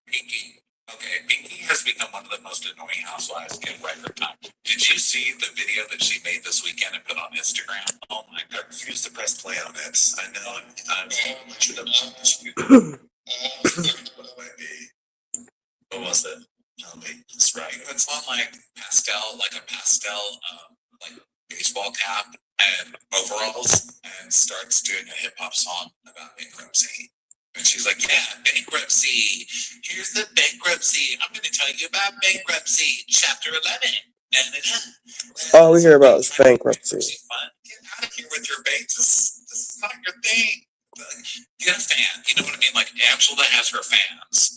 Pinky. Okay, Pinky has become one of the most annoying housewives in record time. Did you see the video that she made this weekend and put on Instagram? Oh my God, I refuse to press play on it. I know I'm should have what was it? Tell me, that's right. It's on like a pastel, like baseball cap and overalls, and starts doing a hip hop song about bankruptcy. And she's like, yeah, bankruptcy. Here's the bankruptcy. I'm going to tell you about bankruptcy, chapter 11. All we hear about is bankruptcy. Get out of here with your bank. This is not your thing. Get a fan. You know what I mean? Like Angela has her fans,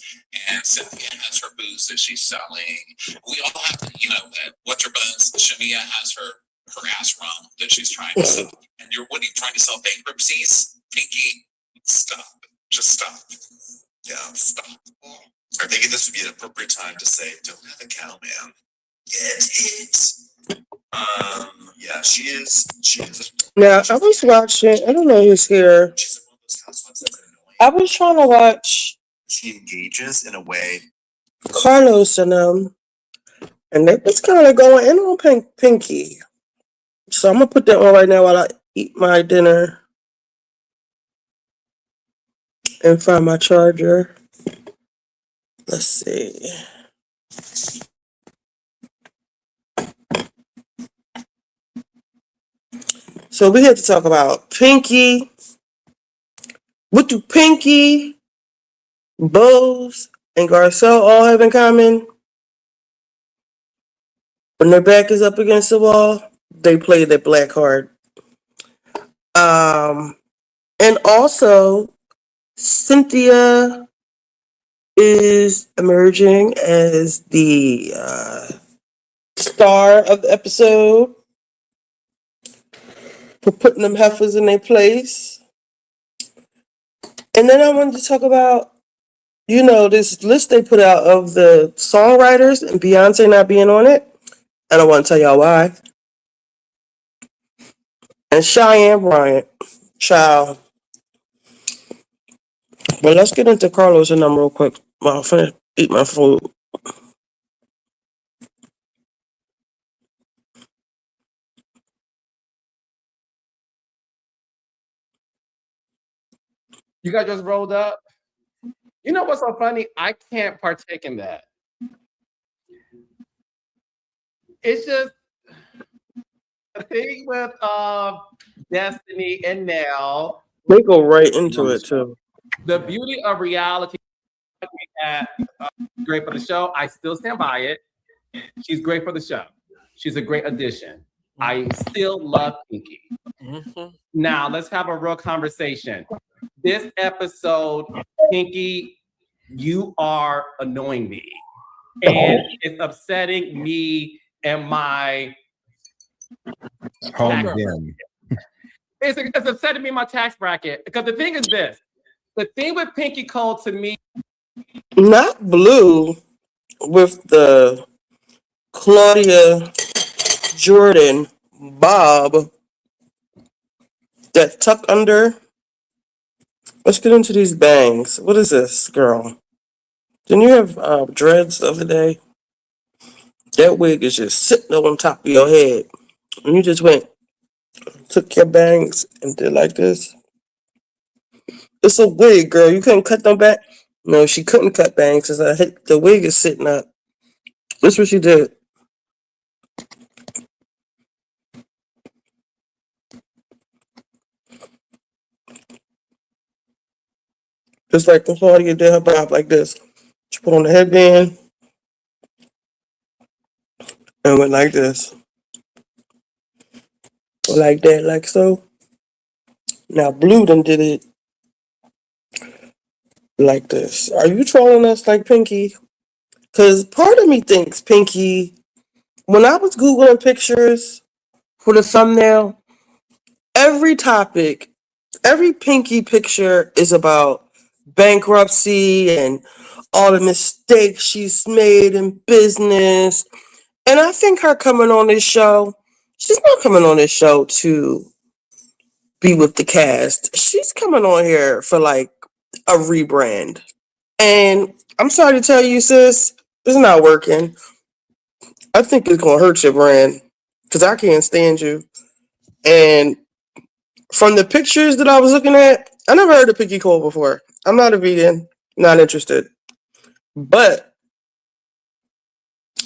and Cynthia has her booze that she's selling. We all have, what's her buns? Shamia has her ass rum that she's trying to sell. And what are you trying to sell? Bankruptcies? Pinky, stop. Just stop. Yeah, stop. I think this would be an appropriate time to say, don't have a cow, man. Get it. Yeah, she is. Now, I was watching, I don't know who's here. She's one of those housewives that's annoying. I was trying to watch She engages in a way. Carlos and they was kind of going in on Pinky. So I'm going to put that on right now while I eat my dinner and find my charger. Let's see. So we had to talk about Pinky. What do Pinky, Boz, and Garcelle all have in common? When their back is up against the wall, they play the black card. And also, Cynthia is emerging as the star of the episode for putting them heifers in their place. And then I wanted to talk about, this list they put out of the songwriters and Beyoncé not being on it. And I want to tell y'all why. And Cheyanne Bryant, child. But let's get into Carlos and them real quick while I'm finna eat my food. You guys just rolled up. You know what's so funny? I can't partake in that. It's just the thing with Destiny and Nell. They go right into it too. The beauty of reality at great for the show. I still stand by it. She's great for the show. She's a great addition. I still love Pinky. Mm-hmm. Now let's have a real conversation. This episode, Pinky, you are annoying me. And it's upsetting me and my home again. It's upsetting me in my tax bracket. Because the thing is this. The thing with Pinky Cole to me. Not blue with the Claudia Jordan bob that tuck under. Let's get into these bangs. What is this, girl? Didn't you have dreads the other day? That wig is just sitting on top of your head. And you just took your bangs and did like this. It's a wig, girl. You couldn't cut them back? No, she couldn't cut bangs because the wig is sitting up. That's what she did. Just like when Claudia did her bob like this. She put on the headband and went like this. Or like that, like so. Now Blue done did it like this. Are you trolling us like Pinky? Because part of me thinks Pinky, when I was Googling pictures for the thumbnail, every topic, every Pinky picture is about bankruptcy and all the mistakes she's made in business. And I think her coming on this show, she's not coming on this show to be with the cast. She's coming on here for like a rebrand. And I'm sorry to tell you, sis, it's not working. I think it's gonna hurt your brand because I can't stand you. And from the pictures that I was looking at, I never heard of Pinky Cole before. I'm not a vegan, not interested. But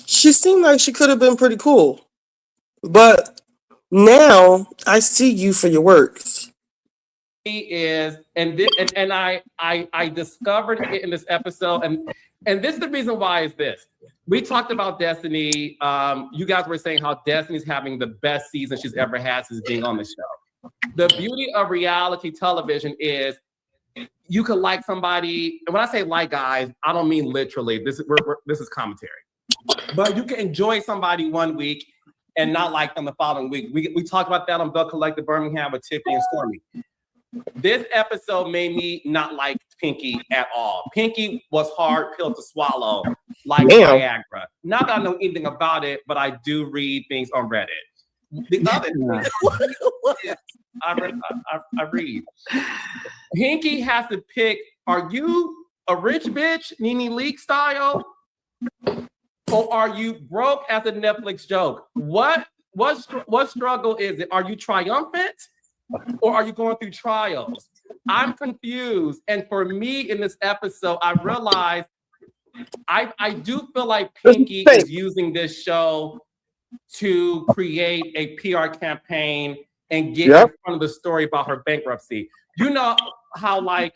she seemed like she could have been pretty cool. But now I see you for your works. He is, and this, and I discovered it in this episode, and this is the reason why is this. We talked about Destiny. You guys were saying how Destiny's having the best season she's ever had since being on the show. The beauty of reality television is you could like somebody, and when I say like, guys, I don't mean literally. This is commentary, but you can enjoy somebody one week and not like them the following week. We talked about that on Bill Collective Birmingham with Tiffany and Stormy. This episode made me not like Pinky at all. Pinky was hard pill to swallow, like Viagra. Not that I know anything about it, but I do read things on Reddit. The other thing I read. Pinky has to pick, are you a rich bitch, Nene Leakes style? Or are you broke as a Netflix joke? What struggle is it? Are you triumphant? Or are you going through trials? I'm confused. And for me in this episode, I realized I do feel like Pinky is using this show to create a PR campaign and get in front of the story about her bankruptcy. You know how like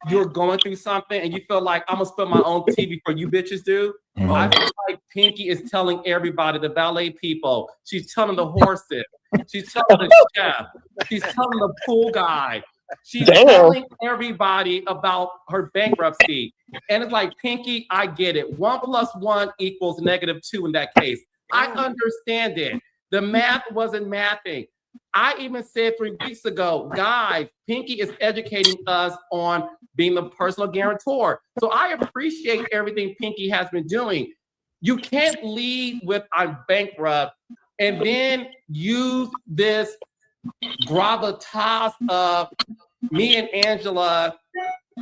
you're going through something and you feel like I'm gonna spill my own tea before you bitches do? Mm-hmm. I feel like Pinky is telling everybody, the ballet people, she's telling the horses, she's telling the chef, she's telling the pool guy, she's telling everybody about her bankruptcy. And it's like, Pinky, I get it. 1 + 1 = -2 in that case. I understand it. The math wasn't mathing. I even said 3 weeks ago, guys, Pinky is educating us on being the personal guarantor. So I appreciate everything Pinky has been doing. You can't lead with I'm bankrupt and then use this gravitas of me and Angela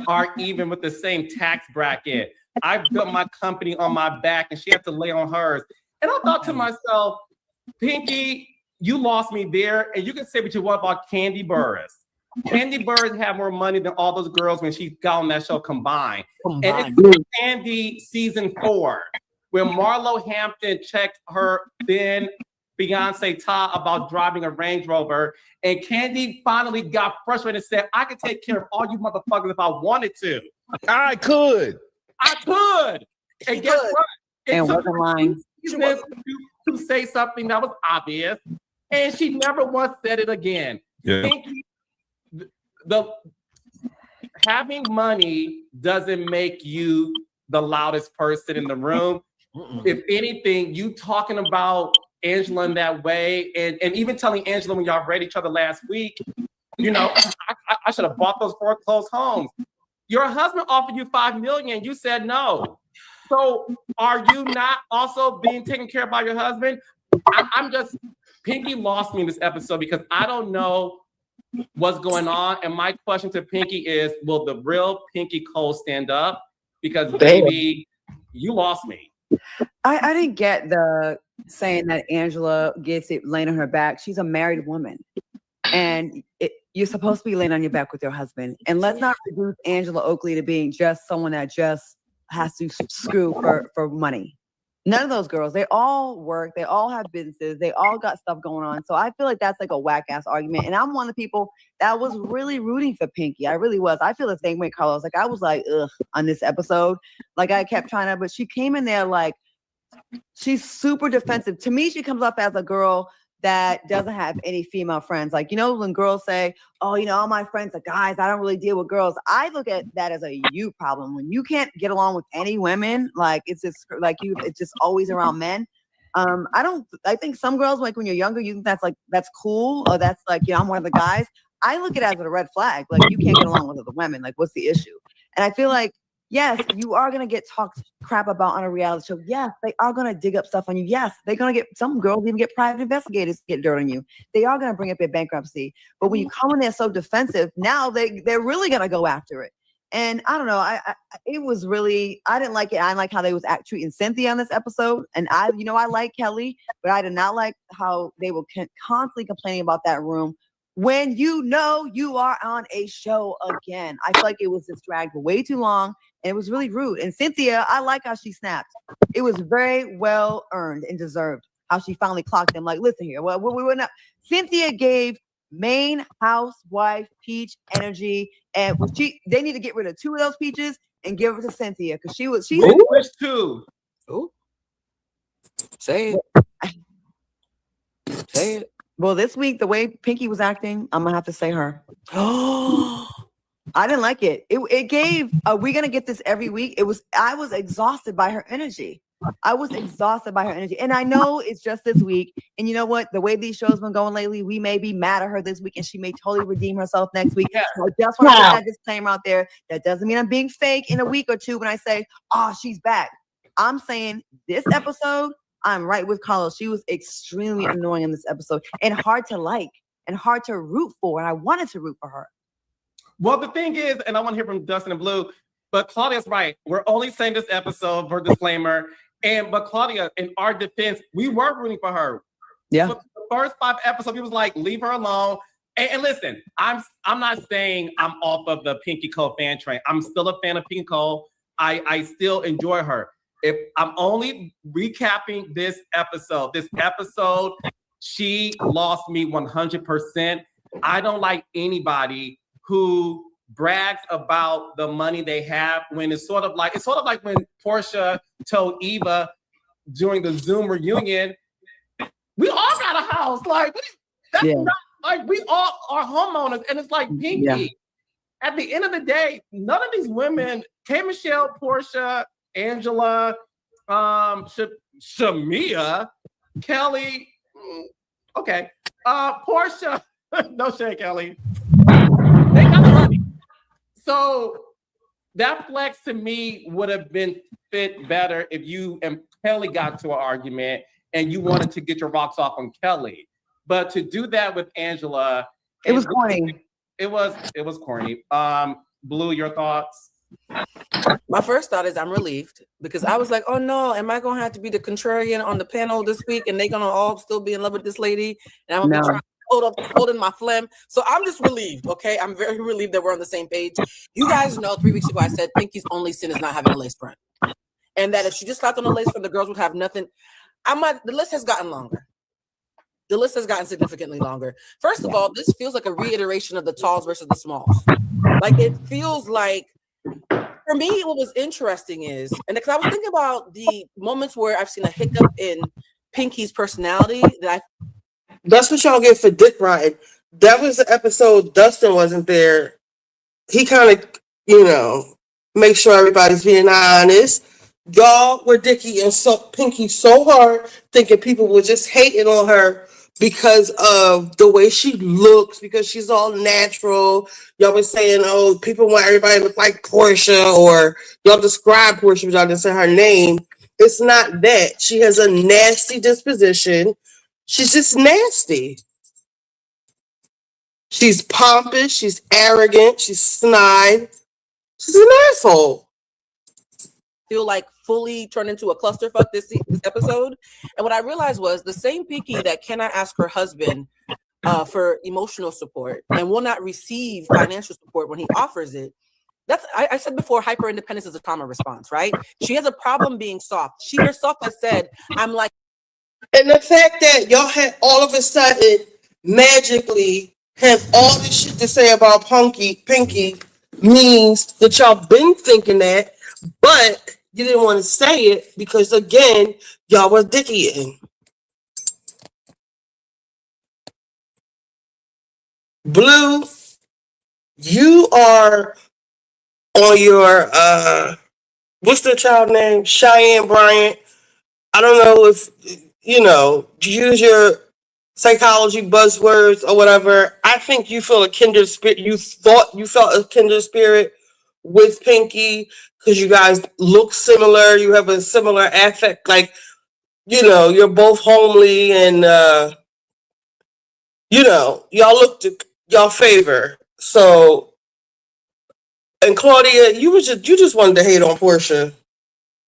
are even with the same tax bracket. I built my company on my back and she had to lay on hers. And I thought to myself, Pinky, you lost me there. And you can say what you want about Kandi Burruss. Kandi Burruss had more money than all those girls when she got on that show combined. And it's Kandi season 4, where Marlo Hampton checked her then Beyoncé top about driving a Range Rover. And Kandi finally got frustrated and said, I could take care of all you motherfuckers if I wanted to. I could. And guess what? And wasn't lying. To say something that was obvious, and she never once said it again. Yeah. The having money doesn't make you the loudest person in the room. If anything, you talking about Angela in that way, and even telling Angela when y'all read each other last week, you know, I should have bought those foreclosed homes. Your husband offered you $5 million, you said no. So are you not also being taken care of by your husband? I'm just, Pinky lost me in this episode because I don't know what's going on. And my question to Pinky is, will the real Pinky Cole stand up? Because baby, you lost me. I didn't get the saying that Angela gets it laying on her back. She's a married woman. And you're supposed to be laying on your back with your husband. And let's not reduce Angela Oakley to being just someone that just has to screw for money. None of those girls, they all work, they all have businesses, they all got stuff going on. So I feel like that's like a whack-ass argument. And I'm one of the people that was really rooting for Pinky. I really was. I feel the same way, Carlos. Like I was like, ugh, on this episode. Like I kept trying to, but she came in there like, she's super defensive. To me, she comes off as a girl that doesn't have any female friends. Like, you know, when girls say, oh, you know, all my friends are guys, I don't really deal with girls. I look at that as a you problem. When you can't get along with any women, like it's just like it's just always around men. I think some girls, like when you're younger, you think that's cool, or that's like, you know, I'm one of the guys. I look at it as a red flag. Like, you can't get along with other women. Like, what's the issue? And I feel like, yes, you are going to get talked crap about on a reality show. Yes, they are going to dig up stuff on you. Yes, they're going to get, some girls even get private investigators to get dirt on you. They are going to bring up your bankruptcy. But when you come in there so defensive, now they're really going to go after it. And I don't know, it was really, I didn't like it. I didn't like how they was treating Cynthia on this episode. And I like Kelly, but I did not like how they were constantly complaining about that room when you know you are on a show again. I feel like it was just dragged way too long. And it was really rude. And Cynthia, I like how she snapped. It was very well earned and deserved how she finally clocked them. Like, listen here, well, we were not. Cynthia gave main housewife Peach energy, and they need to get rid of 2 of those peaches and give it to Cynthia, because she Which 2? Ooh. Say it. Say it. Well, this week the way Pinky was acting, I'm gonna have to say her. Oh. I didn't like it. It gave, are we going to get this every week? I was exhausted by her energy. And I know it's just this week. And you know what? The way these shows been going lately, we may be mad at her this week and she may totally redeem herself next week. Yeah. So I just want to put that disclaimer out there. That doesn't mean I'm being fake in a week or two when I say, oh, she's back. I'm saying this episode, I'm right with Carlos. She was extremely annoying in this episode and hard to like and hard to root for. And I wanted to root for her. Well, the thing is, and I want to hear from Dustin and Blue, but Claudia's right. We're only saying this episode for disclaimer. But Claudia, in our defense, we were rooting for her. Yeah. But the first 5 episodes, he was like, leave her alone. And listen, I'm not saying I'm off of the Pinky Cole fan train. I'm still a fan of Pinky Cole. I still enjoy her. If I'm only recapping this episode, she lost me 100%. I don't like anybody who brags about the money they have when it's sort of like when Portia told Eva during the Zoom reunion, we all got a house. Like, that's not like, we all are homeowners. And it's like, Pinky, at the end of the day, none of these women, K. Michelle, Portia, Angela, Shamia, Kelly, okay, Portia, no shade, Kelly. They got the money. So that flex to me would have been fit better if you and Kelly got to an argument and you wanted to get your rocks off on Kelly. But to do that with Angela, it was corny. It was corny. Blue, your thoughts? My first thought is I'm relieved, because I was like, oh no, am I gonna have to be the contrarian on the panel this week and they're gonna all still be in love with this lady? And I'm gonna be trying holding my phlegm. So I'm just relieved, okay? I'm very relieved that we're on the same page. You guys know 3 weeks ago I said Pinky's only sin is not having a lace front. And that if she just slapped on a lace front, the girls would have nothing. The list has gotten longer. The list has gotten significantly longer. First of all, this feels like a reiteration of the talls versus the smalls. Like, it feels like, for me, what was interesting is, and because I was thinking about the moments where I've seen a hiccup in Pinky's personality That's what y'all get for dick riding. That was the episode Dustin wasn't there. He kind of, make sure everybody's being honest. Y'all were Dickie and Pinky so hard, thinking people were just hating on her because of the way she looks, because she's all natural. Y'all were saying, oh, people want everybody to look like Portia, or y'all describe Portia, but y'all didn't say her name. It's not that. She has a nasty disposition. She's just nasty. She's pompous. She's arrogant. She's snide. She's an asshole. Feel like fully turned into a clusterfuck this episode. And what I realized was the same Pinky that cannot ask her husband for emotional support and will not receive financial support when he offers it. I said before, hyper independence is a trauma response, right? She has a problem being soft. She herself has said, I'm like. And the fact that y'all had all of a sudden magically have all this shit to say about Pinky means that y'all been thinking that, but you didn't want to say it because, again, y'all was dickieing. Blue, you are on your what's the child name? Cheyanne Bryant. I don't know if use your psychology buzzwords or whatever. I think you feel a kindred spirit. You thought you felt a kindred spirit with Pinky because you guys look similar. You have a similar affect, like you're both homely and y'all look to y'all favor. So, and Claudia, you just wanted to hate on Portia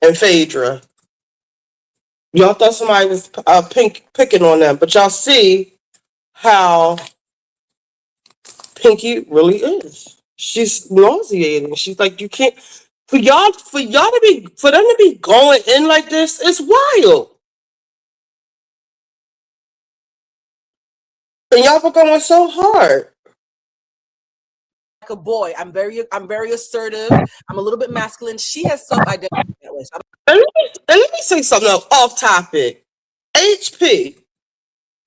and Phaedra. Y'all thought somebody was picking on them, but y'all see how Pinky really is. She's nauseating. She's like, you can't for y'all for them to be going in like this. It's wild. And y'all were going so hard. Like a boy, I'm very assertive. I'm a little bit masculine. She has self-identity that way. So And let me say something else off topic. HP,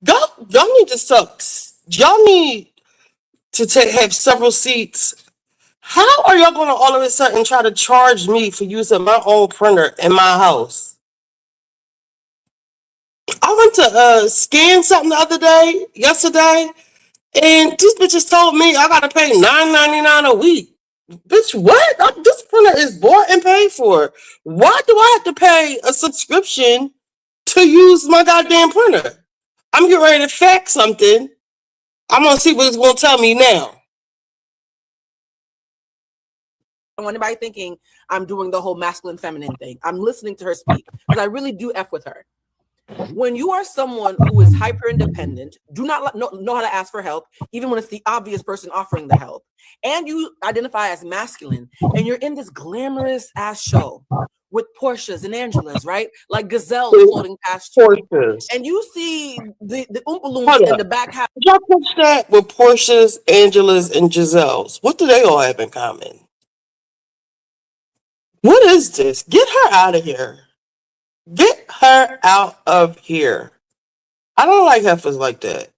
y'all need to suck. Y'all need to have several seats. How are y'all going to all of a sudden try to charge me for using my own printer in my house? I went to scan something yesterday, and these bitches told me I gotta pay $9.99 a week. Bitch, what? This printer is bought and paid for. Why do I have to pay a subscription to use my goddamn printer? I'm getting ready to fax something. I'm gonna see what it's gonna tell me now. I don't want anybody thinking I'm doing the whole masculine feminine thing. I'm listening to her speak because I really do F with her. When you are someone who is hyper independent, do not know how to ask for help, even when it's the obvious person offering the help, and you identify as masculine, and you're in this glamorous ass show with Portias and Angelas, right? Like gazelles floating past you. Portias. And you see the Oompa Loompas in the back half. Did y'all catch that with Portias, Angelas, and Giselles? What do they all have in common? What is this? Get her out of here. Get her out of here. I don't like heifers like that.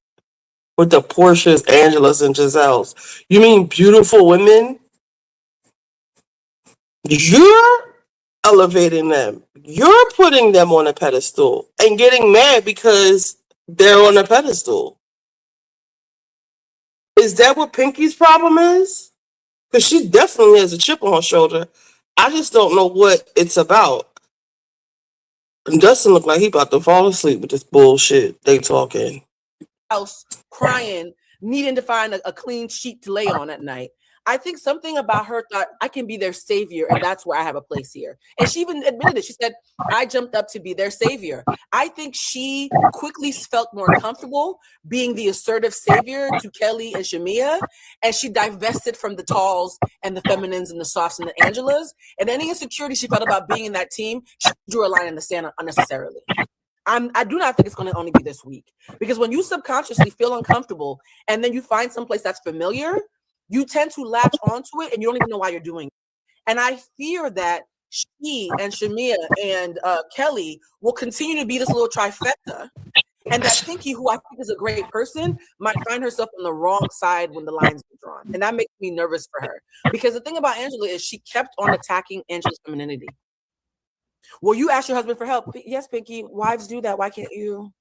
With the Portias, Angelas, and Giselles. You mean beautiful women? You're elevating them. You're putting them on a pedestal and getting mad because they're on a pedestal. Is that what Pinky's problem is? Because she definitely has a chip on her shoulder. I just don't know what it's about. It doesn't look like he about to fall asleep with this bullshit they talking. House crying, needing to find a clean sheet to lay on at night. I think something about her thought I can be their savior, and that's where I have a place here. And she even admitted it. She said, I jumped up to be their savior. I think she quickly felt more comfortable being the assertive savior to Kelly and Shamia, and she divested from the talls and the feminines and the softs and the Angelas. And any insecurity she felt about being in that team, she drew a line in the sand unnecessarily. I do not think it's going to only be this week, because when you subconsciously feel uncomfortable and then you find someplace that's familiar, you tend to latch onto it and you don't even know why you're doing it. And I fear that she and Shamia and Kelly will continue to be this little trifecta, and that Pinky, who I think is a great person, might find herself on the wrong side when the lines get drawn. And that makes me nervous for her, because the thing about Angela is she kept on attacking Angela's femininity. Well, you ask your husband for help. Yes, Pinky, wives do that. Why can't you?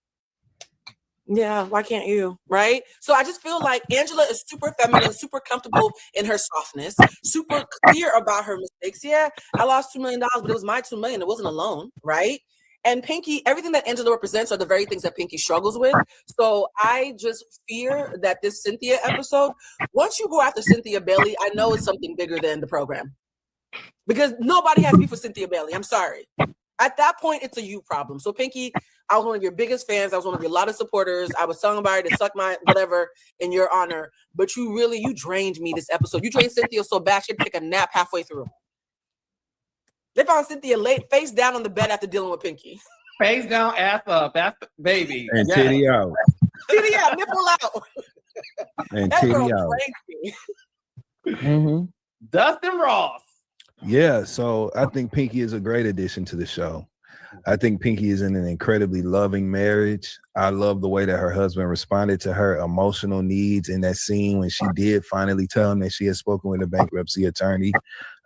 Yeah, why can't you? Right? So I just feel like Angela is super feminine, super comfortable in her softness, super clear about her mistakes. Yeah, I lost $2 million, but it was my $2 million. It wasn't a loan, right? And Pinky, everything that Angela represents are the very things that Pinky struggles with. So I just fear that this Cynthia episode, once you go after Cynthia Bailey, I know it's something bigger than the program. Because nobody has beef with Cynthia Bailey. I'm sorry. At that point, it's a you problem. So Pinky, I was one of your biggest fans. I was one of your loudest supporters. I was telling everybody to suck my whatever in your honor. But you drained me this episode. You drained Cynthia so bad she had to take a nap halfway through. They found Cynthia face down on the bed after dealing with Pinky. Face down, ass up, baby. And titty out. Titty out, nipple out. And That titty girl out. drained me. Dustin Ross. Yeah, so I think Pinky is a great addition to the show. I think Pinky is in an incredibly loving marriage. I love the way that her husband responded to her emotional needs in that scene when she did finally tell him that she had spoken with a bankruptcy attorney.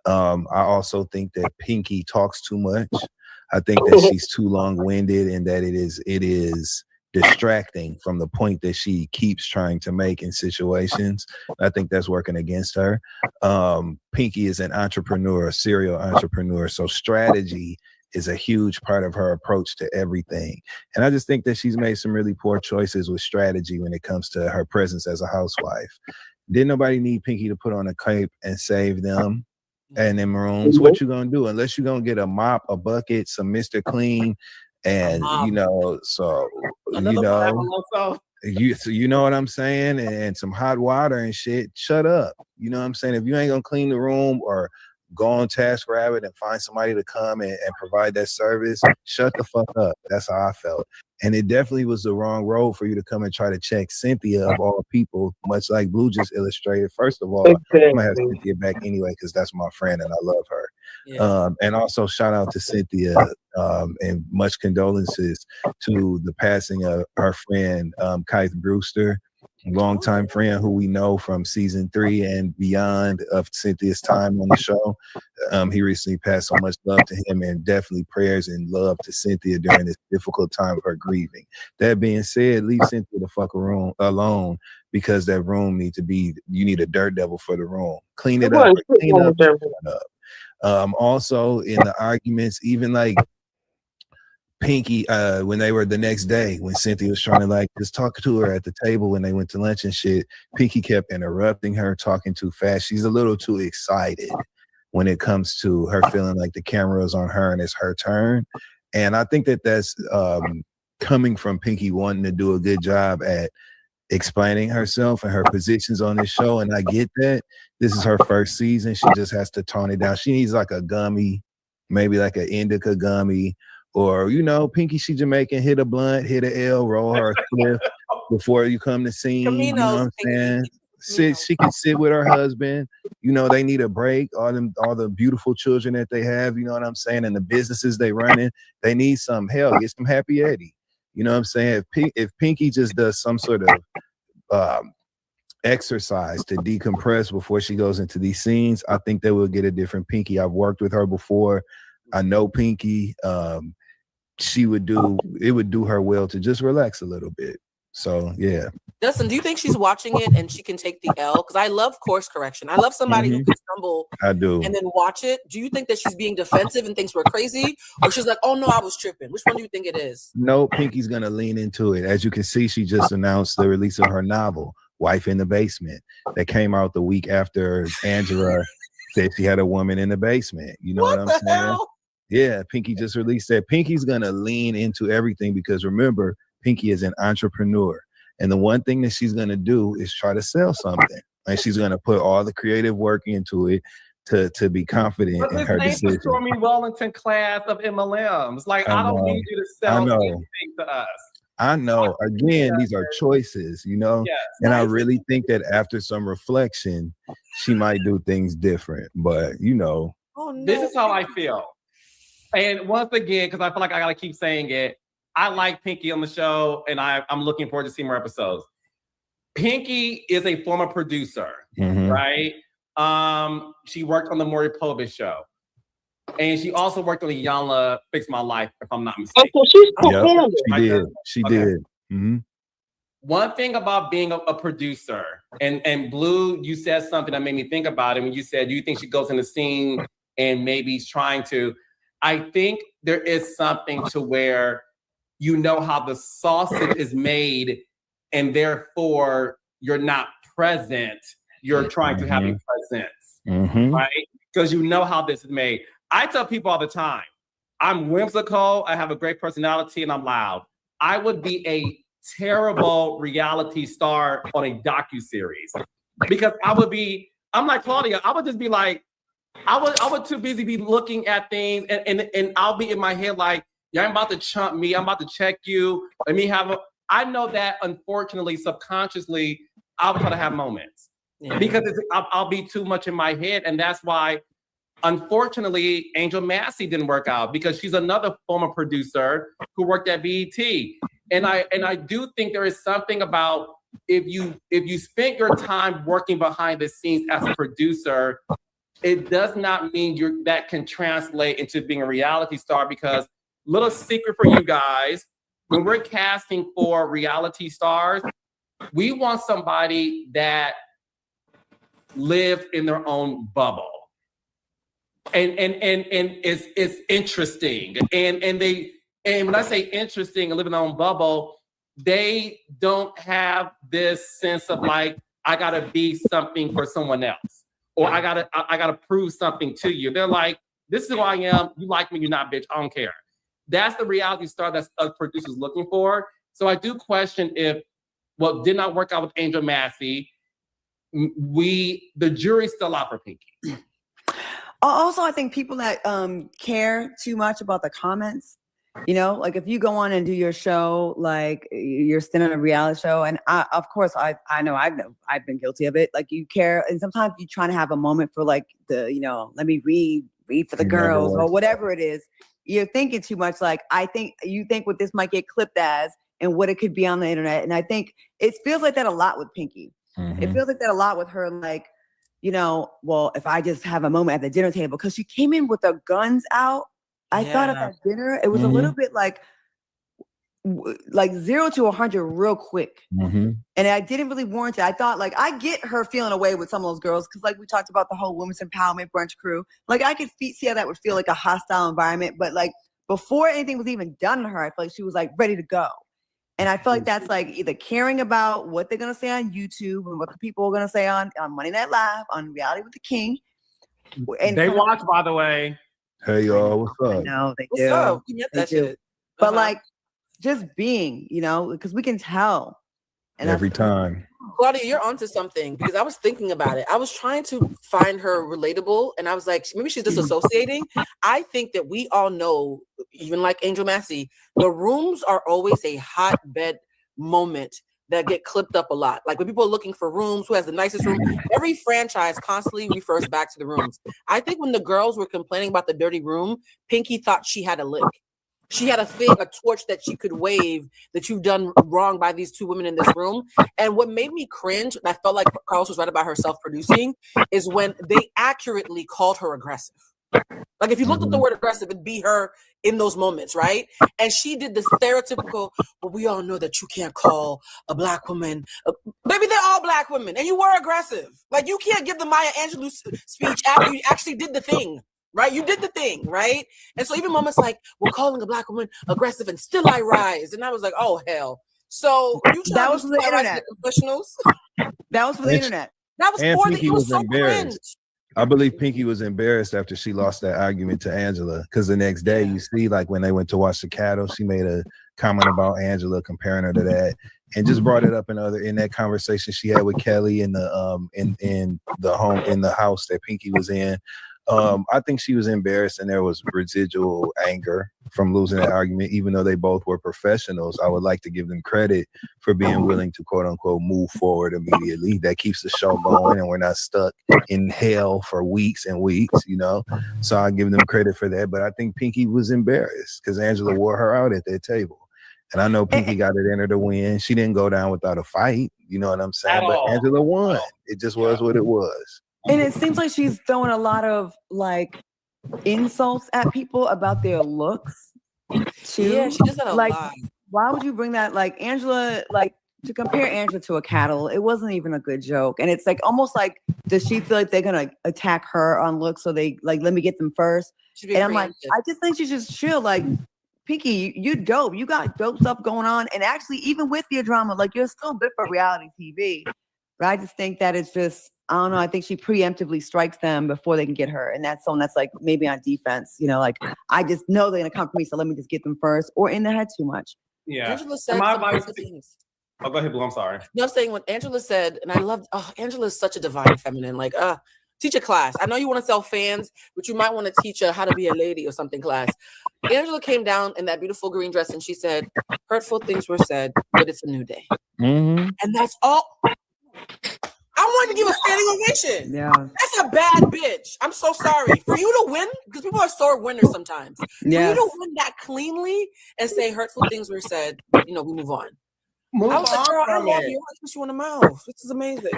I also think that Pinky talks too much. I think that she's too long-winded and that it is distracting from the point that she keeps trying to make in situations. I think that's working against her. Pinky is an entrepreneur, a serial entrepreneur. So strategy is a huge part of her approach to everything. And I just think that she's made some really poor choices with strategy when it comes to her presence as a housewife. Didn't nobody need Pinky to put on a cape and save them and them rooms? What you gonna do? Unless you're gonna get a mop, a bucket, some Mr. Clean, and you know, so you know what I'm saying, and some hot water and shit. Shut up. You know what I'm saying? If you ain't gonna clean the room or go on TaskRabbit and find somebody to come and provide that service, shut the fuck up. That's how I felt. And it definitely was the wrong road for you to come and try to check Cynthia of all people, much like Blue just illustrated. First of all, I'm gonna have Cynthia back anyway because that's my friend and I love her. Yeah. And also shout out to Cynthia and much condolences to the passing of her friend Keith Brewster, longtime friend who we know from season 3 and beyond of Cynthia's time on the show. He recently passed. So much love to him, and definitely prayers and love to Cynthia during this difficult time of her grieving. That being said, leave Cynthia the fuck alone, because that room you need a dirt devil for the room. Clean it up. Also in the arguments, even like Pinky, when they were the next day, when Cynthia was trying to like just talk to her at the table when they went to lunch and shit, Pinky kept interrupting her, talking too fast. She's a little too excited when it comes to her feeling like the camera is on her and it's her turn. And I think that that's coming from Pinky wanting to do a good job at explaining herself and her positions on this show. And I get that. This is her first season. She just has to tone it down. She needs like a gummy, maybe like an indica gummy. Or, you know, Pinky, she Jamaican, hit a blunt, hit a L, roll her a spliff before you come to scene. You know what I'm saying? She can sit with her husband. You know, they need a break. All the beautiful children that they have, you know what I'm saying? And the businesses they running, they need some help. Get some Happy Eddie. You know what I'm saying? If Pinky just does some sort of exercise to decompress before she goes into these scenes, I think that we'll get a different Pinky. I've worked with her before. I know Pinky. It would do her well to just relax a little bit. So yeah. Dustin, do you think she's watching it and she can take the L? Because I love course correction. I love somebody who can stumble. I do. And then watch it. Do you think that she's being defensive and thinks we're crazy? Or she's like, oh no, I was tripping. Which one do you think it is? No, Pinky's gonna lean into it. As you can see, she just announced the release of her novel, Wife in the Basement, that came out the week after Angela said she had a woman in the basement. You know what I'm saying? Hell? Yeah, Pinky just released that. Pinky's gonna lean into everything because remember, Pinky is an entrepreneur. And the one thing that she's gonna do is try to sell something. And she's gonna put all the creative work into it to be confident in her decision. The Stormy Wellington class of MLMs. Like, I don't need you to sell anything to us. I know. Again, these are choices, you know? Yes. And I really think that after some reflection, she might do things different. But, you know. Oh, no. This is how I feel. And once again, because I feel like I got to keep saying it, I like Pinky on the show, and I'm looking forward to seeing more episodes. Pinky is a former producer, right? She worked on the Maury Povich show. And she also worked on the Iyanla Fix My Life, if I'm not mistaken. Oh, so she's performing. She did. Mm-hmm. One thing about being a producer, and Blue, you said something that made me think about it when you said, do you think she goes in the scene and maybe is trying to? I think there is something to where you know how the sausage is made, and therefore you're not present. You're trying to have a presence, right? Because you know how this is made. I tell people all the time, I'm whimsical, I have a great personality, and I'm loud. I would be a terrible reality star on a docuseries because I'm like Claudia, I would just be like, I would too busy be looking at things and I'll be in my head like, yeah, I'm about to chump me, I'm about to check you. I know that unfortunately, subconsciously, I'll try to have moments because I'll be too much in my head. And that's why Unfortunately, Angel Massey didn't work out because she's another former producer who worked at BET. And I do think there is something about if you spent your time working behind the scenes as a producer, it does not mean that can translate into being a reality star, because little secret for you guys, when we're casting for reality stars, we want somebody that lives in their own bubble. And it's interesting. And when I say interesting and live in their own bubble, they don't have this sense of like, I gotta be something for someone else, or I gotta prove something to you. They're like, this is who I am. You like me, you're not, bitch. I don't care. That's the reality star that's us producers looking for. So I do question if what did not work out with Angel Massey, the jury's still out for Pinky. Also, I think people that care too much about the comments, you know, like if you go on and do your show, like you're still on a reality show, and of course I know I've been guilty of it. Like you care, and sometimes you're trying to have a moment for like let me read for the girls or whatever it is. You're thinking too much. Like you think what this might get clipped as and what it could be on the internet. And I think it feels like that a lot with Pinky. Mm-hmm. It feels like that a lot with her. Like, well, if I just have a moment at the dinner table, because she came in with the guns out. I thought at that dinner, it was a little bit like 0 to 100 real quick. Mm-hmm. And I didn't really warrant it. I thought, like, I get her feeling away with some of those girls because, like, we talked about the whole women's empowerment brunch crew. Like, I could see how that would feel like a hostile environment. But, like, before anything was even done to her, I felt like she was, like, ready to go. And I feel like that's, like, either caring about what they're going to say on YouTube and what the people are going to say on Monday Night Live, on Reality with the King. And they watch, by the way. Hey, y'all, what's up? No, they what's do. Up? You get that shit. But, like, just being, because we can tell. And every time. Claudia, you're onto something, because I was thinking about it. I was trying to find her relatable, and I was like, maybe she's disassociating. I think that we all know, even like Angel Massey, the rooms are always a hotbed moment that get clipped up a lot. Like when people are looking for rooms, who has the nicest room, every franchise constantly refers back to the rooms. I think when the girls were complaining about the dirty room, Pinky thought she had a lick. She had a torch that she could wave that you've done wrong by these two women in this room. And what made me cringe, and I felt like Carlos was right about her self-producing, is when they accurately called her aggressive. Like if you looked at the word aggressive, it'd be her in those moments, right? And she did the stereotypical, but we all know that you can't call a black woman. Baby, they're all black women, and you were aggressive. Like you can't give the Maya Angelou speech after you actually did the thing. Right? You did the thing, right? And so even moments like, we're calling a black woman aggressive and still I rise. And I was like, oh, hell. So you that was for the internet. Professionals? That was for the internet. That was for the, it was so cringe. I believe Pinky was embarrassed after she lost that argument to Angela, because the next day you see, like when they went to watch the cattle, she made a comment about Angela, comparing her to that, and just brought it up in that conversation she had with Kelly in the house that Pinky was in. I think she was embarrassed, and there was residual anger from losing that argument, even though they both were professionals. I would like to give them credit for being willing to, quote unquote, move forward immediately. That keeps the show going, and we're not stuck in hell for weeks and weeks, So I give them credit for that. But I think Pinky was embarrassed because Angela wore her out at that table. And I know Pinky got it in her to win. She didn't go down without a fight. You know what I'm saying? But Angela won. It just was what it was. And it seems like she's throwing a lot of like insults at people about their looks too. Yeah, she does that a lot. Why would you bring that? Like Angela, like to compare Angela to a cattle, it wasn't even a good joke. And it's like almost like, does she feel like they're gonna attack her on looks? So they like, let me get them first. And I'm like, I just think she just chill. Like, Pinky, you dope. You got dope stuff going on. And actually, even with your drama, like you're still good for reality TV. But I just think that it's just, I don't know. I think she preemptively strikes them before they can get her. And that's someone that's like maybe on defense, like I just know they're going to come for me. So let me just get them first, or in their head too much. Yeah. Angela said things. Oh, go ahead, Blue. I'm sorry. No, I'm saying what Angela said, and I loved, Angela is such a divine feminine. Like, teach a class. I know you want to sell fans, but you might want to teach her how to be a lady or something class. Angela came down in that beautiful green dress and she said, hurtful things were said, but it's a new day. Mm-hmm. And that's all. I wanted to give a standing ovation. Yeah. That's a bad bitch. I'm so sorry. For you to win, because people are sore winners sometimes. For you to win that cleanly and say hurtful things were said, we move on. Move I was like, on girl, I from love it. you. I kiss you in the mouth. This is amazing.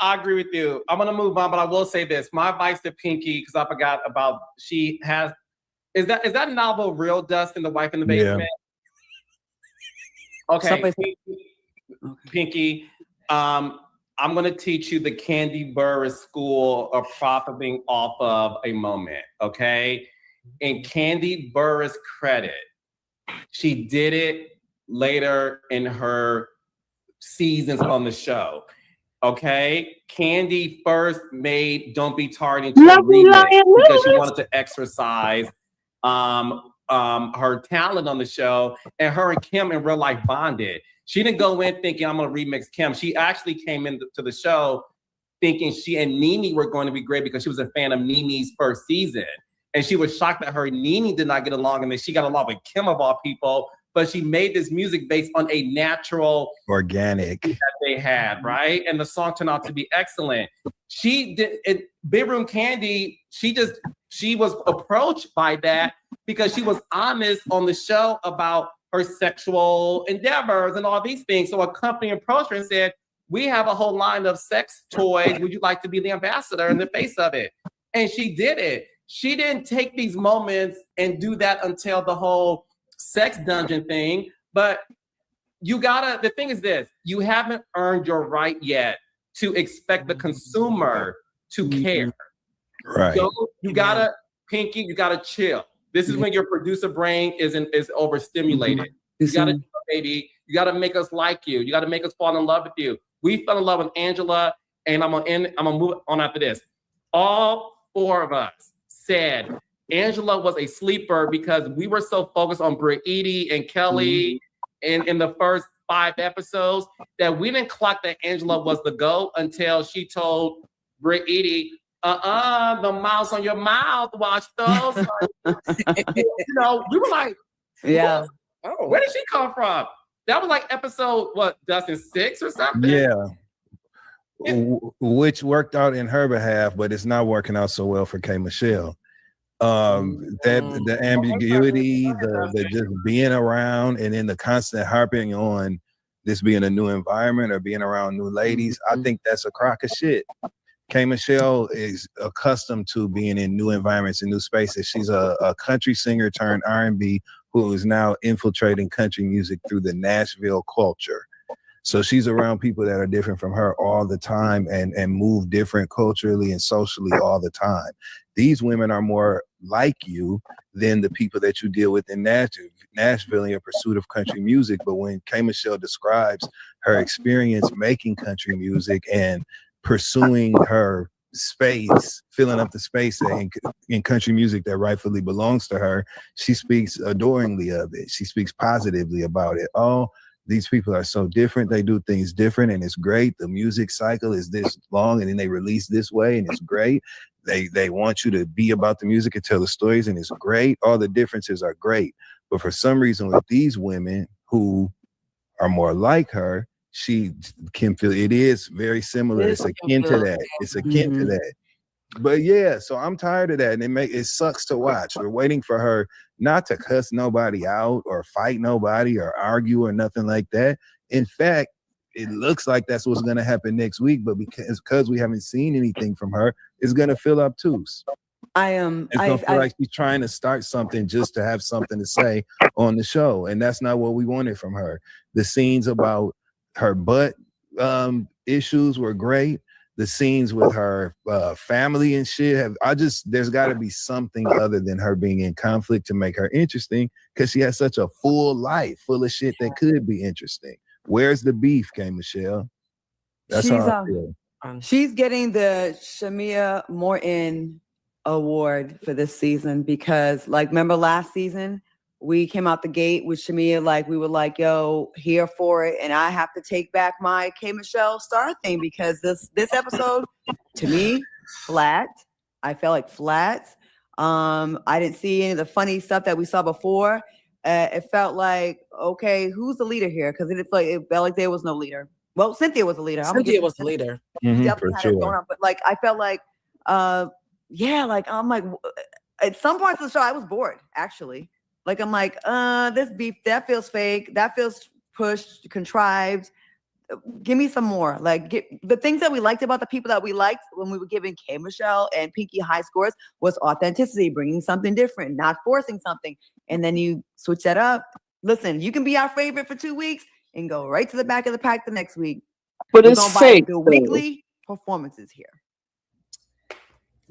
I agree with you. I'm gonna move on, but I will say this: my advice to Pinky, because I forgot about. She has. Is that novel Real Dust in the Wife in the Basement? Yeah. Okay, Pinky. I'm gonna teach you the Candy Burris School of profiting off of a moment. Okay, in Candy Burris' credit, she did it later in her seasons on the show. Okay, Candy first made "Don't Be Tardy" into a remix because she wanted to exercise her talent on the show, and her and Kim in real life bonded. She didn't go in thinking I'm gonna remix Kim. She actually came into the show thinking she and Nene were going to be great because she was a fan of Nene's first season, and she was shocked that her and Nene did not get along, and then she got along with Kim of all people. But she made this music based on a natural, organic that they had, right? And the song turned out to be excellent. She did it. Big Room Candy. She was approached by that because she was honest on the show about her sexual endeavors and all these things. So a company approached her and said, "We have a whole line of sex toys. Would you like to be the ambassador in the face of it?" And she did it. She didn't take these moments and do that until the whole sex dungeon thing. But the thing is this, you haven't earned your right yet to expect the consumer to care. Right. So you gotta, Pinky, you gotta chill. This is when your producer brain is overstimulated. You gotta chill, baby. You gotta make us like you. You gotta make us fall in love with you. We fell in love with Angela, and I'm gonna move on after this. All four of us said Angela was a sleeper because we were so focused on Britt Edie and Kelly in the first 5 episodes that we didn't clock that Angela was the GOAT until she told Britt Edie, the mouse on your mouth, watch those. We were like, yeah. Oh, where did she come from? That was like episode, Dustin, 6 or something? Yeah. Which worked out in her behalf, but it's not working out so well for K. Michelle. That the ambiguity, the just being around, and then the constant harping on this being a new environment or being around new ladies, I think that's a crock of shit. K. Michelle is accustomed to being in new environments and new spaces. She's a country singer turned R&B who is now infiltrating country music through the Nashville culture. So she's around people that are different from her all the time and move different culturally and socially all the time. These women are more like you than the people that you deal with in Nashville in your pursuit of country music. But when K. Michelle describes her experience making country music and pursuing her space, filling up the space in country music that rightfully belongs to her, she speaks adoringly of it. She speaks positively about it. Oh, these people are so different. They do things different, and it's great. The music cycle is this long, and then they release this way, and it's great. They want you to be about the music and tell the stories, and it's great. All the differences are great. But for some reason, with these women who are more like her, she can feel it is very similar. It's akin to that. It's akin to that. But yeah, so I'm tired of that, and it sucks to watch. We're waiting for her not to cuss nobody out or fight nobody or argue or nothing like that. In fact, it looks like that's what's going to happen next week, but because we haven't seen anything from her, it's going to fill up obtuse. It's going to feel like she's trying to start something just to have something to say on the show, and that's not what we wanted from her. The scenes about her butt issues were great. The scenes with her family and shit there's got to be something other than her being in conflict to make her interesting, because she has such a full life full of shit that could be interesting. Where's the beef, K. Michelle? That's how I feel. She's getting the Shamia Morton Award for this season because, remember last season? We came out the gate with Shamia, we were like, yo, here for it. And I have to take back my K. Michelle star thing because this episode, to me, flat. I felt like flat. I didn't see any of the funny stuff that we saw before. It felt like, okay, who's the leader here? Because it felt like there was no leader. Well, Cynthia was the leader. Cynthia was the leader. Definitely for had it going sure. on, but like I felt like, yeah, like I'm like at some parts of the show I was bored actually. Like I'm like, this beef that feels fake, that feels pushed, contrived. Give me some more. Like get the things that we liked about the people that we liked when we were giving K Michelle and Pinky high scores was authenticity, bringing something different, not forcing something. And then you switch that up. Listen, you can be our favorite for 2 weeks and go right to the back of the pack the next week. But We're it's gonna buy fake. the though. weekly performances here.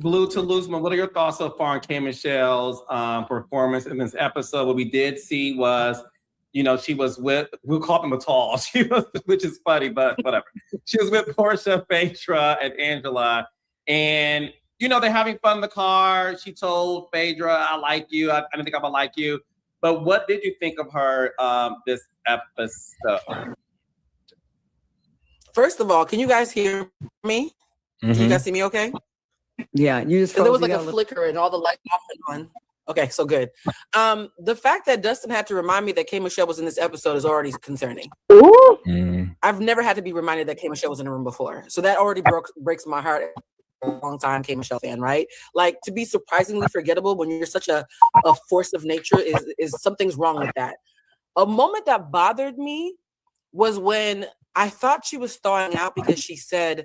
Blue to Luzman, what are your thoughts so far on K Michelle's performance in this episode? What we did see was, you know, she was with, we'll call them Batal, she was, which is funny, but whatever. She was with Portia, Phaedra, and Angela. And, you know, they're having fun in the car. She told Phaedra, I like you. I don't think I'm gonna like you. But what did you think of her this episode? First of all, can you guys hear me? Can you guys see me okay? Yeah, you just Because there was froze. like a flicker and all the lights off and on. Okay, so good. The fact that Dustin had to remind me that K Michelle was in this episode is already concerning. I've never had to be reminded that K Michelle was in the room before. So that already breaks my heart. A long time K Michelle fan, right? Like to be surprisingly forgettable when you're such a force of nature is something's wrong with that. A moment that bothered me was when I thought she was thawing out because she said,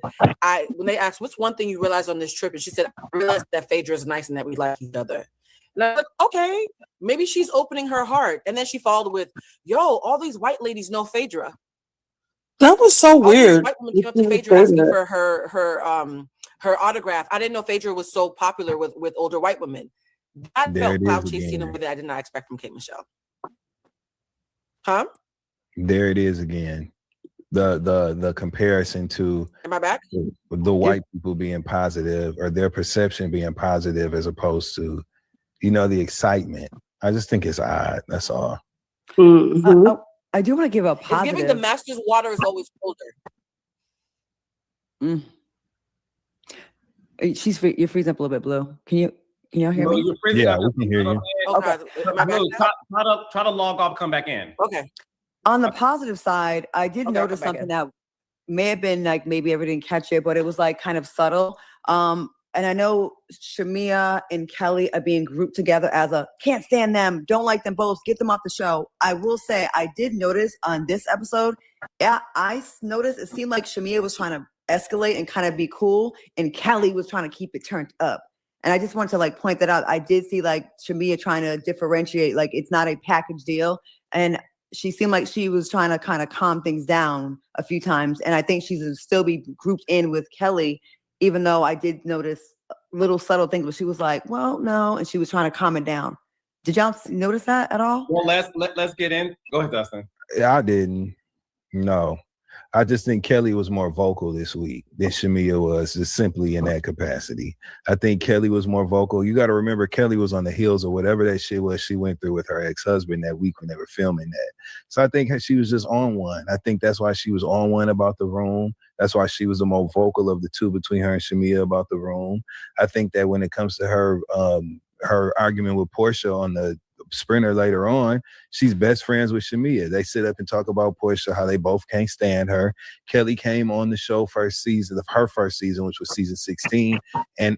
when they asked, what's one thing you realized on this trip? And she said, I realized that Phaedra is nice and that we like each other. And I was like, okay, maybe she's opening her heart. And then she followed with, yo, all these white ladies know Phaedra. That was so All these weird. white women came up to Phaedra asking for her autograph. I didn't know Phaedra was so popular with older white women. That There felt it is clout chasing again. in a way that I did not expect from K Michelle. Huh? There it is again. The comparison to Am I back? the white people being positive or their perception being positive as opposed to, you know, the excitement. I just think it's odd. That's all. I do want to give a positive. It's giving the master's water is always colder. You're freezing up a little bit, Blue. Can y'all hear me? Yeah, we can hear you. Okay. Am I back Blue, now? try to log off, come back in. Okay. On the positive side, I did Okay, notice come back something in. that may have been like maybe everyone didn't catch it, but it was like kind of subtle. And I know Shamia and Kelly are being grouped together as a can't stand them, don't like them both, get them off the show. I will say I did notice on this episode, yeah, I noticed it seemed like Shamia was trying to escalate and kind of be cool, and Kelly was trying to keep it turned up. And I just want to like point that out. I did see like Shamia trying to differentiate, like it's not a package deal. And she seemed like she was trying to kind of calm things down a few times. And I think she's still be grouped in with Kelly, even though I did notice little subtle things, but she was like, well, no. And she was trying to calm it down. Did y'all notice that at all? Well, let's get in. Go ahead, Dustin. I didn't. No. I just think Kelly was more vocal this week than Shamia was, just simply in that capacity. I think Kelly was more vocal. You got to remember, Kelly was on the heels of whatever that shit was she went through with her ex-husband that week when they were filming that. So I think she was just on one. I think that's why she was on one about the room. That's why she was the more vocal of the two between her and Shamia about the room. I think that when it comes to her argument with Portia on the Sprinter later on, she's best friends with Shamia. They sit up and talk about Portia, how they both can't stand her. Kelly came on the show her first season, which was season 16, and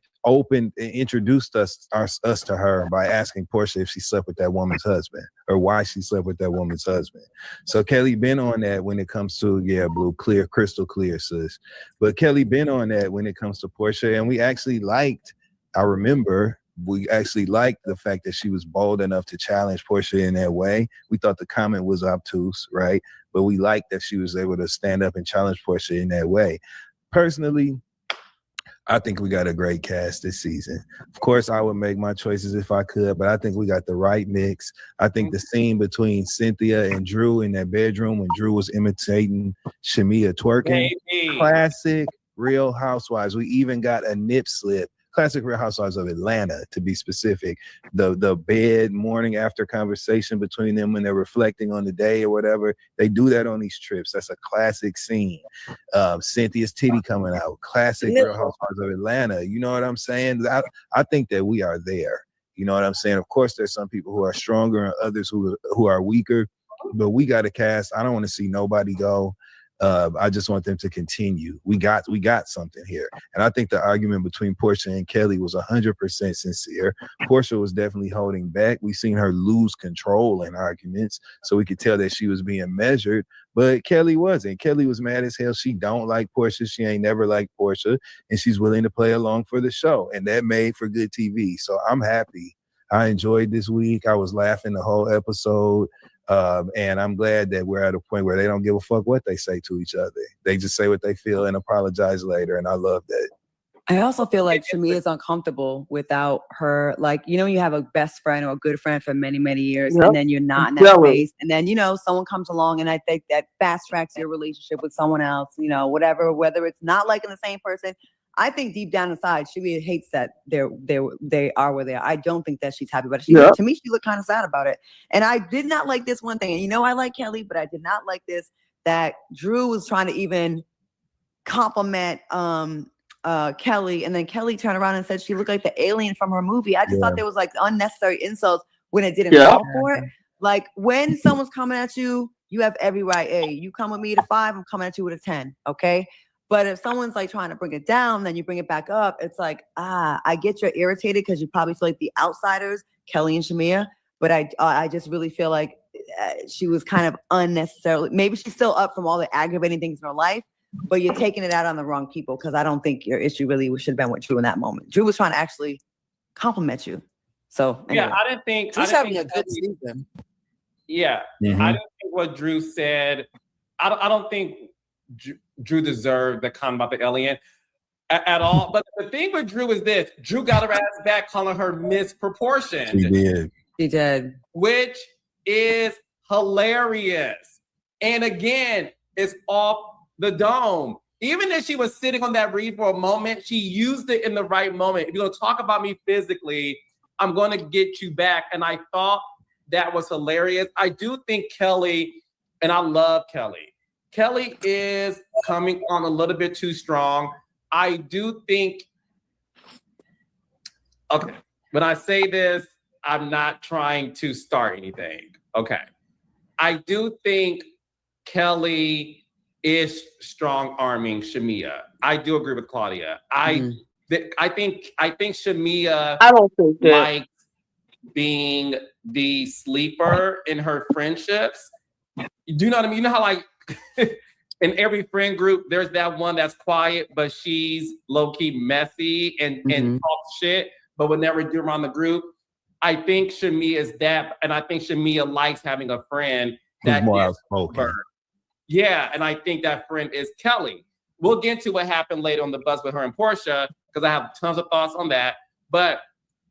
introduced us to her by asking Portia if she slept with that woman's husband or why she slept with that woman's husband. So Kelly been on that when it comes to, Blue, clear, crystal clear, sis. But Kelly been on that when it comes to Portia, and we actually liked the fact that she was bold enough to challenge Portia in that way. We thought the comment was obtuse, right? But we liked that she was able to stand up and challenge Portia in that way. Personally, I think we got a great cast this season. Of course, I would make my choices if I could, but I think we got the right mix. I think the scene between Cynthia and Drew in that bedroom when Drew was imitating Shamia twerking, classic Real Housewives. We even got a nip slip. Classic Real Housewives of Atlanta, to be specific. The bed morning after conversation between them when they're reflecting on the day or whatever. They do that on these trips. That's a classic scene. Cynthia's titty coming out. Classic Real Housewives of Atlanta. You know what I'm saying? I think that we are there. You know what I'm saying? Of course, there's some people who are stronger and others who are weaker, but we got a cast. I don't want to see nobody go. I just want them to continue. We got something here. And I think the argument between Portia and Kelly was 100% sincere. Portia was definitely holding back. We seen her lose control in arguments, so we could tell that she was being measured. But Kelly wasn't. Kelly was mad as hell. She don't like Portia. She ain't never liked Portia, and she's willing to play along for the show. And that made for good TV. So I'm happy. I enjoyed this week. I was laughing the whole episode. And I'm glad that we're at a point where they don't give a fuck what they say to each other. They just say what they feel and apologize later. And I love that. I also feel like Shamia is uncomfortable without her. Like, you know, you have a best friend or a good friend for many, many years, Yep. and then you're not in that space. And then, you know, someone comes along and I think that fast tracks your relationship with someone else, you know, whatever, whether it's not liking the same person. I think deep down inside, Shamia hates that they are where they are. I don't think that she's happy about it. To me, she looked kind of sad about it. And I did not like this one thing. And you know, I like Kelly, but I did not like this, that Drew was trying to even compliment Kelly. And then Kelly turned around and said she looked like the alien from her movie. I just thought there was like unnecessary insults when it didn't call for it. Like when someone's coming at you, you have every right. Hey, you come with me to 5, I'm coming at you with a 10. Okay. But if someone's like trying to bring it down, then you bring it back up. It's like, I get you're irritated because you probably feel like the outsiders, Kelly and Shamia. But I just really feel like she was kind of unnecessarily. Maybe she's still up from all the aggravating things in her life, but you're taking it out on the wrong people because I don't think your issue really should have been with Drew in that moment. Drew was trying to actually compliment you. So anyway. Yeah, I didn't think Drew's having a good season. Yeah, I didn't think what Drew said. I don't think Drew deserved the comment about the alien at all. But the thing with Drew is this: Drew got her ass back, calling her misproportioned. She did, which is hilarious. And again, it's off the dome. Even if she was sitting on that reed for a moment, she used it in the right moment. If you're gonna talk about me physically, I'm gonna get you back. And I thought that was hilarious. I do think Kelly, and I love Kelly. Kelly is coming on a little bit too strong. I do think, okay, when I say this, I'm not trying to start anything. Okay. I do think Kelly is strong-arming Shamia. I do agree with Claudia. I think Shamia likes being the sleeper in her friendships. You do know what I mean? You know how like in every friend group, there's that one that's quiet, but she's low-key messy and talks shit, but would never do around the group. I think Shamia is that, and I think Shamia likes having a friend that more is outspoken. Yeah, and I think that friend is Kelly. We'll get to what happened later on the bus with her and Portia, because I have tons of thoughts on that. But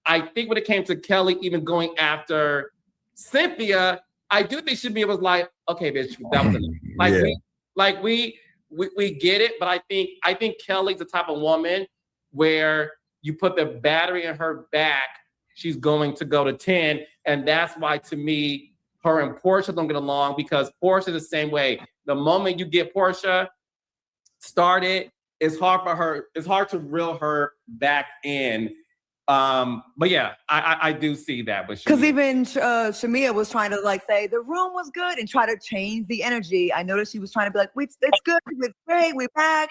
I think when it came to Kelly even going after Cynthia, I do think Shamia was like, okay, bitch, that was enough. We get it, but I think Kelly's the type of woman where you put the battery in her back, she's going to go to 10. And that's why, to me, her and Portia don't get along, because Portia the same way. The moment you get Portia started, it's hard for her. It's hard to reel her back in. But yeah, I do see that. Because even Shamia was trying to like say the room was good and try to change the energy. I noticed she was trying to be like, it's good, it's great, we're back.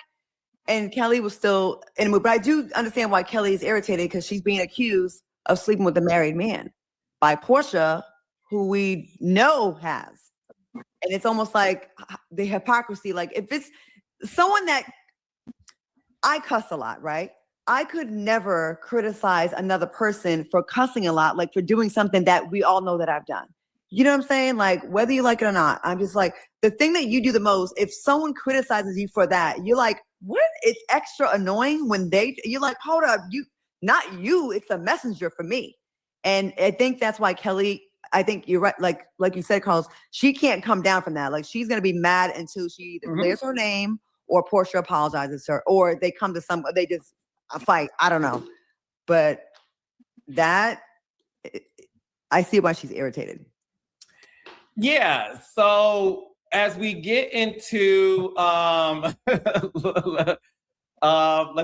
And Kelly was still in the mood. But I do understand why Kelly is irritated, because she's being accused of sleeping with a married man by Portia, who we know has. And it's almost like the hypocrisy. Like if it's someone that I cuss a lot, right? I could never criticize another person for cussing a lot, like for doing something that we all know that I've done. You know what I'm saying? Like whether you like it or not, I'm just like, the thing that you do the most, if someone criticizes you for that, you're like, what? It's extra annoying when you're like, hold up, not you, it's a messenger for me. And I think that's why Kelly, I think you're right. Like you said, Carlos, she can't come down from that. Like she's going to be mad until she either clears her name or Portia apologizes to her, or they come to they just fight. I don't know. But that, I see why she's irritated. Yeah. So as we get into, let's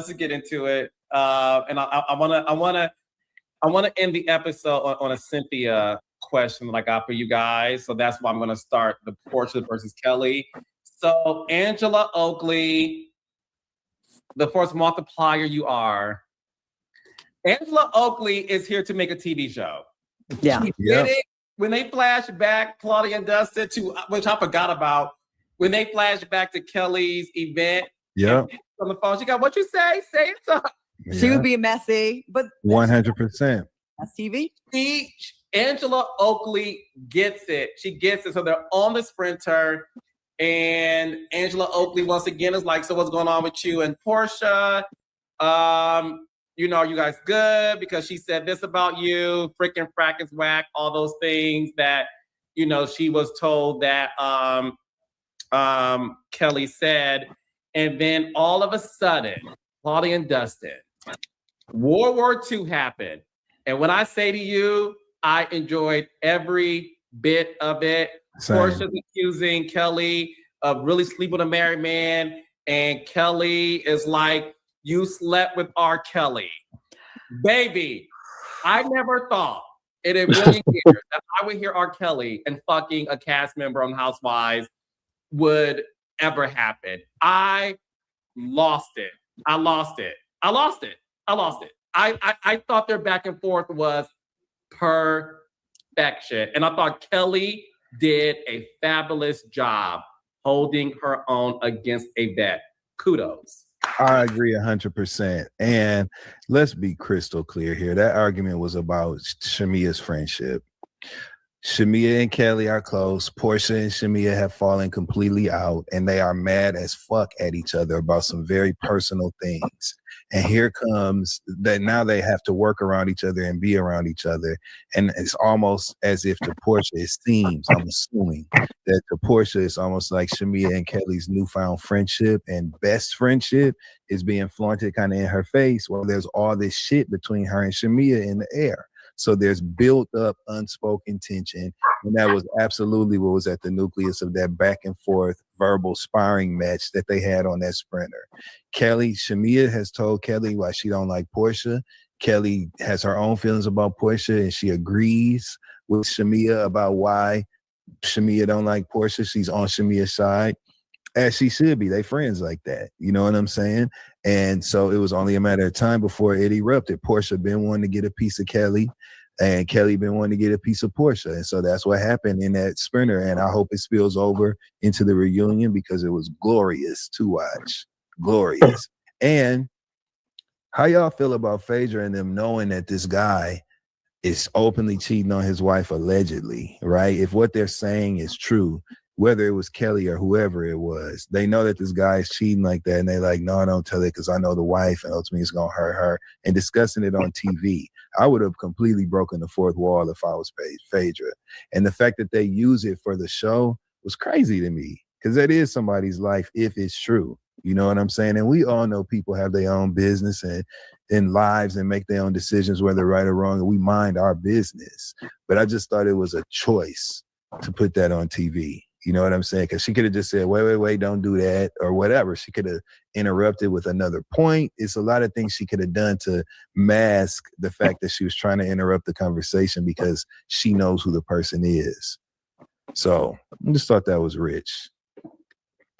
just get into it. And I want to end the episode on a Cynthia question that I got for you guys. So that's why I'm going to start the Portia versus Kelly. So Angela Oakley, the force multiplier you are. Angela Oakley is here to make a TV show. Yeah. She did it when they flashed back Claudia and Dustin to, which I forgot about, when they flashed back to Kelly's event. Yeah. On the phone, she got, what you say? Say it to her. She would be messy, but 100%. that's TV. Angela Oakley gets it. She gets it. So they're on the sprinter, and Angela Oakley once again is like, so what's going on with you and Portia? You know, are you guys good? Because she said this about you, freaking frack is whack, all those things that, you know, she was told that Kelly said. And then all of a sudden, Claudia and Dustin, World War II happened. And when I say to you, I enjoyed every bit of it. Portia's accusing Kelly of really sleeping with a married man. And Kelly is like, you slept with R. Kelly. Baby, I never thought in a million years that I would hear R. Kelly and fucking a cast member on Housewives would ever happen. I lost it. I thought their back and forth was perfection. And I thought Kelly did a fabulous job holding her own against a vet. Kudos. I agree 100%. And let's be crystal clear here. That argument was about Shamia's friendship. Shamia and Kelly are close. Portia and Shamia have fallen completely out, and they are mad as fuck at each other about some very personal things. And here comes that now they have to work around each other and be around each other. And it's almost as if to Portia, it seems, I'm assuming, that to Portia, it's almost like Shamia and Kelly's newfound friendship and best friendship is being flaunted kind of in her face while there's all this shit between her and Shamia in the air. So there's built up unspoken tension. And that was absolutely what was at the nucleus of that back and forth verbal sparring match that they had on that sprinter. Shamia has told Kelly why she don't like Portia. Kelly has her own feelings about Portia, and she agrees with Shamia about why Shamia don't like Portia. She's on Shamia's side, as she should be. They friends like that. You know what I'm saying? And so it was only a matter of time before it erupted. Portia been wanting to get a piece of Kelly, and Kelly been wanting to get a piece of Portia. And so that's what happened in that sprinter. And I hope it spills over into the reunion because it was glorious to watch. Glorious. And how y'all feel about Phaedra and them knowing that this guy is openly cheating on his wife allegedly, right? If what they're saying is true, whether it was Kelly or whoever it was, they know that this guy is cheating like that. And they're like, no, don't tell it because I know the wife and ultimately it's going to hurt her. And discussing it on TV, I would have completely broken the fourth wall if I was Phaedra. And the fact that they use it for the show was crazy to me because that is somebody's life if it's true. You know what I'm saying? And we all know people have their own business and in lives and make their own decisions, whether right or wrong, and we mind our business. But I just thought it was a choice to put that on TV. You know what I'm saying? Because she could have just said, wait, don't do that or whatever. She could have interrupted with another point. It's a lot of things she could have done to mask the fact that she was trying to interrupt the conversation because she knows who the person is. So I just thought that was rich.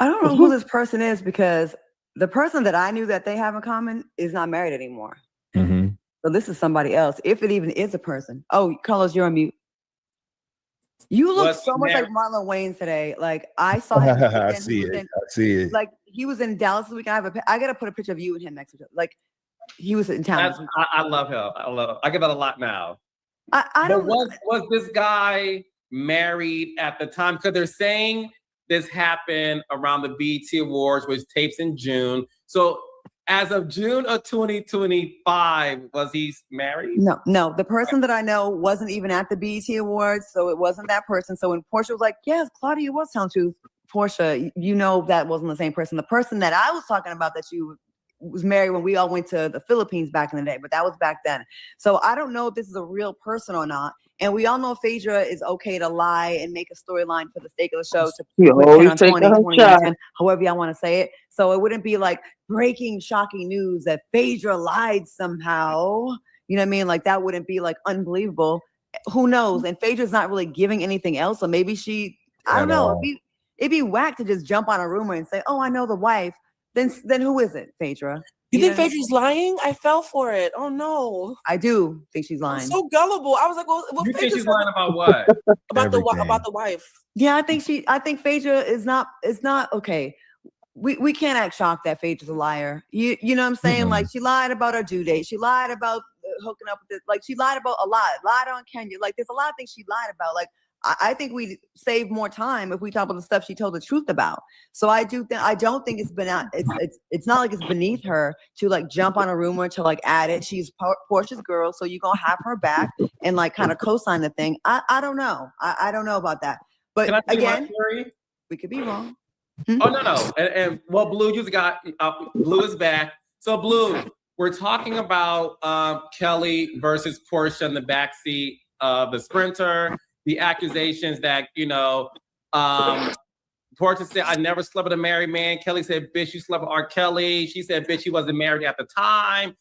I don't know who this person is because the person that I knew that they have in common is not married anymore. Mm-hmm. So this is somebody else, if it even is a person. Oh, Carlos, you're on mute. You look so much like Marlon Wayans today. Like I saw him. I see it. Like he was in Dallas this weekend. I got to put a picture of you and him next to each other. Like he was in town. I love him. I give that a lot now. I don't. Was this guy married at the time? Because they're saying this happened around the BET Awards, which tapes in June. So as of June of 2025, was he married? No. The person that I know wasn't even at the BET Awards, so it wasn't that person. So when Portia was like, yes, Claudia was telling truth, Portia, you know that wasn't the same person. The person that I was talking about that she was married when we all went to the Philippines back in the day, but that was back then. So I don't know if this is a real person or not. And we all know Phaedra is okay to lie and make a storyline for the sake of the show to however y'all want to say it. So it wouldn't be like breaking, shocking news that Phaedra lied somehow. You know what I mean? Like that wouldn't be like unbelievable. Who knows? And Phaedra's not really giving anything else. So maybe I don't know. It'd be whack to just jump on a rumor and say, "Oh, I know the wife." Then who is it, Phaedra? You think Phaedra's lying? I fell for it. Oh no. I do think she's lying. I'm so gullible. I was like, well, You think she's lying about what? about the wife. Yeah, I think Phaedra is not okay. We can't act shocked that Phaedra's a liar. You know what I'm saying? Mm-hmm. Like, she lied about her due date. She lied about hooking up with this. Like, she lied about a lot. Lied on Kenya. Like, there's a lot of things she lied about. Like, I think we save more time if we talk about the stuff she told the truth about. So I don't think it's been out. It's not like it's beneath her to like jump on a rumor to like add it. She's Portia's girl, so you're gonna have her back and like kind of co-sign the thing. I don't know. I don't know about that. But Can I tell you my again, theory? we could be wrong. Oh no. And well, Blue, you got Blue is back. So Blue, we're talking about Kelly versus Portia in the backseat of the Sprinter. The accusations that, Portia said, I never slept with a married man. Kelly said, bitch, you slept with R. Kelly. She said, bitch, he wasn't married at the time.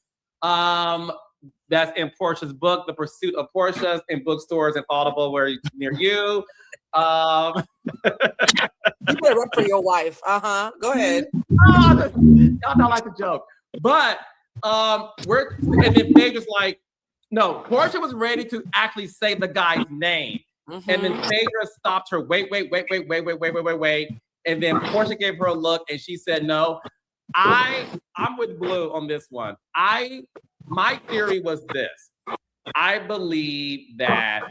That's in Portia's book, The Pursuit of Portia, in bookstores and Audible where near you. You better rep for your wife. Go ahead. Y'all don't like the joke. But and then Phaedra's like, no, Portia was ready to actually say the guy's name. Mm-hmm. And then Phaedra stopped her. Wait. And then Portia gave her a look and she said, no, I'm with Blue on this one. My theory was this. I believe that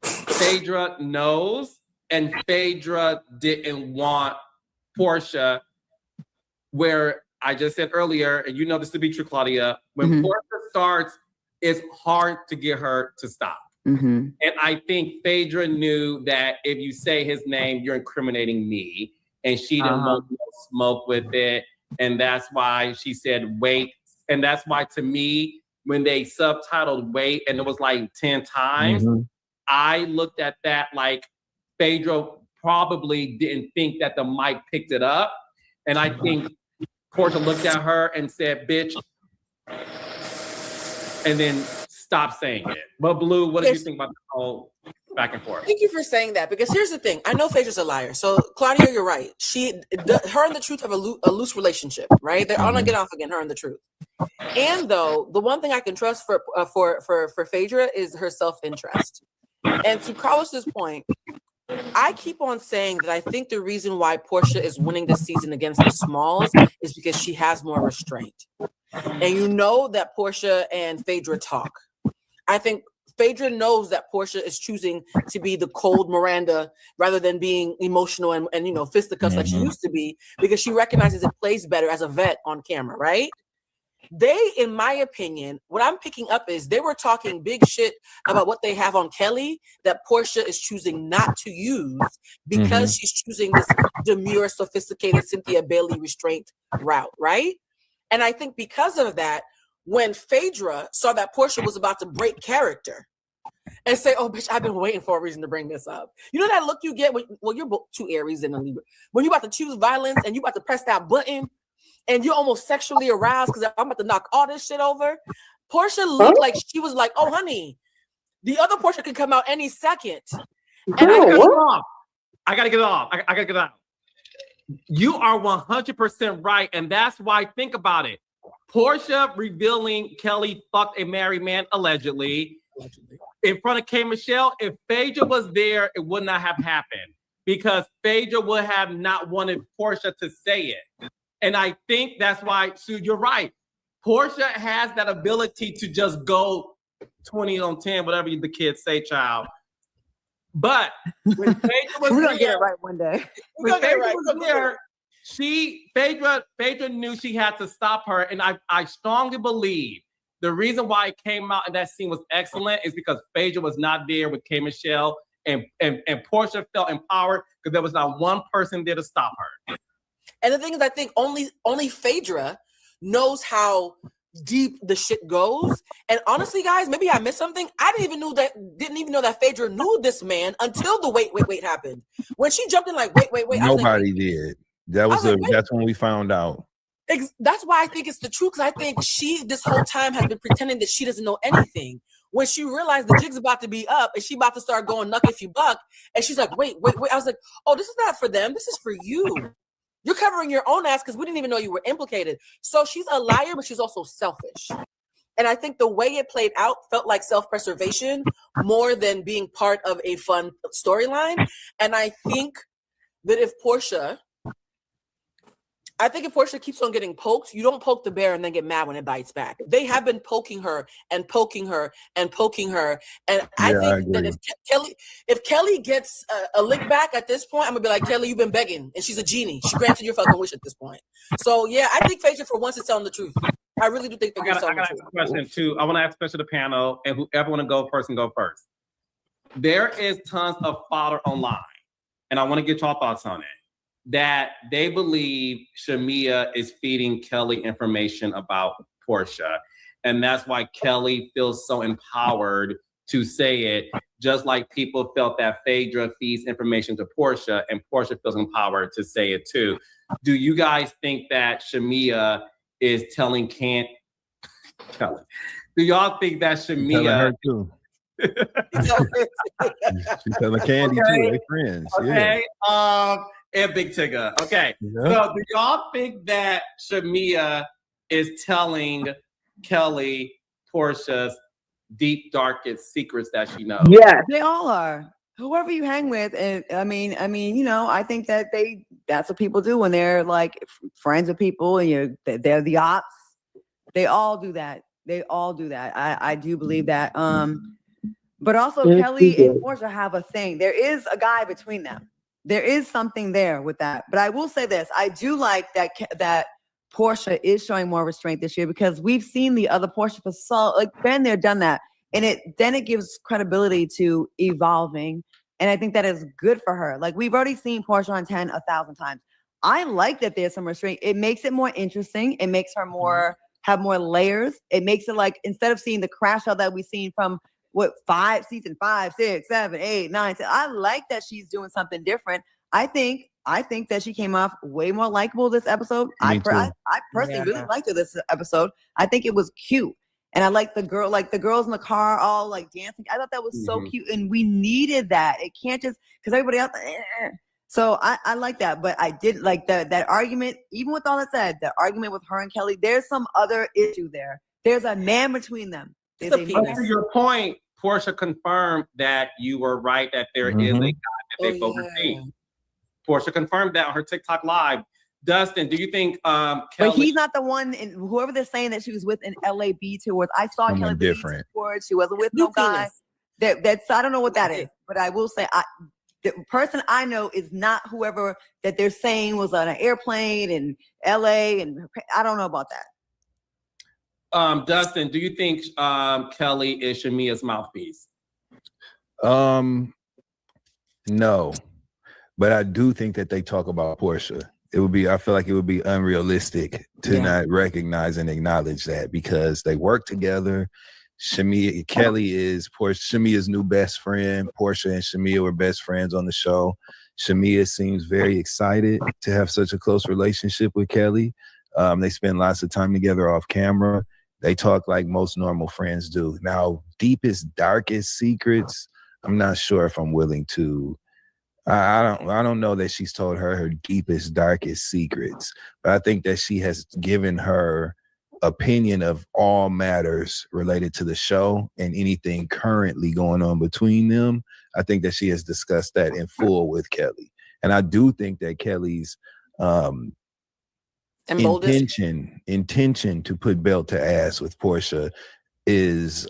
Phaedra knows and Phaedra didn't want Portia, where I just said earlier, and you know this to be true, Claudia, when Portia starts, it's hard to get her to stop. Mm-hmm. And I think Phaedra knew that if you say his name, you're incriminating me. And she didn't want to smoke with it. And that's why she said, wait. And that's why, to me, when they subtitled wait, and it was like 10 times, I looked at that like Phaedra probably didn't think that the mic picked it up. And I think Portia looked at her and said, bitch, and then stopped saying it. But Blue, what did you think about the whole back and forth? Thank you for saying that, because here's the thing. I know Phaedra's a liar. So Claudia, you're right. Her and the Truth have a loose relationship, right? They're on again, off again, her and the Truth. And though, the one thing I can trust for Phaedra is her self-interest. And to Carlos's point, I keep on saying that I think the reason why Portia is winning this season against the Smalls is because she has more restraint. And you know that Portia and Phaedra talk. I think Phaedra knows that Portia is choosing to be the cold Miranda rather than being emotional and fisticuffs like she used to be, because she recognizes it plays better as a vet on camera, right? They, in my opinion, what I'm picking up is they were talking big shit about what they have on Kelly that Portia is choosing not to use because she's choosing this demure, sophisticated Cynthia Bailey restraint route, right? And I think because of that, when Phaedra saw that Portia was about to break character and say, oh, bitch, I've been waiting for a reason to bring this up. You know that look you get when, well, you're both two Aries and a Libra. When you're about to choose violence and you're about to press that button and you're almost sexually aroused because I'm about to knock all this shit over. Portia looked like she was like, oh, honey, the other Portia could come out any second. And I gotta get it off. I gotta get it out. You are 100% right. And that's why, think about it. Portia revealing Kelly fucked a married man, allegedly, in front of K. Michelle. If Phaedra was there, it would not have happened because Phaedra would have not wanted Portia to say it. And I think that's why, Sue, you're right. Portia has that ability to just go 20 on 10, whatever the kids say, child. But when Phaedra was we're gonna get it right one day. When Phaedra was there, Phaedra knew she had to stop her. And I strongly believe the reason why it came out and that scene was excellent is because Phaedra was not there with K. Michelle and Portia felt empowered because there was not one person there to stop her. And the thing is, I think only Phaedra knows how deep the shit goes. And honestly, guys, maybe I missed something. I didn't even know that Phaedra knew this man until the wait happened. When she jumped in like, wait. Nobody did. That's when we found out. That's why I think it's the truth, because I think she this whole time has been pretending that she doesn't know anything. when she realized the jig's about to be up and she about to start going knuck if you buck, and she's like, wait. I was like, oh, this is not for them. This is for you. You're covering your own ass because we didn't even know you were implicated. So she's a liar, but she's also selfish. And I think the way it played out felt like self-preservation more than being part of a fun storyline. And I think that if Portia keeps on getting poked, you don't poke the bear and then get mad when it bites back. They have been poking her and poking her and poking her. And I think that if Kelly gets a lick back at this point, I'm gonna be like, Kelly, you've been begging, and she's a genie. She granted your fucking wish at this point. So yeah, I think Phaedra for once is telling the truth. I really do think they're telling the truth. I got a question too. I want to ask a question to the panel, and whoever want to go first and go first. There is tons of fodder online, and I want to get your thoughts on it. That they believe Shamea is feeding Kelly information about Portia. And that's why Kelly feels so empowered to say it, just like people felt that Phaedra feeds information to Portia, and Portia feels empowered to say it too. Do you guys think that Shamea is telling Kelly? Do y'all think that Shamea... She's telling Candy too, they friends. Okay, and Big Tigger. Okay, so do y'all think that Shamea is telling Kelly Portia's deep, darkest secrets that she knows? Yeah, they all are. Whoever you hang with, and I mean, I think that that's what people do when they're like friends with people, and they're the ops. They all do that. I do believe that. But also Kelly and Portia have a thing. There is a guy between them. There is something there with that. But I will say this. I do like that Portia is showing more restraint this year, because we've seen the other Portia for so, like, been there, done that. And it gives credibility to evolving. And I think that is good for her. Like, we've already seen Portia on 10 1,000 times. I like that there's some restraint. It makes it more interesting. It makes her have more layers. It makes it like, instead of seeing the crash out that we've seen from season 5, 6, 7, 8, 9, 10. I like that she's doing something different. I think that she came off way more likable this episode. I personally really liked her this episode. I think it was cute. And I like the girls in the car all like dancing. I thought that was so cute, and we needed that. It can't just, because everybody else. So I like that, but I did like that argument. Even with all that said, the argument with her and Kelly, there's some other issue there. There's a man between them. To your point, Portia confirmed that you were right, that there is a guy that they both received. Portia confirmed that on her TikTok live. Dustin, do you think Kelly... But he's not the one, whoever they're saying that she was with in LAB tours. I saw Kelly different. Tours. She wasn't with no guy. That's I don't know what that is, but I will say the person I know is not whoever that they're saying was on an airplane in LA, and I don't know about that. Dustin, do you think Kelly is Shamea's mouthpiece? No, but I do think that they talk about Portia. I feel like it would be unrealistic to not recognize and acknowledge that, because they work together. Kelly is Shamea's new best friend. Portia and Shamea were best friends on the show. Shamea seems very excited to have such a close relationship with Kelly. They spend lots of time together off camera. They talk like most normal friends do. Now, deepest, darkest secrets, I'm not sure if I'm willing to. I don't know that she's told her deepest, darkest secrets, but I think that she has given her opinion of all matters related to the show and anything currently going on between them. I think that she has discussed that in full with Kelly. And I do think that Kelly's intention to put belt to ass with Portia is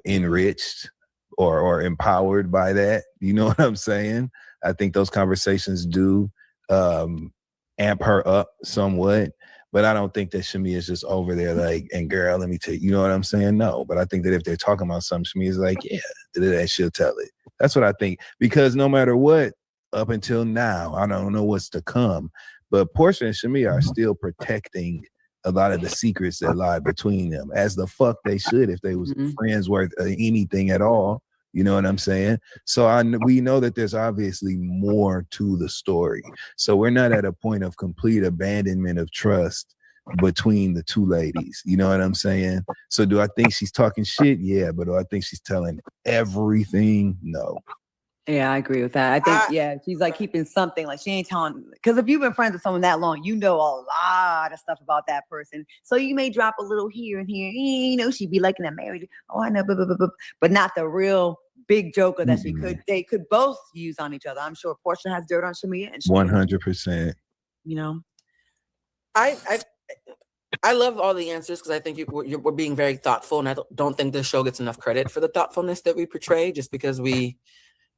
enriched or empowered by that. You know what I'm saying? I think those conversations do amp her up somewhat, but I don't think that Shamea is just over there like, and girl, let me tell you, you know what I'm saying? No, but I think that if they're talking about something, Shamea's like, yeah, that she'll tell it. That's what I think, because no matter what, up until now, I don't know what's to come, but Portia and Shamea are still protecting a lot of the secrets that lie between them, as the fuck they should if they was friends worth anything at all. You know what I'm saying? So we know that there's obviously more to the story. So we're not at a point of complete abandonment of trust between the two ladies. You know what I'm saying? So do I think she's talking shit? Yeah, but do I think she's telling everything? No. Yeah, I agree with that. I think, she's like keeping something. Like she ain't telling, because if you've been friends with someone that long, you know a lot of stuff about that person. So you may drop a little here and here. You know, she'd be like, I'm married. Oh, I know, but not the real big joker that they could both use on each other. I'm sure Portia has dirt on Shamia, and 100%. You know, I love all the answers because I think we're being very thoughtful, and I don't think this show gets enough credit for the thoughtfulness that we portray, just because we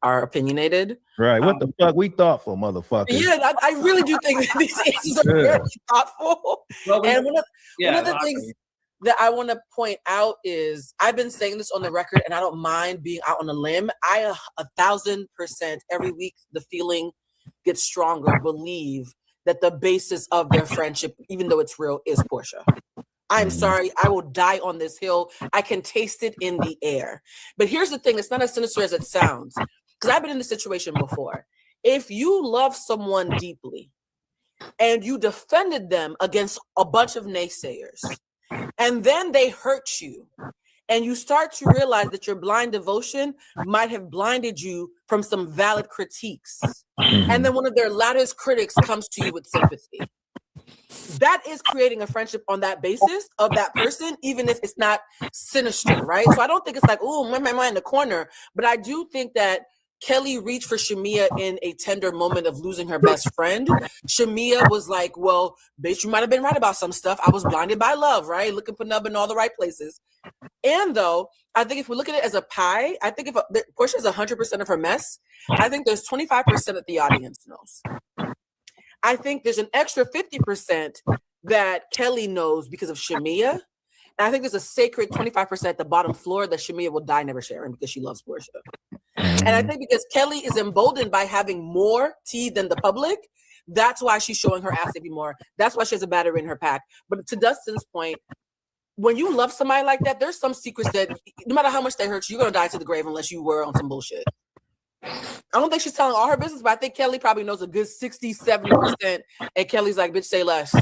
are opinioninated. Right. What the fuck? We thoughtful, motherfucker. Yeah, I really do think that these answers are very thoughtful. Well, and one of the things that I want to point out is I've been saying this on the record, and I don't mind being out on a limb. I 1,000% every week the feeling gets stronger. Believe that the basis of their friendship, even though it's real, is Portia. I'm sorry, I will die on this hill. I can taste it in the air. But here's the thing, it's not as sinister as it sounds, because I've been in this situation before. If you love someone deeply and you defended them against a bunch of naysayers, and then they hurt you, and you start to realize that your blind devotion might have blinded you from some valid critiques, and then one of their loudest critics comes to you with sympathy, that is creating a friendship on that basis of that person, even if it's not sinister, right? So I don't think it's like, oh, my in the corner, but I do think that Kelly reached for Shamia in a tender moment of losing her best friend. Shamia was like, well, bitch, you might have been right about some stuff. I was blinded by love, right? Looking for nub in all the right places. And though, I think if we look at it as a pie, I think if Portia is 100% of her mess, I think there's 25% that the audience knows. I think there's an extra 50% that Kelly knows because of Shamia. And I think there's a sacred 25% at the bottom floor that Shamia will die never sharing because she loves Portia. And I think because Kelly is emboldened by having more tea than the public, that's why she's showing her ass even more. That's why she has a battery in her pack. But to Dustin's point, when you love somebody like that, there's some secrets that no matter how much they hurt you, you're going to die to the grave unless you were on some bullshit. I don't think she's telling all her business, but I think Kelly probably knows a good 60, 70%. And Kelly's like, bitch, say less.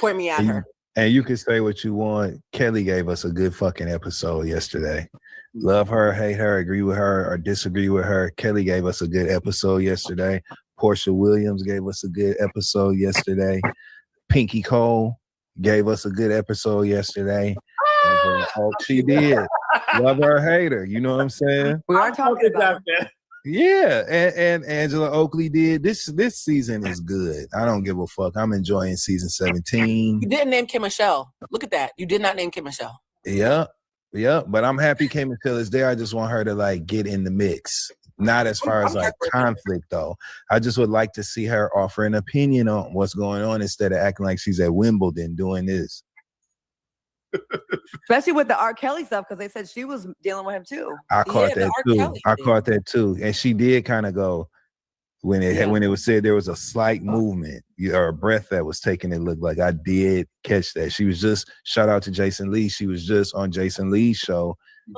Point me at her. And you can say what you want. Kelly gave us a good fucking episode yesterday. Love her, hate her, agree with her, or disagree with her. Kelly gave us a good episode yesterday. Portia Williams gave us a good episode yesterday. Pinky Cole gave us a good episode yesterday. She did. Love her, hate her. You know what I'm saying? We are talking about that. Yeah, and Angela Oakley did. This season is good. I don't give a fuck. I'm enjoying season 17. You didn't name Kim Michelle. Look at that. You did not name Kim Michelle. Yeah. But I'm happy Kim Michelle is there. I just want her to like get in the mix. Not as far as like conflict though. I just would like to see her offer an opinion on what's going on instead of acting like she's at Wimbledon doing this. Especially with the R. Kelly stuff, because they said she was dealing with him too. I caught that too. And she did kind of go when it was said there was a slight movement or a breath that was taken. It looked like I did catch that. She was just shout out to Jason Lee. She was just on Jason Lee's show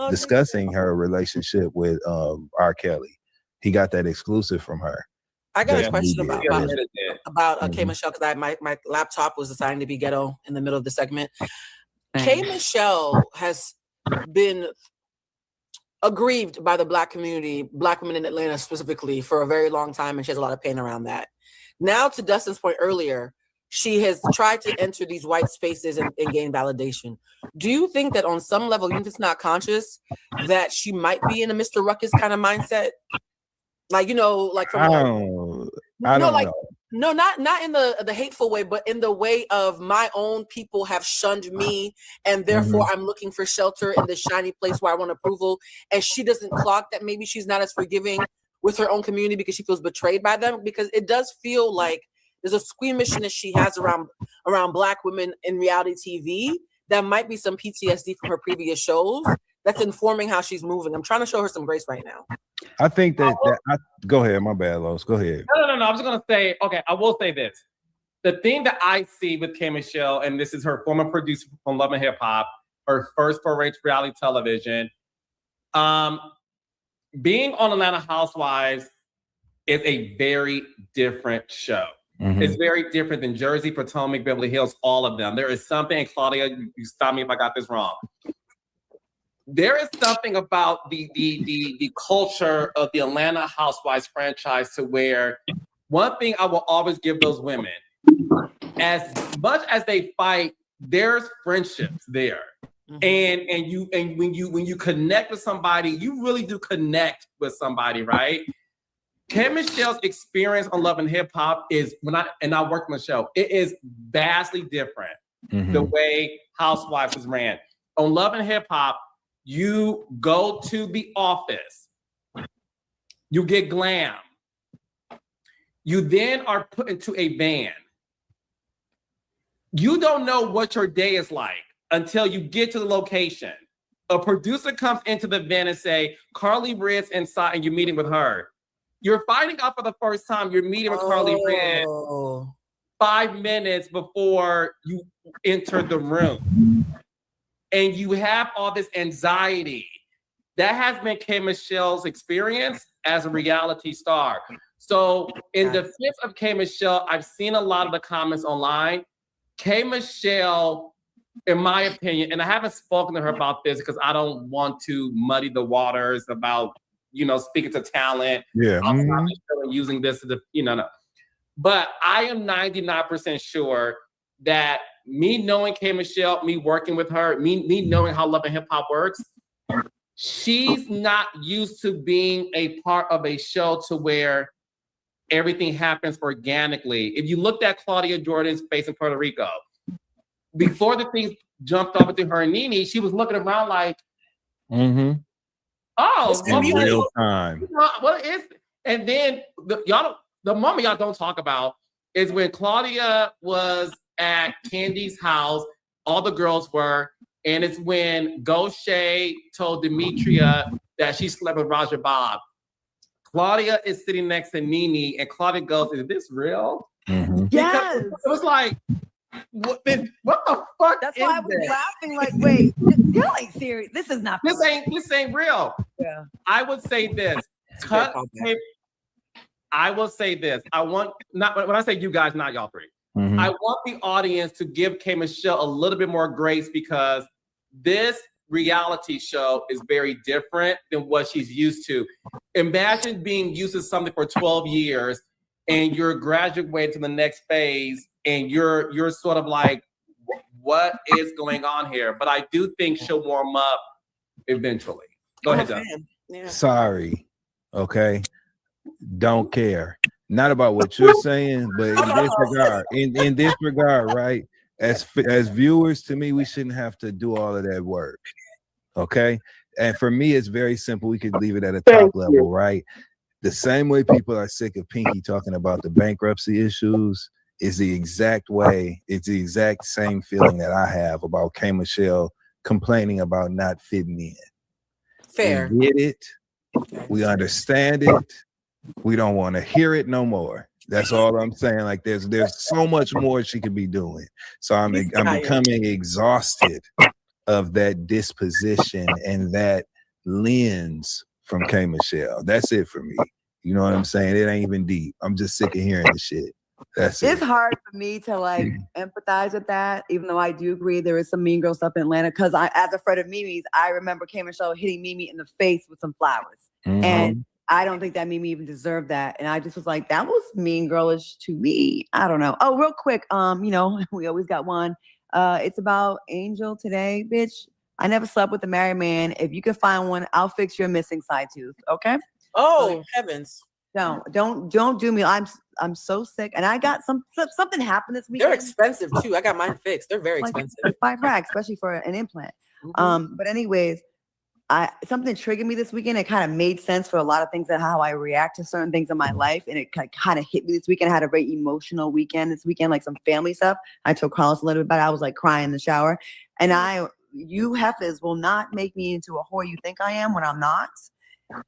discussing her relationship with R. Kelly. He got that exclusive from her. I got a question about K Michelle because my laptop was deciding to be ghetto in the middle of the segment. K Michelle has been aggrieved by the Black community, Black women in Atlanta specifically, for a very long time, and she has a lot of pain around that. Now, to Dustin's point earlier, she has tried to enter these white spaces and gain validation. Do you think that on some level, even if it's not conscious, that she might be in a Mr. Ruckus kind of mindset? Like, you know, like from I don't know. No, not in the hateful way, but in the way of my own people have shunned me, and therefore I'm looking for shelter in this shiny place where I want approval. And she doesn't clock that maybe she's not as forgiving with her own community because she feels betrayed by them. Because it does feel like there's a squeamishness she has around Black women in reality TV that might be some PTSD from her previous shows that's informing how she's moving. I'm trying to show her some grace right now. I think go ahead. My bad, Los. Go ahead. No. I was going to say, okay, I will say this. The thing that I see with K Michelle, and this is her former producer from Love and Hip Hop, her first foray to reality television. Being on Atlanta Housewives is a very different show. It's very different than Jersey, Potomac, Beverly Hills, all of them. There is something, and Claudia, you stop me if I got this wrong. There is something about the culture of the Atlanta Housewives franchise to where one thing I will always give those women, as much as they fight, there's friendships there. And when you connect with somebody, you really do connect with somebody, right? K. Michelle's experience on Love and Hip Hop is I worked on the show, it is vastly different the way Housewives is ran. On Love and Hip Hop, you go to the office, you get glam, you then are put into a van. You don't know what your day is like until you get to the location. A producer comes into the van and say, Carly Red's inside and you're meeting with her. You're finding out for the first time you're meeting with Carly Red 5 minutes before you enter the room. And you have all this anxiety. That has been K. Michelle's experience as a reality star. So in defense of K. Michelle, I've seen a lot of the comments online. K. Michelle, in my opinion, and I haven't spoken to her about this because I don't want to muddy the waters about, speaking to talent. Yeah. Using this, no. But I am 99% sure that me knowing K. Michelle, me working with her, me knowing how Love and Hip Hop works, she's not used to being a part of a show to where everything happens organically. If you looked at Claudia Jordan's face in Puerto Rico, before the things jumped over to her and Nene, she was looking around like, oh, in real time. What is? And then the moment y'all don't talk about is when Claudia was at Candy's house, all the girls were, and it's when Gaucher told Demetria that she slept with Roger Bob. Claudia is sitting next to Nene, and Claudia goes, "Is this real?" Yes. It was like, what the fuck? That's why I was laughing. Like, wait, y'all ain't serious. This is not. This ain't real. Yeah. I would say this. I will say this. I want not when I say you guys, not y'all three. I want the audience to give K. Michelle a little bit more grace because this reality show is very different than what she's used to. Imagine being used to something for 12 years and you're graduating to the next phase and you're sort of like, what is going on here? But I do think she'll warm up eventually. Go ahead, Doug. Yeah. Sorry. Okay. Don't care. Not about what you're saying, but in this regard, right? As viewers, to me, we shouldn't have to do all of that work. Okay. And for me, it's very simple. We could leave it at a top level, right? The same way people are sick of Pinky talking about the bankruptcy issues is the exact way, it's the exact same feeling that I have about K. Michelle complaining about not fitting in. Fair. We get it. We understand it. We don't want to hear it no more. That's all I'm saying. Like there's so much more she could be doing. So I'm becoming exhausted of that disposition and that lens from K. Michelle. That's it for me. You know what I'm saying? It ain't even deep. I'm just sick of hearing the shit. That's it. It's hard for me to like empathize with that, even though I do agree there is some mean girl stuff in Atlanta. Because as a friend of Mimi's, I remember K. Michelle hitting Mimi in the face with some flowers. And I don't think that Mimi even deserved that. And I just was like, that was mean girlish to me. I don't know. Oh, real quick. We always got one. It's about Angel today, bitch. I never slept with a married man. If you can find one, I'll fix your missing side tooth. Okay. Oh, heavens. Don't do me. I'm so sick. And I got something happened this week. They're expensive too. I got mine fixed. They're very expensive. $5, especially for an implant. But anyways, something triggered me this weekend. It kind of made sense for a lot of things and how I react to certain things in my life. And it kind of hit me this weekend. I had a very emotional weekend this weekend, like some family stuff. I told Carlos a little bit about it. I was like crying in the shower. And you heifers will not make me into a whore you think I am when I'm not.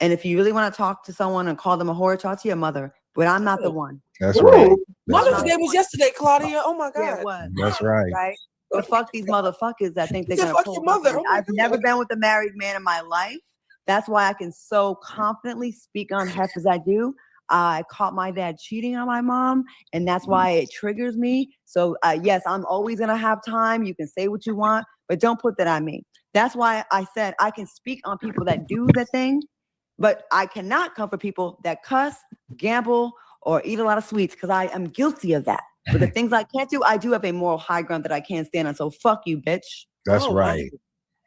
And if you really want to talk to someone and call them a whore, talk to your mother. But I'm not the one. That's right. Mother's Day was yesterday, Claudia. Oh my God. Yeah, it was. That's right. Right. But fuck these motherfuckers that think they're gonna fuck pull your mother. Oh I've never been with a married man in my life. That's why I can so confidently speak on heifers I do. I caught my dad cheating on my mom, and that's why it triggers me. So yes, I'm always gonna have time. You can say what you want, but don't put that on me. That's why I said I can speak on people that do the thing, but I cannot come for people that cuss, gamble, or eat a lot of sweets because I am guilty of that. But the things I can't do, I do have a moral high ground that I can't stand on. So fuck you, bitch. That's Oh, right. wow.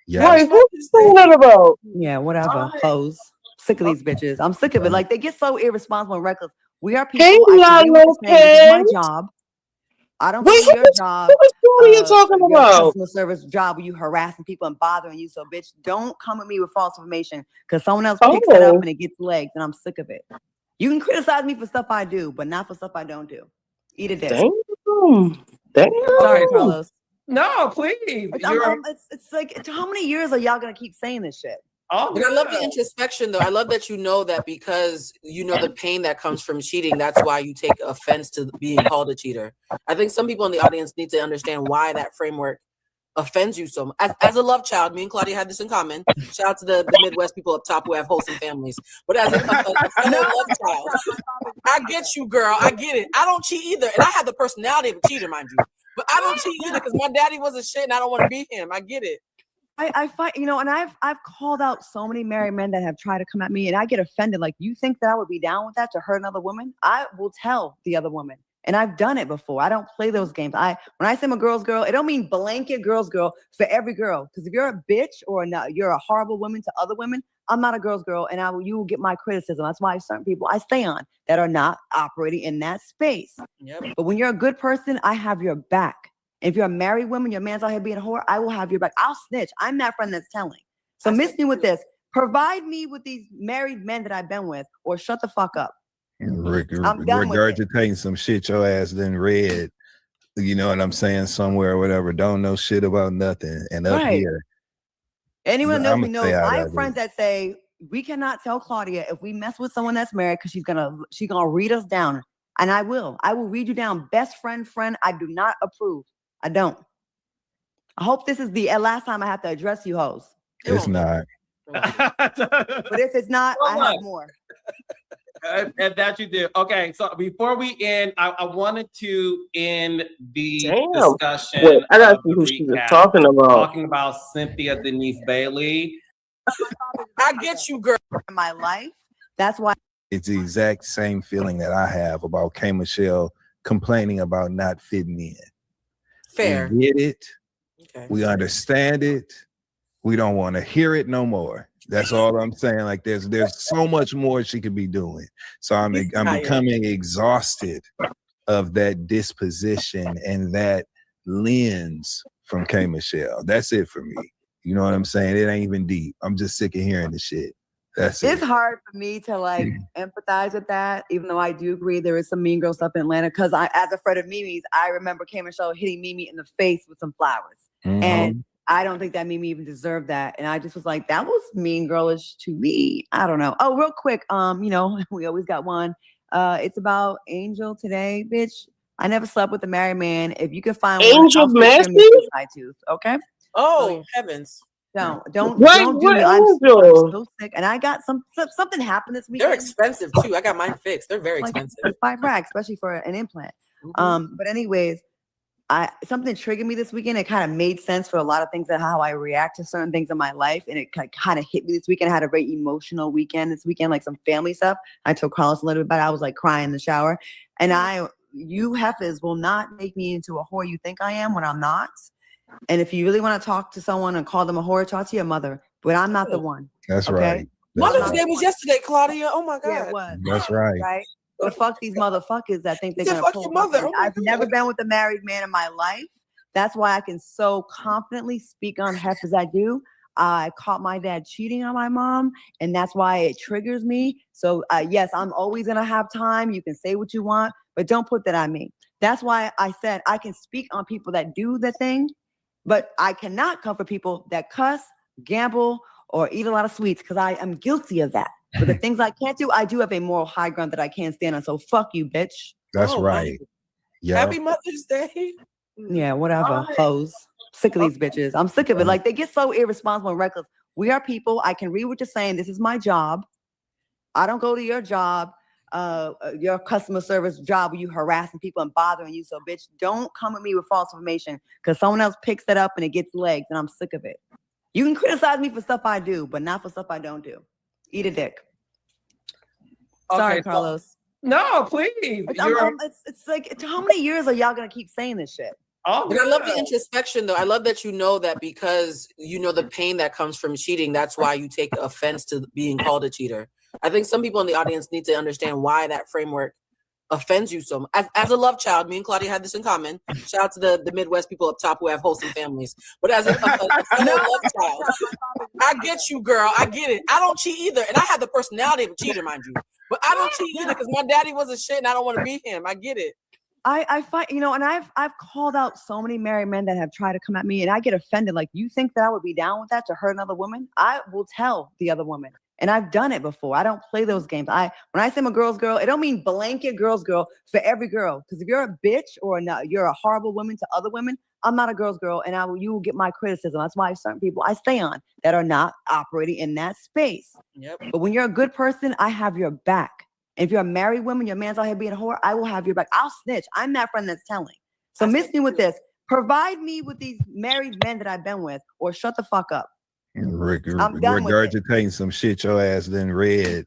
Yeah. Right, what you saying that about? Yeah, whatever. Hoes. Sick of these bitches. I'm sick of it. Like they get so irresponsible and reckless. We are people. Hey, I can do what you're saying. This is my Lopez. job. I don't Wait, go to your job. Who are you talking Your about? customer service job where you harassing people and bothering you. So, bitch, don't come at me with false information because someone else picks that up and it gets legs, and I'm sick of it. You can criticize me for stuff I do, but not for stuff I don't do. Eat a dick. Damn. Sorry, Carlos. No, please. It's like, how many years are y'all gonna keep saying this shit? Oh, But I love the introspection, though. I love that you know that because you know the pain that comes from cheating. That's why you take offense to being called a cheater. I think some people in the audience need to understand why that framework offends you so much. As a love child, me and Claudia had this in common. Shout out to the Midwest people up top who have wholesome families. But as a fellow love child, I get you, girl. I get it. I don't cheat either. And I have the personality of a cheater, mind you. But I don't cheat either because my daddy was a shit and I don't want to be him. I get it. I find, and I've called out so many married men that have tried to come at me, and I get offended. Like, you think that I would be down with that to hurt another woman? I will tell the other woman, and I've done it before. I don't play those games. When I say I'm a girl's girl, it don't mean blanket girl's girl for every girl. Because if you're a bitch or you're a horrible woman to other women, I'm not a girl's girl, and you will get my criticism. That's why certain people I stay on that are not operating in that space. Yep. But when you're a good person, I have your back. If you're a married woman, your man's out here being a whore, I will have your back. I'll snitch. I'm that friend that's telling. So miss me with this. Provide me with these married men that I've been with, or shut the fuck up. I'm done with it. Regurgitating some shit your ass done read. You know what I'm saying? Somewhere or whatever. Don't know shit about nothing. And up here. Anyone knows me knows. I have friends that say we cannot tell Claudia if we mess with someone that's married because she's gonna read us down. And I will read you down. Best friend. I do not approve. I don't. I hope this is the last time I have to address you hoes. It's not. But if it's not, I have more. And that you do. Okay, so before we end, I wanted to end the discussion. Wait, I gotta see who she was talking about. Talking about Cynthia Denise Bailey. I get you, girl. In my life, that's why. It's the exact same feeling that I have about K. Michelle complaining about not fitting in. Fair. We get it. Okay. We understand it. We don't want to hear it no more. That's all I'm saying. Like there's so much more she could be doing. So I'm becoming exhausted of that disposition and that lens from K. Michelle. That's it for me. You know what I'm saying? It ain't even deep. I'm just sick of hearing the shit. It's hard for me to empathize with that, even though I do agree there is some mean girl stuff in Atlanta. Because as a friend of Mimi's, I remember K. Michelle hitting Mimi in the face with some flowers. Mm-hmm. And I don't think that Mimi even deserved that. And I just was like, that was mean girlish to me. I don't know. Oh, real quick, we always got one. It's about Angel today, bitch. I never slept with a married man. If you can find Angel Massey, okay. Oh, heavens. Don't do me. I'm so sick. And I got something happened this week. They're expensive too. I got mine fixed. They're very expensive. $5, especially for an implant. Mm-hmm. But anyways, something triggered me this weekend. It kind of made sense for a lot of things and how I react to certain things in my life. And it kind of hit me this weekend. I had a very emotional weekend this weekend, like some family stuff. I told Carlos a little bit about it. I was like crying in the shower. And you heifers will not make me into a whore you think I am when I'm not. And if you really want to talk to someone and call them a whore, talk to your mother. But I'm not the one. That's right. Mother's Day was yesterday, Claudia. Oh my God. Yeah, it was. That's right. Right. But fuck these motherfuckers that think they're gonna fuck pull your mother. I've never been with a married man in my life. That's why I can so confidently speak on hef as I do. I caught my dad cheating on my mom, and that's why it triggers me. So yes, I'm always gonna have time. You can say what you want, but don't put that on me. That's why I said I can speak on people that do the thing, but I cannot come for people that cuss, gamble, or eat a lot of sweets because I am guilty of that. But the things I can't do, I do have a moral high ground that I can't stand on. So fuck you, bitch. That's right. Yeah. Happy Mother's Day. Yeah, whatever. Hoes. Sick of these bitches. I'm sick of it. Like they get so irresponsible and reckless. We are people. I can read what you're saying. This is my job. I don't go to your job. your customer service job where you harassing people and bothering you. So, bitch, don't come at me with false information because someone else picks that up and it gets legs, and I'm sick of it. You can criticize me for stuff I do, but not for stuff I don't do. Eat a dick. Sorry, Carlos. No, please. It's like, how many years are y'all gonna keep saying this shit? Oh, but I love the introspection, though. I love that you know that because you know the pain that comes from cheating. That's why you take offense to being called a cheater. I think some people in the audience need to understand why that framework offends you so much. As a love child, me and Claudia had this in common. Shout out to the Midwest people up top who have wholesome families. But as a fellow love child, I get you, girl. I get it. I don't cheat either. And I have the personality of a cheater, mind you. But I don't cheat either because my daddy was a shit and I don't want to be him. I get it. I find, and I've called out so many married men that have tried to come at me, and I get offended. Like, you think that I would be down with that to hurt another woman? I will tell the other woman, and I've done it before. I don't play those games. When I say I'm a girl's girl, it don't mean blanket girl's girl for every girl. Because if you're a bitch or you're a horrible woman to other women, I'm not a girl's girl, and you will get my criticism. That's why certain people I stay on that are not operating in that space. Yep. But when you're a good person, I have your back. If you're a married woman, your man's out here being a whore, I will have your back. I'll snitch. I'm that friend that's telling. So miss me with this. Provide me with these married men that I've been with, or shut the fuck up. Regurgitating some shit your ass then read,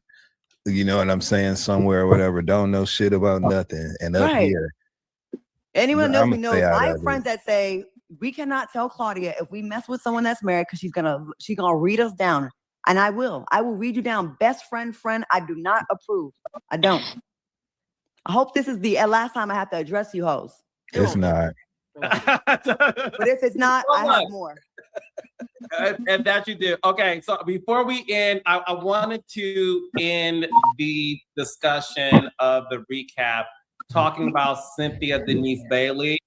you know what I'm saying, somewhere or whatever. Don't know shit about nothing. And up here. Anyone knows me knows I have friends that say, we cannot tell Claudia if we mess with someone that's married because she's gonna read us down. And I will read you down. Best friend. I do not approve. I don't. I hope this is the last time I have to address you hoes. It's not. But if it's not, I have more. And that you do. Okay, so before we end, I wanted to end the discussion of the recap talking about Cynthia Denise Bailey,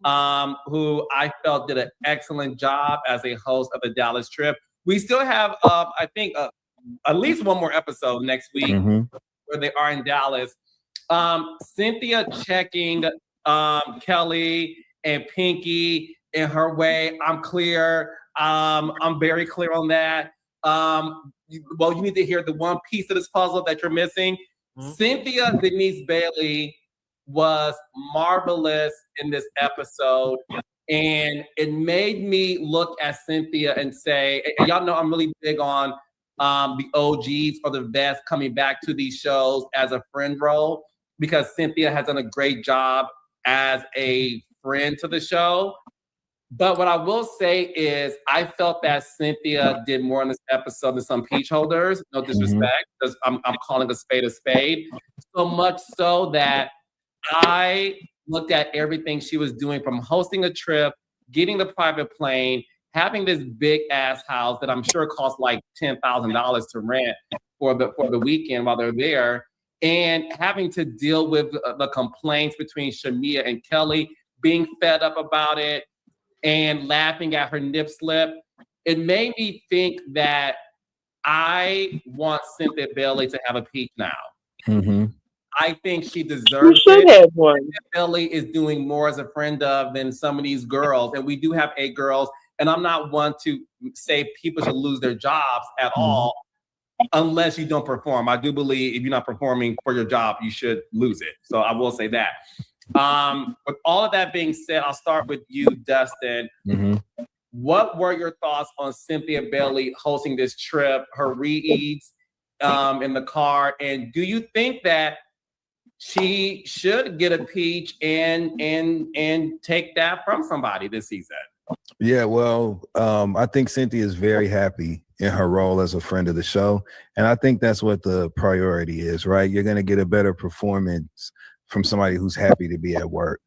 who I felt did an excellent job as a host of the Dallas trip. We still have, I think, at least one more episode next week where they are in Dallas. Cynthia checking Kelly and Pinky in her way. I'm clear. I'm very clear on that. Well, you need to hear the one piece of this puzzle that you're missing. Cynthia Denise Bailey was marvelous in this episode. And it made me look at Cynthia and say, and y'all know I'm really big on the OGs or the vets coming back to these shows as a friend role, because Cynthia has done a great job as a friend to the show. But what I will say is I felt that Cynthia did more in this episode than some peach holders. No disrespect, because I'm calling a spade. So much so that I looked at everything she was doing, from hosting a trip, getting the private plane, having this big ass house that I'm sure costs like $10,000 to rent for the weekend while they're there, and having to deal with the complaints between Shamia and Kelly, being fed up about it and laughing at her nip slip. It made me think that I want Cynthia Bailey to have a peak now. I think she deserves it. Have one. Billy is doing more as a friend of than some of these girls. And we do have 8 girls. And I'm not one to say people should lose their jobs at all unless you don't perform. I do believe if you're not performing for your job, you should lose it. So I will say that. With all of that being said, I'll start with you, Dustin. What were your thoughts on Cynthia Bailey hosting this trip, her reads in the car? And do you think that she should get a peach and take that from somebody this season? Yeah, well, I think Cynthia is very happy in her role as a friend of the show. And I think that's what the priority is, right? You're going to get a better performance from somebody who's happy to be at work.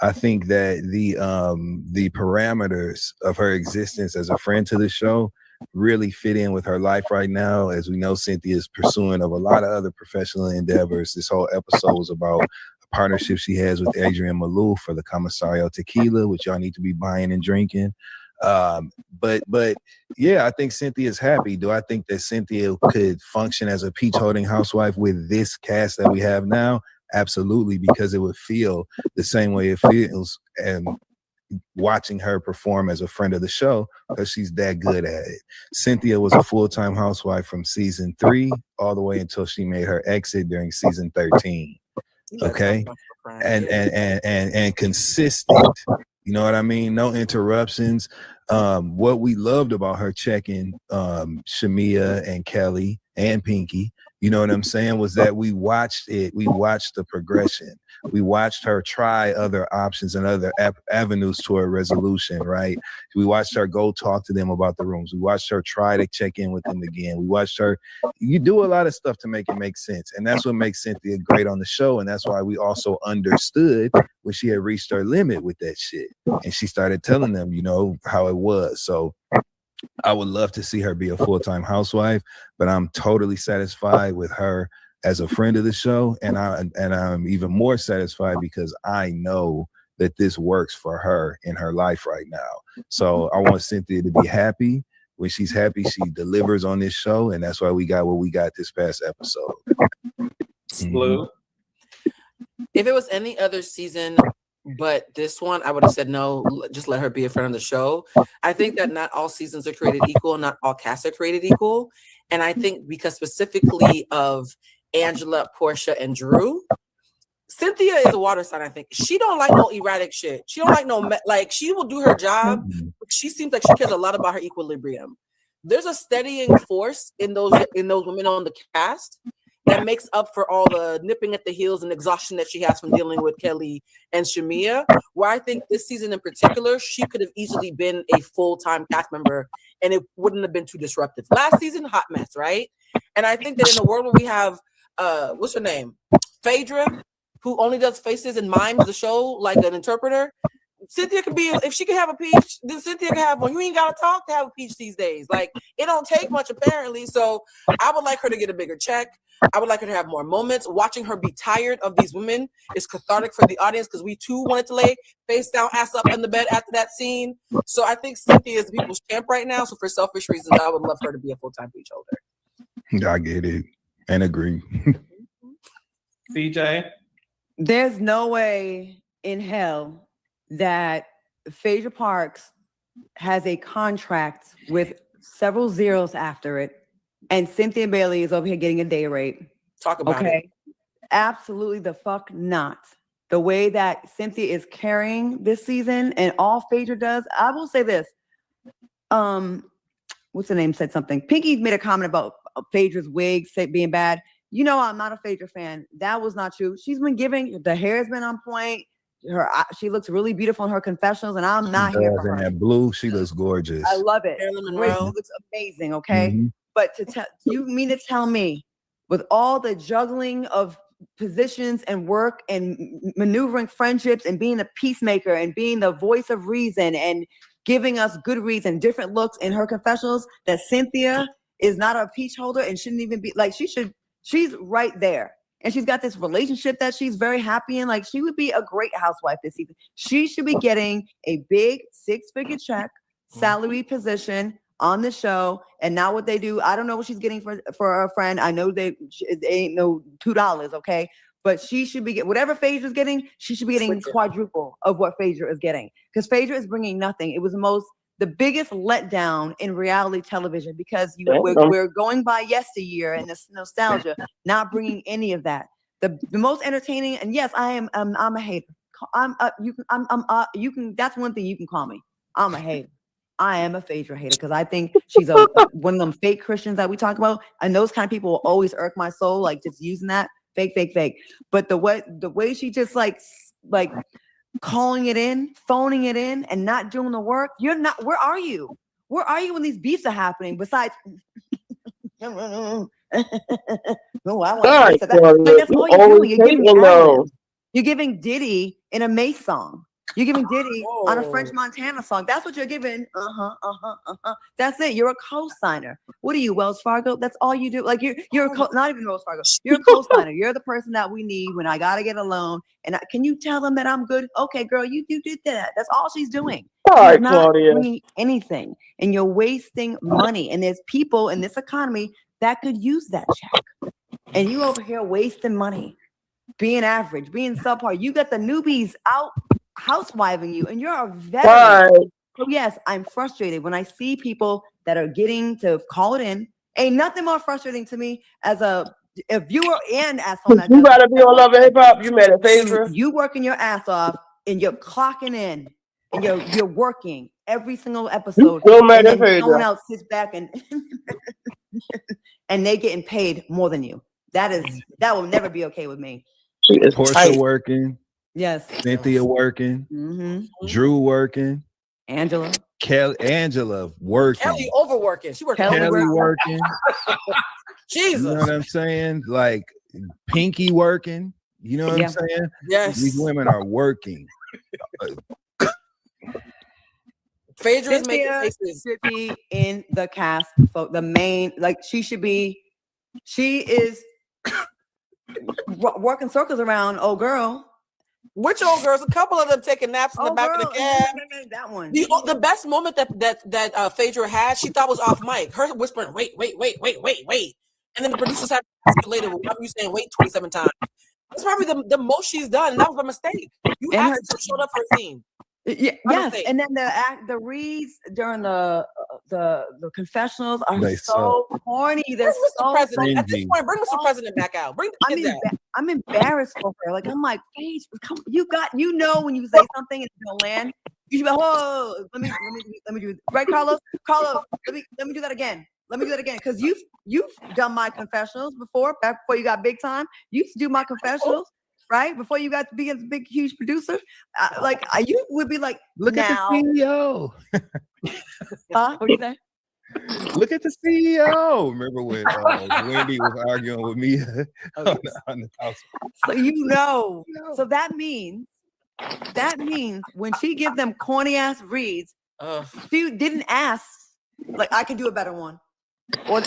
I think that the parameters of her existence as a friend to the show really fit in with her life right now. As we know, Cynthia is pursuing of a lot of other professional endeavors. This whole episode was about a partnership she has with Adrian Malouf for the Comisario Tequila, which y'all need to be buying and drinking. But yeah, I think Cynthia's happy. Do I think that Cynthia could function as a peach holding housewife with this cast that we have now? Absolutely, because it would feel the same way it feels and watching her perform as a friend of the show because she's that good at it. Cynthia was a full-time housewife from season 3 all the way until she made her exit during season 13. Okay, and consistent. You know what I mean? No interruptions. What we loved about her checking Shamia and Kelly and Pinky, you know what I'm saying, was that we watched it. We watched the progression. We watched her try other options and other avenues toward resolution, right? We watched her go talk to them about the rooms. We watched her try to check in with them again. We watched her, you do a lot of stuff to make it make sense. And that's what makes Cynthia great on the show. And that's why we also understood when she had reached her limit with that shit. And she started telling them, you know, how it was. So I would love to see her be a full-time housewife, but I'm totally satisfied with her as a friend of the show, and I'm even more satisfied because I know that this works for her in her life right now. So I want Cynthia to be happy. When she's happy, she delivers on this show, and that's why we got what we got this past episode. Blue. If it was any other season but this one, I would have said no, just let her be a friend of the show. I think that not all seasons are created equal, not all casts are created equal. And I think because specifically of Angela, Portia, and Drew, Cynthia is a water sign. I think she don't like no erratic shit. She don't like no like. She will do her job. She seems like she cares a lot about her equilibrium. There's a steadying force in those women on the cast that makes up for all the nipping at the heels and exhaustion that she has from dealing with Kelly and Shamia. Where I think this season in particular, she could have easily been a full-time cast member and it wouldn't have been too disruptive. Last season, hot mess, right? And I think that in a world where we have what's her name? Phaedra, who only does faces and mimes the show like an interpreter. Cynthia could be, if she could have a peach, then Cynthia could have one. You ain't gotta talk to have a peach these days. Like, it don't take much apparently. So I would like her to get a bigger check. I would like her to have more moments. Watching her be tired of these women is cathartic for the audience because we too wanted to lay face down, ass up in the bed after that scene. So I think Cynthia is the people's champ right now. So for selfish reasons, I would love her to be a full-time peach holder. I get it and agree. CJ? There's no way in hell that Phaedra Parks has a contract with several zeros after it, and Cynthia Bailey is over here getting a day rate. Talk about it. Absolutely the fuck not. The way that Cynthia is carrying this season and all Phaedra does, I will say this. What's the name said something? Pinky made a comment about Phaedra's wig being bad. You know, I'm not a Phaedra fan. That was not true. She's been giving, the hair's been on point. She looks really beautiful in her confessionals, and I'm not here for her. In that blue, she looks gorgeous. I love it. She looks amazing, okay? Mm-hmm. But you mean to tell me, with all the juggling of positions and work and maneuvering friendships and being a peacemaker and being the voice of reason and giving us good reason, different looks in her confessionals, that Cynthia is not a peach holder and shouldn't even be, like, she's right there. And she's got this relationship that she's very happy in. Like, she would be a great housewife this season. She should be getting a big 6-figure check, salary position on the show. And now what they do, I don't know what she's getting for a friend. I know they ain't no $2, okay? But she should be getting, whatever Phaedra's getting, she should be getting quadruple of what Phaedra is getting. Because Phaedra is bringing nothing. It was the biggest letdown in reality television because we're going by yesteryear and this nostalgia, not bringing any of that. The most entertaining, and yes, I'm a hater. That's one thing you can call me. I'm a hater. I am a Phaedra hater because I think she's one of them fake Christians that we talk about, and those kind of people will always irk my soul, like just using that fake. But the way she just like calling it in, phoning it in, and not doing the work. You're not. Where are you? Where are you when these beefs are happening? Besides, no, I want to that. Like, that's all you're doing. You're giving Diddy in a Mace song. You're giving Diddy on a French Montana song. That's what you're giving. That's it. You're a co-signer. What are you, Wells Fargo? That's all you do. Like you're not even Wells Fargo. You're a co-signer. You're the person that we need when I gotta get a loan. And can you tell them that I'm good? Okay, girl, you did that. That's all she's doing. All right, she's not Claudia. doing anything, and you're wasting money. And there's people in this economy that could use that check, and you over here wasting money, being average, being subpar. You got the newbies out housewiving you, and you're a veteran. Why? So yes, I'm frustrated when I see people that are getting to call it in. Ain't nothing more frustrating to me as a viewer and as someone that You does gotta be on Love and Hip Hop. You mad at Phaedra? you working your ass off and you're clocking in and you're working every single You episode, still mad and at then someone Phaedra? else sits back and and they getting paid more than you. That will never be okay with me. She is Portia tight. working, Yes. Cynthia working, Drew working, Angela. Angela working, Kelly overworking. She working. Kelly working. Jesus. You know what I'm saying? Like Pinky working. You know what I'm saying? Yes. These women are working. Phaedra is making faces. Should be in the cast. So the main, like she is working circles around old girl. Which old girls? A couple of them taking naps in the back of the cab. That one. The best moment that Phaedra had, she thought was off mic. Her whispering, wait. And then the producers had to ask her later, why were you saying wait 27 times? That's probably the most she's done. And that was a mistake. You And have to show up for a scene. Yes, and then the reads during the confessionals are so corny. They're so President. At this point, bring Mr. President back out. Bring the kids out. I'm embarrassed for her. Like I'm like, Paige, come, when you say something and it don't land, you should be like, whoa, let me do it. Right, Carlos, let me do that again. Let me do that again, because you've done my confessionals before, back before you got big time. You used to do my confessionals. Right before you got to be a big, huge producer, you would be like, look at the CEO. Huh? What do you say? Look at the CEO. Remember when Wendy was arguing with me on the house? So so that means when she gives them corny ass reads, she didn't ask. Like I could do a better one. Or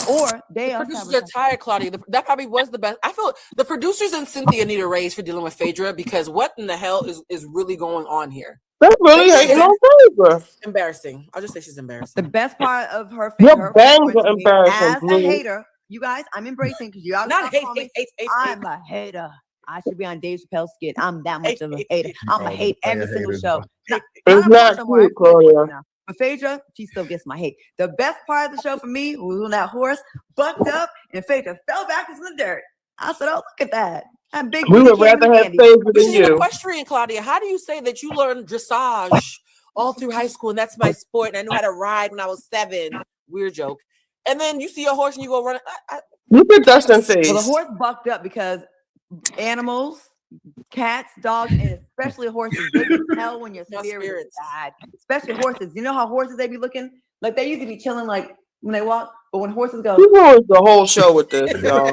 they are. Producers are tired, Claudia. That probably was the best. I feel the producers and Cynthia need a raise for dealing with Phaedra, because what in the hell is really going on here? They're really hating on Phaedra. Embarrassing. I'll just say she's embarrassing. The best part of her bangs are embarrassing. As a hater, you guys, I'm embracing because you all not hate. I'm a hater. I should be on Dave Chappelle's skit. I'm that much of a hater. I'm a hate every single show. It's not cute, Claudia. But Phaedra, she still gets my hate. The best part of the show for me was when that horse bucked up and Phaedra fell backwards in the dirt. I said, "Oh, look at that! That big." We would rather have Phaedra than you. Equestrian, Claudia. How do you say that you learned dressage all through high school, and that's my sport, and I knew how to ride when I was 7? Weird joke. And then you see a horse and you go run. Look at Dustin face. Well, the horse bucked up because animals. Cats, dogs, and especially horses, they can tell when your spirit is bad. Especially horses. You know how horses, they be looking like they used to be chilling like when they walk, but when horses go, you ruined the whole show with this, y'all.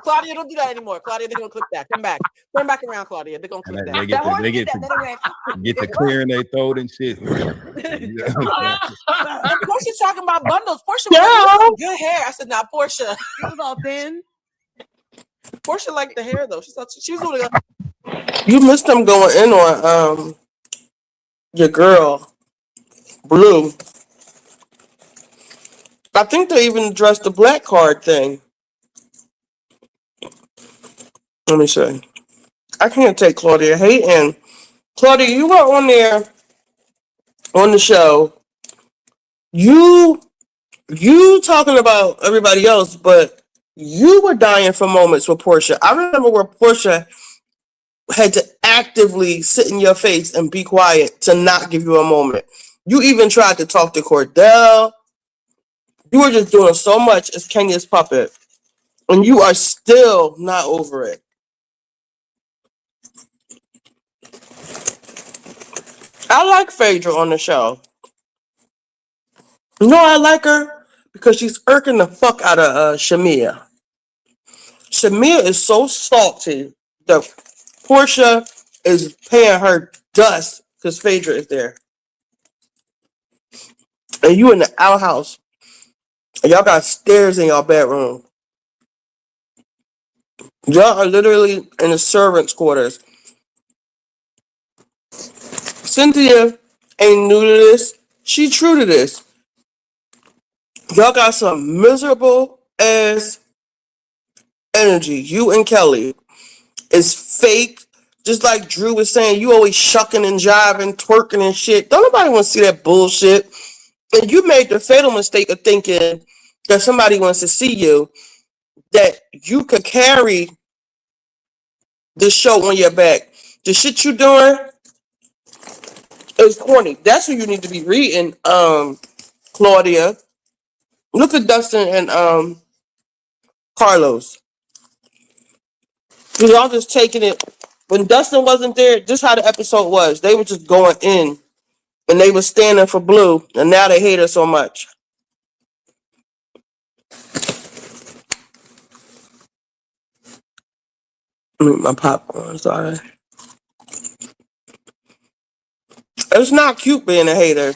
Claudia, don't do that anymore. Claudia, they're gonna clip that. Come back. Turn back around, Claudia. They're gonna clip that. They get the clear in their throat and shit. Portia's talking about bundles. Portia was good hair. I said, nah, Portia. It was all thin. Portia liked the hair though. She was doing it. You missed them going in on your girl, Blue. I think they even addressed the black card thing. Let me see. I can't take Claudia hating. Claudia, you were on there on the show. You talking about everybody else, but you were dying for moments with Portia. I remember where Portia had to actively sit in your face and be quiet to not give you a moment. You even tried to talk to Cordell. You were just doing so much as Kenya's puppet, and you are still not over it. I like Phaedra on the show. No, I like her because she's irking the fuck out of Shamia. Shamia is so salty that Portia is paying her dust because Phaedra is there. And you in the outhouse. And y'all got stairs in y'all bedroom. Y'all are literally in the servants' quarters. Cynthia ain't new to this. She true to this. Y'all got some miserable ass energy. You and Kelly is fake. Just like Drew was saying, you always shucking and jiving, twerking and shit. Don't nobody want to see that bullshit. And you made the fatal mistake of thinking that somebody wants to see you, that you could carry the show on your back. The shit you doing is corny. That's what you need to be reading, Claudia. Look at Dustin and Carlos. Y'all just taking it. When Dustin wasn't there, this is how the episode was. They were just going in and they were standing for Blue, and now they hate her so much. My popcorn, sorry. It's not cute being a hater,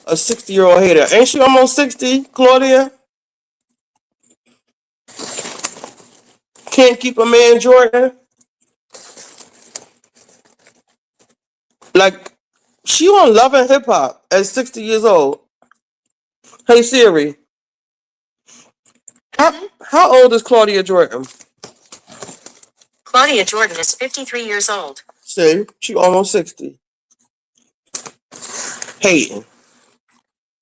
a 60-year-old hater. Ain't she almost 60, Claudia? Can't keep a man, Jordan. Like, she on Love and Hip Hop at 60 years old. Hey Siri, how old is Claudia Jordan? Claudia Jordan is 53 years old. See, she almost 60. Hating.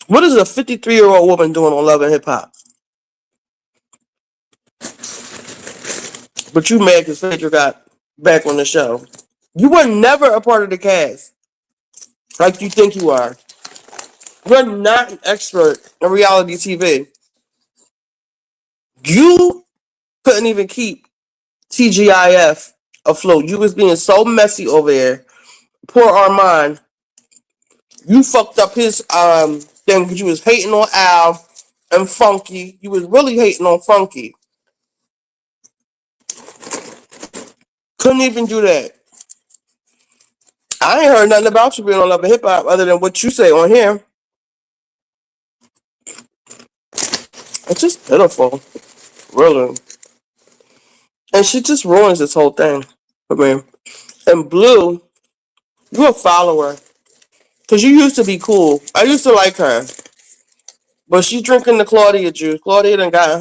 What is a 53-year-old woman doing on Love and Hip Hop? But you mad because Phaedra got back on the show. You were never a part of the cast like you think you are. You're not an expert in reality TV. You couldn't even keep TGIF afloat. You was being so messy over there. Poor Armand. You fucked up his thing because you was hating on Al and Funky. You was really hating on Funky. Couldn't even do that. I ain't heard nothing about you being on Love and Hip Hop other than what you say on here. It's just pitiful. Really. And she just ruins this whole thing for me. And Blue, you a follower. Because you used to be cool. I used to like her. But she drinking the Claudia juice. Claudia done got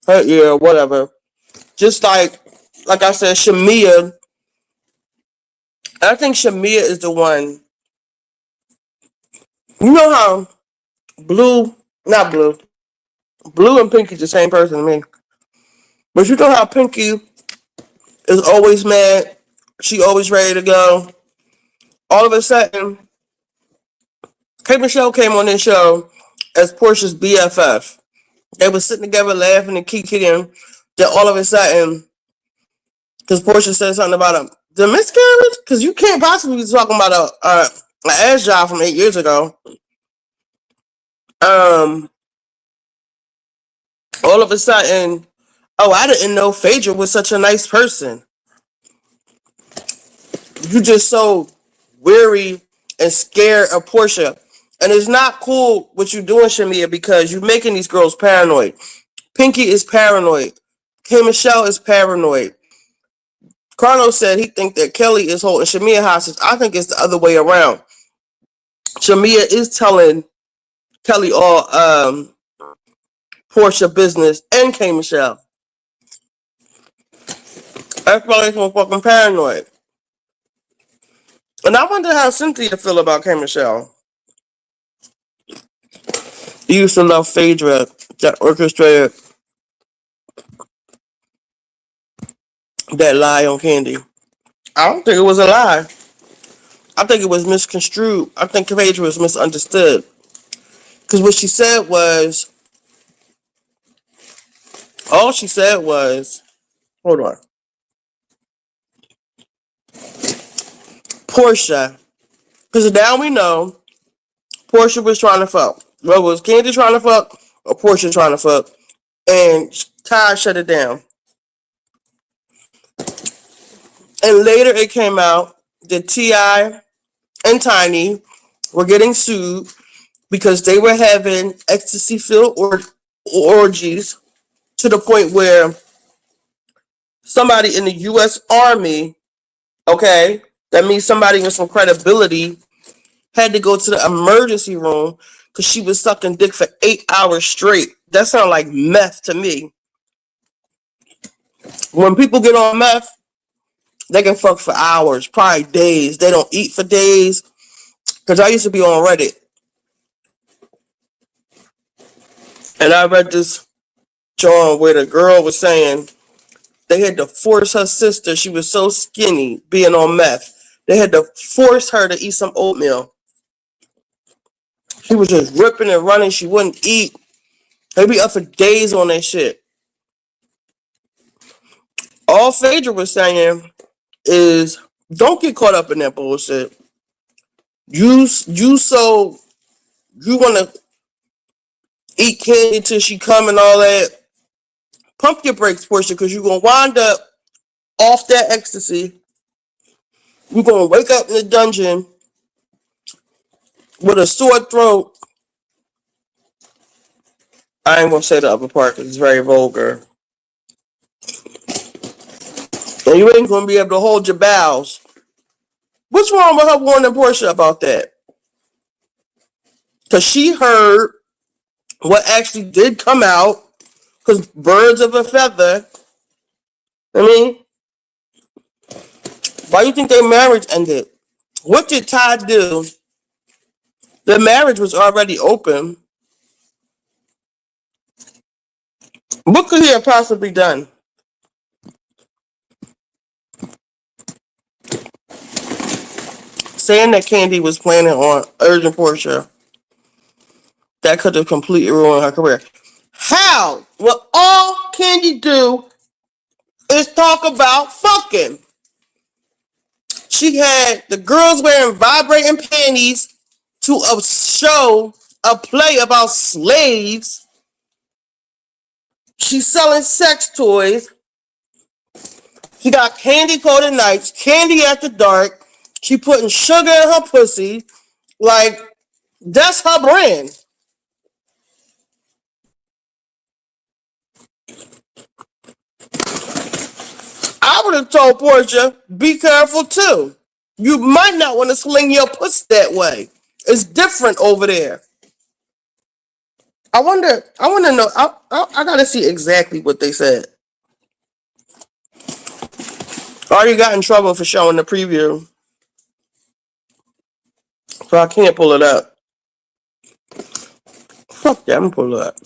her ear, whatever. Just like I said, Shamia. I think Shamia is the one. You know how Blue and Pinky's the same person to me. But you know how Pinky is always mad. She always ready to go. All of a sudden, K. Michelle came on this show as Portia's BFF. They were sitting together laughing and kicking. Then all of a sudden, because Portia said something about the miscarriage, because you can't possibly be talking about an ass job from 8 years ago. All of a sudden, oh, I didn't know Phaedra was such a nice person. You just so weary and scared of Portia. And it's not cool what you're doing, Shamia, because you're making these girls paranoid. Pinky is paranoid. K. Michelle is paranoid. Carlos said he think that Kelly is holding Shamia hostage. I think it's the other way around. Shamia is telling Kelly all Portia business and K. Michelle. That's probably so fucking paranoid. And I wonder how Cynthia feel about K. Michelle. He used to love Phaedra that orchestrated that lie on Candy. I don't think it was a lie. I think it was misconstrued. I think Phaedra was misunderstood. Because what she said was, all she said was, hold on. Portia. Because now we know Portia was trying to fuck. Whether it was Candy trying to fuck or Portia trying to fuck. And Ty shut it down. And later it came out that T.I. and Tiny were getting sued because they were having ecstasy-filled orgies to the point where somebody in the U.S. Army, okay, that means somebody with some credibility, had to go to the emergency room because she was sucking dick for 8 hours straight. That sounds like meth to me. When people get on meth, They can fuck for hours, probably days. They don't eat for days. Because I used to be on Reddit. And I read this joint where the girl was saying they had to force her sister. She was so skinny, being on meth. They had to force her to eat some oatmeal. She was just ripping and running. She wouldn't eat. They'd be up for days on that shit. All Phaedra was saying is don't get caught up in that bullshit. You want to eat candy till she come and all that. Pump your brakes, Portia, because you're going to wind up off that ecstasy. You're going to wake up in the dungeon with a sore throat. I ain't going to say the upper part because it's very vulgar. And you ain't going to be able to hold your bowels. What's wrong with her warning Portia about that? Because she heard what actually did come out. Because birds of a feather. I mean, why do you think their marriage ended? What did Todd do? The marriage was already open. What could he have possibly done? Saying that Candy was planning on urging Portia, that could have completely ruined her career. How? Well, all Candy do is talk about fucking. She had the girls wearing vibrating panties to a show, a play about slaves. She's selling sex toys. She got candy coated nights, candy after dark. She putting sugar in her pussy. Like, that's her brand. I would have told Portia, be careful too. You might not want to sling your puss that way. It's different over there. I want to know, I got to see exactly what they said. I already got in trouble for showing the preview. So I can't pull it up. Fuck that, I'm gonna pull it up.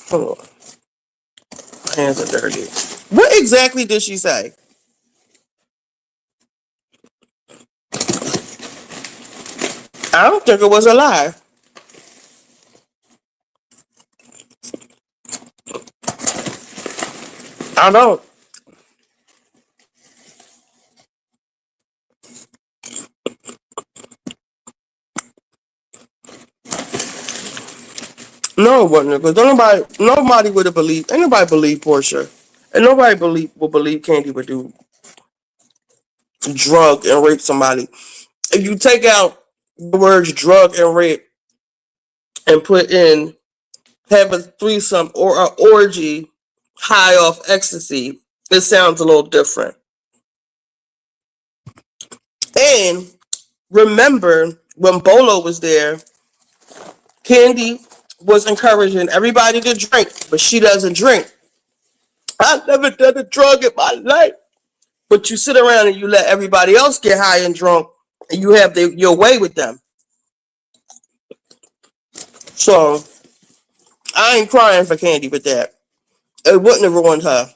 Hold on. My hands are dirty. What exactly did she say? I don't think it was a lie. I don't. No, it wasn't. Because nobody would have believed. Anybody believe Portia, and nobody will believe Candy would do drug and rape somebody. If you take out the words drug and rape and put in have a threesome or an orgy high off ecstasy, it sounds a little different. And remember when Bolo was there, Candy was encouraging everybody to drink, but she doesn't drink. I've never done a drug in my life. But you sit around and you let everybody else get high and drunk, and you have your way with them. So I ain't crying for Candy with that. It wouldn't have ruined her.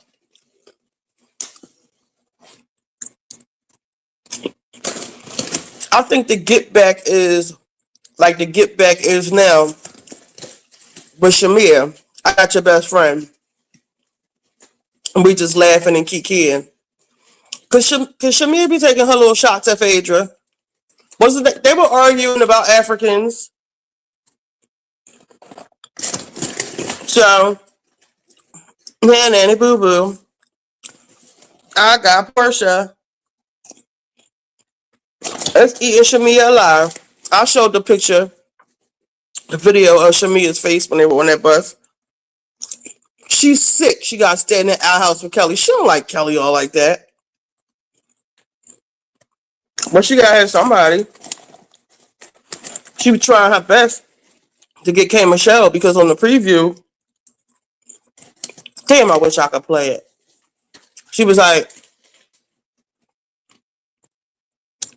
I think the get back is like the get back is now with Shamir. I got your best friend. And we just laughing and kikiing. Cause Shamir be taking her little shots at Phaedra. Wasn't they were arguing about Africans. So nanny boo boo. I got Portia. Let's eat Shamia alive. I showed the picture, the video of Shamia's face when they were on that bus. She's sick. She got to stay in the outhouse with Kelly. She don't like Kelly all like that. But she got to have somebody. She was trying her best to get K Michelle because on the preview, damn, I wish I could play it. She was like,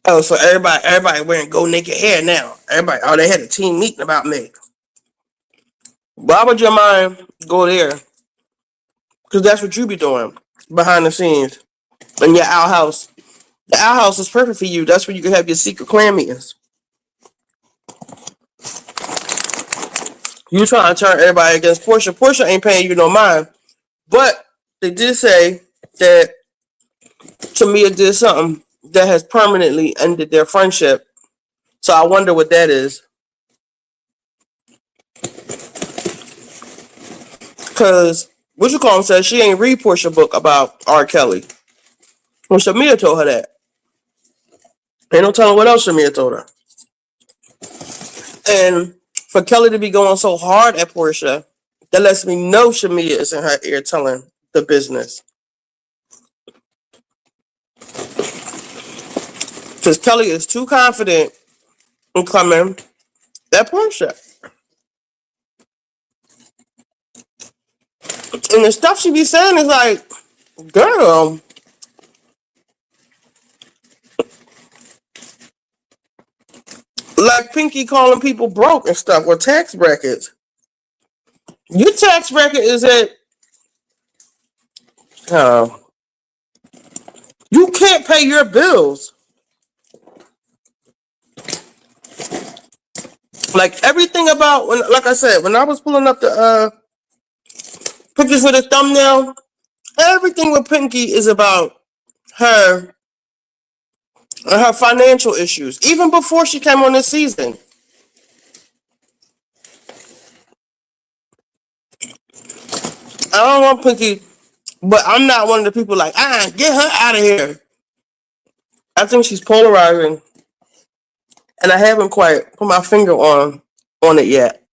Oh, so everybody wearing go naked hair now. Everybody, oh, they had a team meeting about me. Why would your mind go there? Because that's what you be doing behind the scenes in your outhouse. The outhouse is perfect for you. That's where you can have your secret clan meetings. You trying to turn everybody against Portia. Portia ain't paying you no mind. But they did say that Tamia did something that has permanently ended their friendship. So I wonder what that is. Because what you call him said she ain't read Portia book about R. Kelly. Well, Shamia told her that. Ain't no telling what else Shamia told her. And for Kelly to be going so hard at Portia, that lets me know Shamia is in her ear telling the business. Because Kelly is too confident in coming at Portia. And the stuff she be saying is like, girl, like Pinky calling people broke and stuff with tax brackets. Your tax bracket is at, you can't pay your bills. Like everything about when, like I said, when I was pulling up the pictures for the thumbnail, everything with Pinky is about her and her financial issues, even before she came on this season. I don't want Pinky, but I'm not one of the people like, get her out of here. I think she's polarizing, and I haven't quite put my finger on it yet.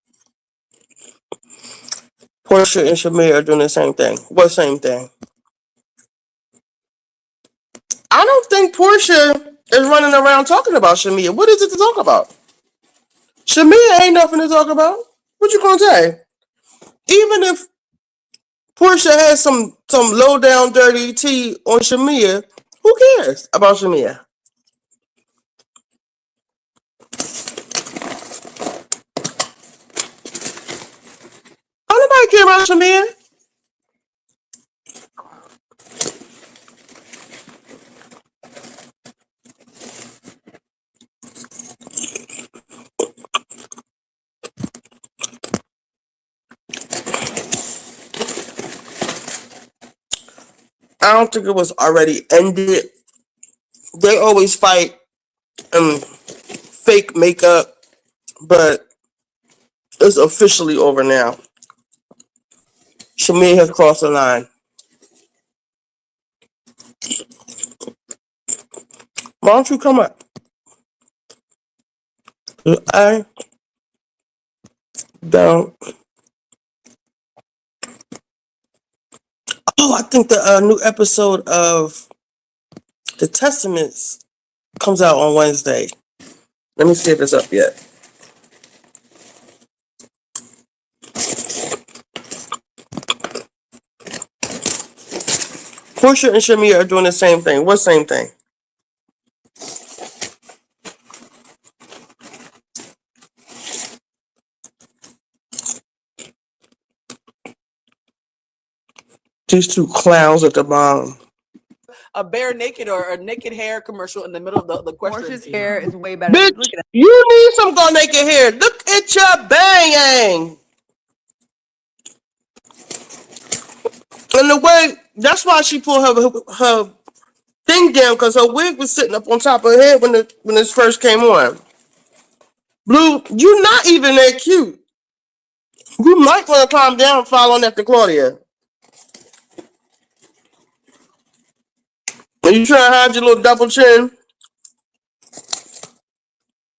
Portia and Shamir are doing the same thing. What same thing? I don't think Portia is running around talking about Shamir. What is it to talk about? Shamir ain't nothing to talk about. What you gonna say? Even if Portia has some low down dirty tea on Shamir, who cares about Shamir? Don't nobody care about Shamir. I don't think it was already ended. They always fight and fake makeup, but it's officially over now. Shamir has crossed the line. Why don't you come up? I don't. Oh, I think the new episode of The Testaments comes out on Wednesday. Let me see if it's up yet. Portia and Shamir are doing the same thing. What same thing? These two clowns at the bottom. A bare naked or a naked hair commercial in the middle of the question. Portia's hair is way better. Bitch, Look at that. you need some go naked hair. Look at your bang. And the way, that's why she pulled her thing down, because her wig was sitting up on top of her head when this first came on. Blue, you're not even that cute. You might want to calm down and follow after Claudia. Are you trying to hide your little double chin?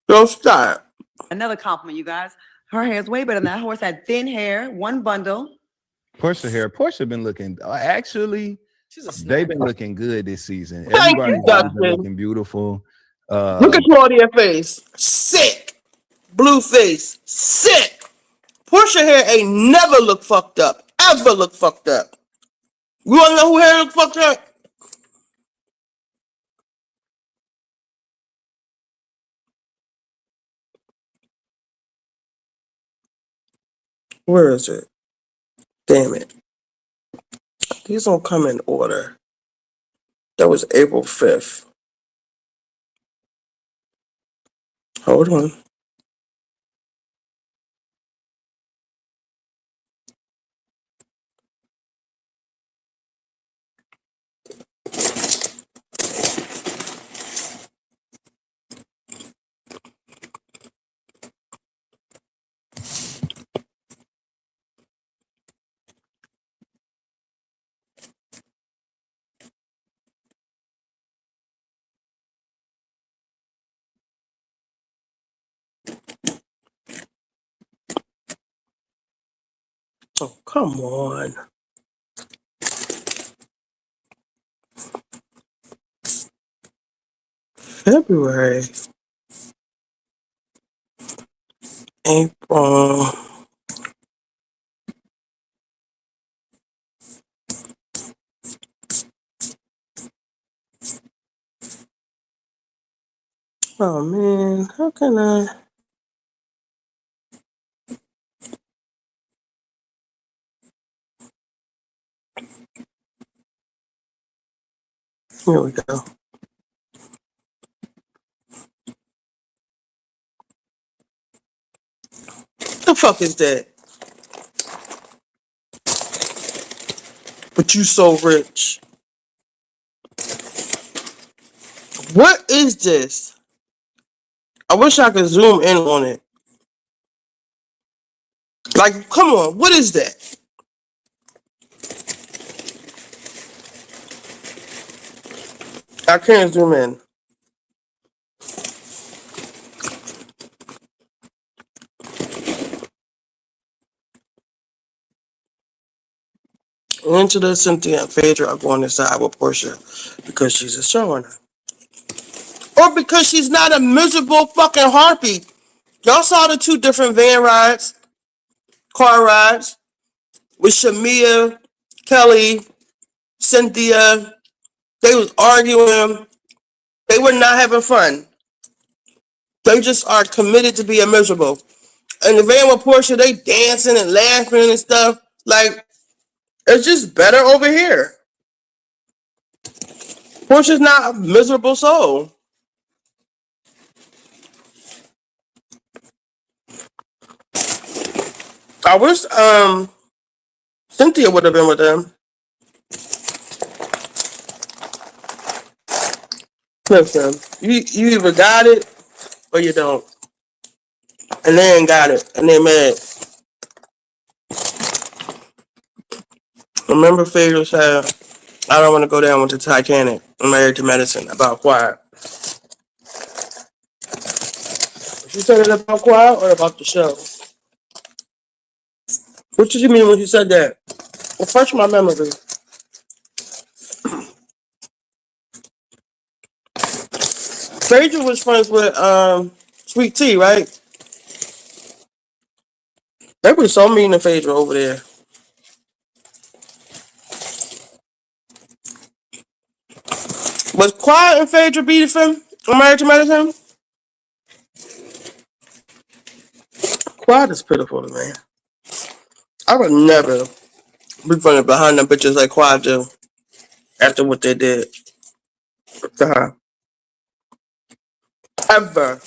Don't stop. Another compliment, you guys. Her hair is way better than that. Horse had thin hair, one bundle. Portia been looking, actually, they've been looking good this season. Thank Everybody's you, been looking beautiful. Look at Claudia's face. Sick. Blue face. Sick. Portia hair ain't never look fucked up. Ever look fucked up. You wanna know who hair look fucked up? Where is it? Damn it. These don't come in order. That was April 5th. Hold on. Oh, come on. February. April. Oh man, how can I? Here we go. The fuck is that? But you so rich. What is this? I wish I could zoom in on it. Like, come on, what is that? I can't zoom in. Angela, Cynthia, and Phaedra are going to side with Portia because she's a showrunner. Or because she's not a miserable fucking harpy. Y'all saw the two different van rides, car rides, with Shamia, Kelly, Cynthia. They was arguing. They were not having fun. They just are committed to being miserable. And the van with Portia, they dancing and laughing and stuff. Like, it's just better over here. Portia's not a miserable soul. I wish Cynthia would have been with them. Listen, you either got it or you don't. And they ain't got it. And they're mad. Remember Phaedra said, I don't want to go down with the Titanic. I'm married to medicine. About quiet. She said it about quiet or about the show? What did you mean when you said that? Refresh my memory. Phaedra was friends with Sweet Tea, right? They were so mean to Phaedra over there. Was Quiet and Phaedra beefing on Married to Medicine? Quiet is pitiful to me. I would never be running behind them bitches like Quiet do after what they did to her. Ever.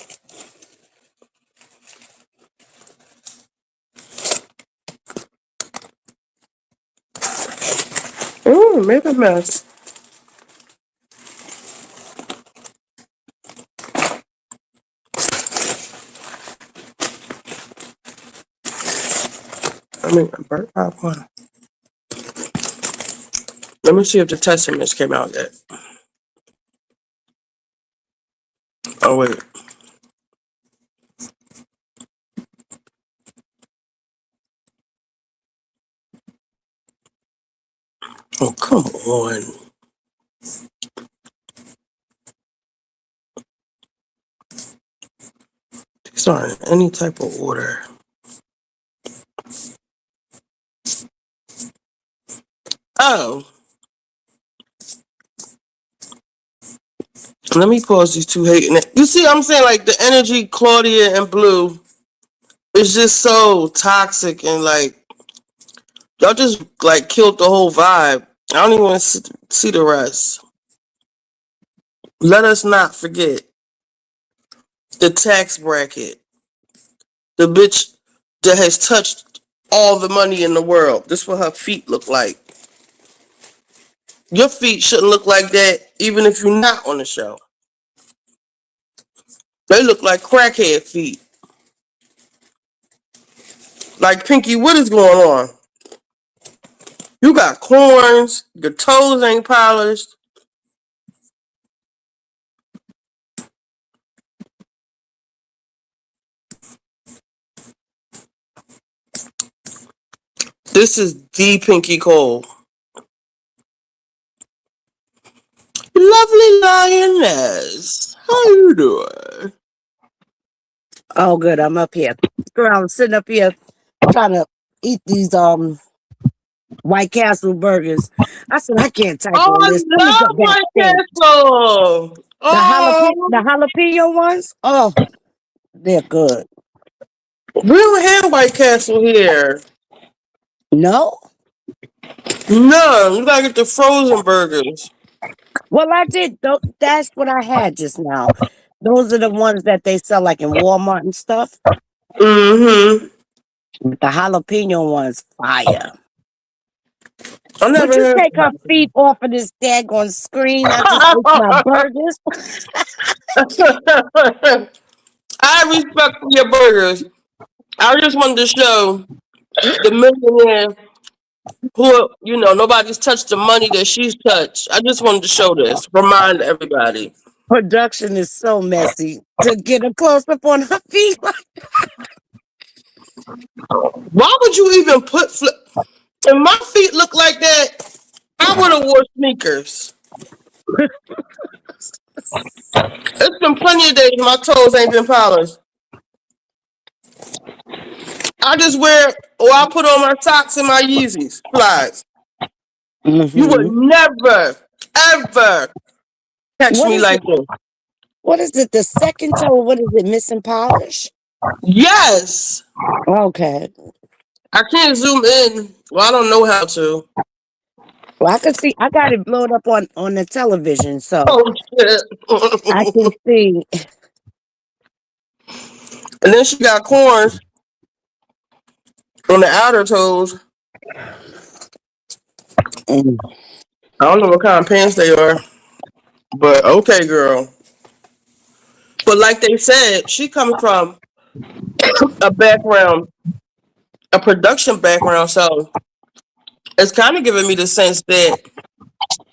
Ooh, make a mess. I mean, a bird popcorn. Let me see if the testaments came out yet. Oh, wait. Oh, come on. These aren't in any type of order. Oh. Let me pause these two hating it. You see, I'm saying like the energy, Claudia and Blue It's just so toxic and like y'all just like killed the whole vibe. I don't even want to see the rest. Let us not forget the tax bracket. The bitch that has touched all the money in the world. This is what her feet look like. Your feet shouldn't look like that even if you're not on the show. They look like crackhead feet. Like, Pinky, what is going on? You got corns, your toes ain't polished. This is the Pinky Cole. Lovely lioness. How you doing? Oh, good. I'm up here. Girl, I'm sitting up here trying to eat these White Castle burgers. I said I can't type Oh, all I this. Let me love get White backstage. Castle. Oh, The jalapeno ones. Oh, they're good. we don't have White Castle here. No. No, you gotta get the frozen burgers. Well, I did. That's what I had just now. Those are the ones that they sell like in Walmart and stuff. Mm-hmm. The jalapeno ones, fire. I never Would you heard take her feet off of this daggone screen? I just ate my burgers. I respect your burgers. I just wanted to show the millionaire who, nobody's touched the money that she's touched. I just wanted to show this, remind everybody. Production is so messy to get a close up on her feet. Why would you even put flip? If my feet look like that, I would have wore sneakers. It's been plenty of days my toes ain't been polished. I just wear, or I put on my socks and my Yeezys, slides. You would never, ever catch me like this. What is it? The second toe? What is it? Missing polish? Yes. Okay. I can't zoom in. Well, I don't know how to. Well, I can see. I got it blown up on the television, so Oh shit. I can see. And then she got corns on the outer toes. I don't know what kind of pants they are, but okay, girl. But like they said, she coming from a background, a production background, so it's kind of giving me the sense that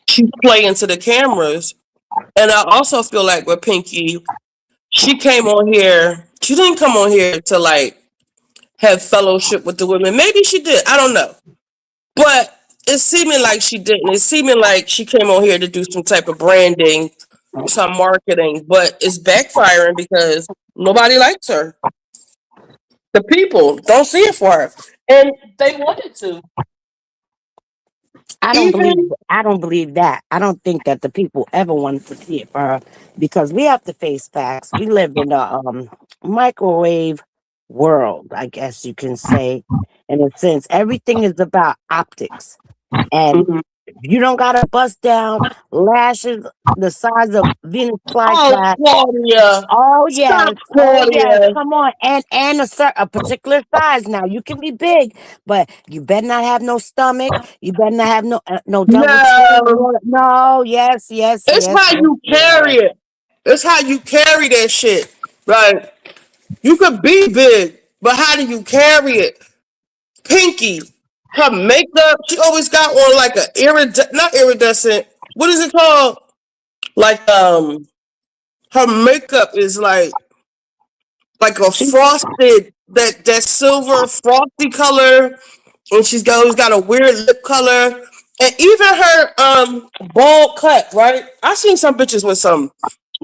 she's playing to the cameras. And I also feel like with Pinky, she came on here. She didn't come on here to like have fellowship with the women. Maybe she did. I don't know. But it's seeming like she didn't. It's seeming like she came on here to do some type of branding, some marketing, but it's backfiring because nobody likes her. The people don't see it for her. And they wanted to. I don't believe that. I don't think that the people ever wanted to see it for her because we have to face facts. We live in a microwave world, I guess you can say, in a sense. Everything is about optics. And you don't got to bust down lashes the size of Venus flytrap. Claudia. Oh yes, Stop, Claudia. come on, and a particular size. Now you can be big, but you better not have no stomach. You better not have no double chin. No, yes. It's how you carry it. It's how you carry that shit. Like you could be big, but how do you carry it? Pinky, her makeup, she always got on like not iridescent. What is it called? Like her makeup is like a frosted that silver frosty color, and she's always got a weird lip color, and even her bald cut. Right? I seen some bitches with some.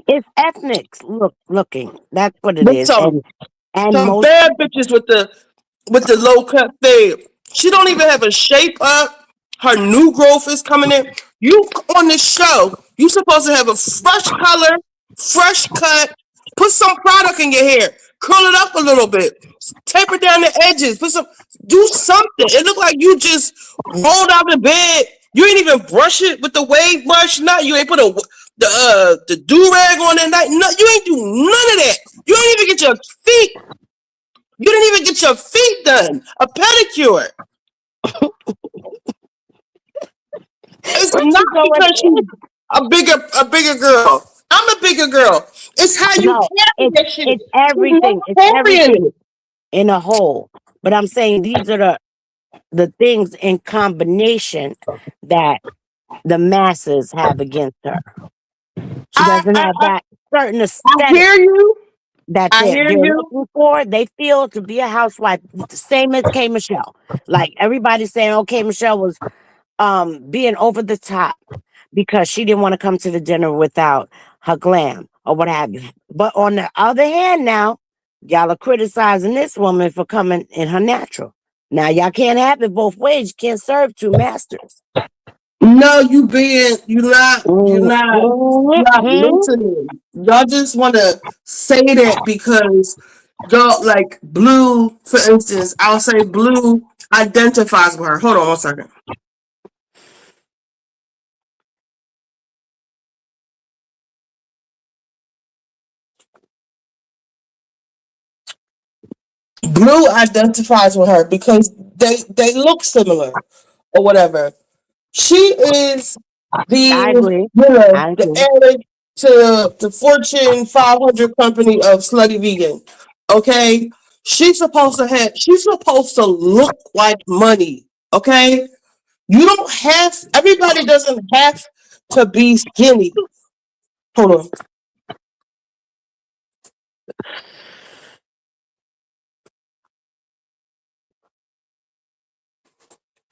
It's ethnic looking. That's what it is. Some most bad bitches with the low cut fade. She don't even have a shape up. Her new growth is coming in. You on this show, you supposed to have a fresh color, fresh cut. Put some product in your hair. Curl it up a little bit. taper down the edges. Do something. It looked like you just rolled out of bed. You ain't even brush it with the wave brush. Not you ain't put the do rag on that night. No, you ain't do none of that. You didn't even get your feet. You didn't even get your feet done. A pedicure. It's not because she's a bigger girl. I'm a bigger girl. It's how you carry that shit. It's everything. It's everything in a whole. But I'm saying these are the things in combination that the masses have against her. She doesn't have that certain aesthetic. I hear you. That they're looking for. They feel to be a housewife the same as K. Michelle. Like everybody's saying, okay, Michelle was being over the top because she didn't want to come to the dinner without her glam or what have you. But on the other hand, now y'all are criticizing this woman for coming in her natural. Now y'all can't have it both ways. You can't serve two masters. No, you're not listening. Y'all just want to say that because y'all like Blue, for instance. I'll say Blue identifies with her. Hold on 1 second. Blue identifies with her because they look similar or whatever. She is the heir to the Fortune 500 company of slutty vegan. Okay, she's supposed to look like money. Okay, everybody doesn't have to be skinny. Hold on.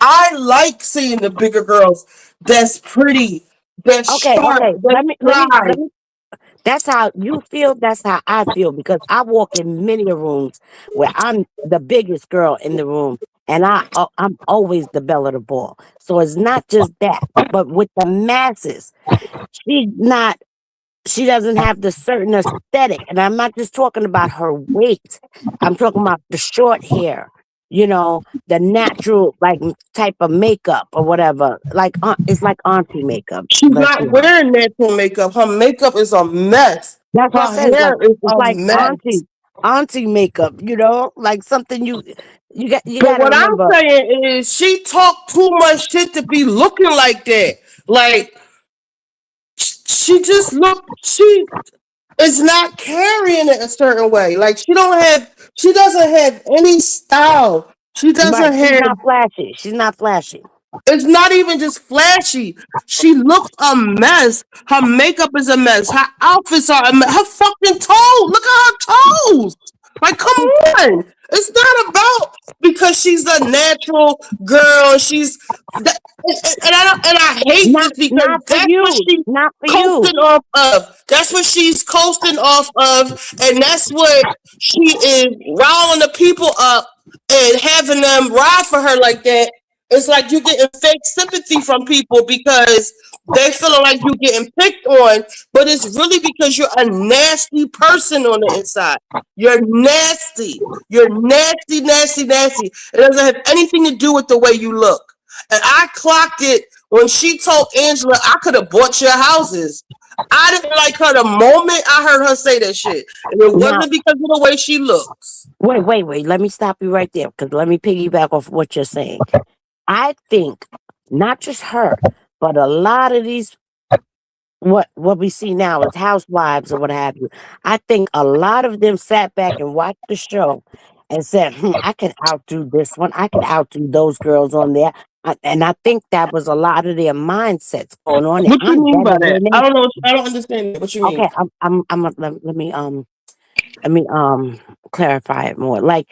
I like seeing the bigger girls that's pretty, that's sharp, let me that's how you feel. That's how I feel because I walk in many rooms where I'm the biggest girl in the room, and I'm always the belle of the ball. So it's not just that, but with the masses, she doesn't have the certain aesthetic, and I'm not just talking about her weight. I'm talking about the short hair. You know, the natural like type of makeup or whatever. Like it's like auntie makeup. She's not wearing natural makeup. Her makeup is a mess. That's her hair is a mess. Auntie makeup. You know, like something you got. But what remember. I'm saying is, she talked too much shit to be looking like that. Like she is not carrying it a certain way. Like she doesn't have any style. She's not flashy. She's not flashy. It's not even just flashy. She looks a mess. Her makeup is a mess. Her outfits are a mess. Her fucking toes. Look at her toes. Like, come on. It's not about because she's a natural girl. I hate this because that's what she's coasting off of. That's what she's coasting off of, and that's what she is riling the people up and having them ride for her like that. It's like you're getting fake sympathy from people because they feeling like you're getting picked on, but it's really because you're a nasty person on the inside. You're nasty. You're nasty, nasty, nasty. It doesn't have anything to do with the way you look. And I clocked it when she told Angela, I could have bought your houses. I didn't like her the moment I heard her say that shit. And it wasn't because of the way she looks. Wait. Let me stop you right there because let me piggyback off what you're saying. I think not just her, but a lot of these what we see now as housewives or what have you. I think a lot of them sat back and watched the show and said, I can outdo this one. I can outdo those girls on there. And I think that was a lot of their mindsets going on. What do you mean by that? I don't know. I don't understand what you mean. Okay, let me clarify it more. Like,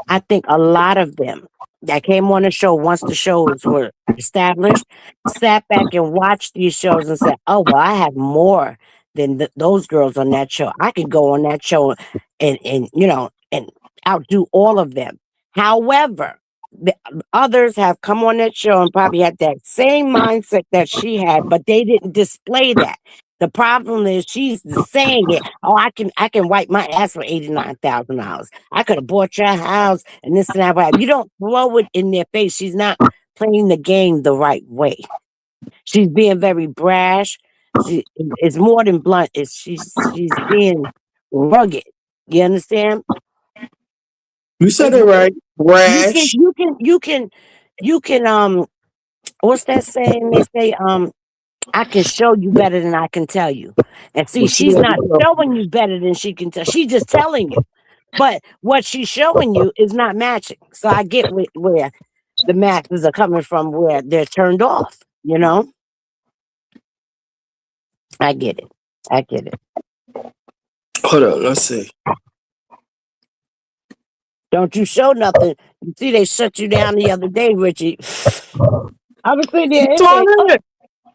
I think a lot of them that came on the show once the shows were established sat back and watched these shows and said, oh, well, I have more than those girls on that show. I could go on that show and outdo all of them. However, the others have come on that show and probably had that same mindset that she had, but they didn't display that. The problem is she's saying it. Oh, I can wipe my ass for $89,000. I could have bought your house and this and that. But you don't throw it in their face. She's not playing the game the right way. She's being very brash. It's more than blunt. She's being rugged. You understand? You said it right. Rash. You can what's that saying? They say I can show you better than I can tell you. And see, Well, she she's let not me know. showing you better than she can tell. She's just telling you. But what she's showing you is not matching. So I get where the matches are coming from, where they're turned off, you know? I get it. I get it. Hold on, let's see. Don't you show nothing. You see, they shut you down the other day, Richie. I was sitting there, it said, "Oh,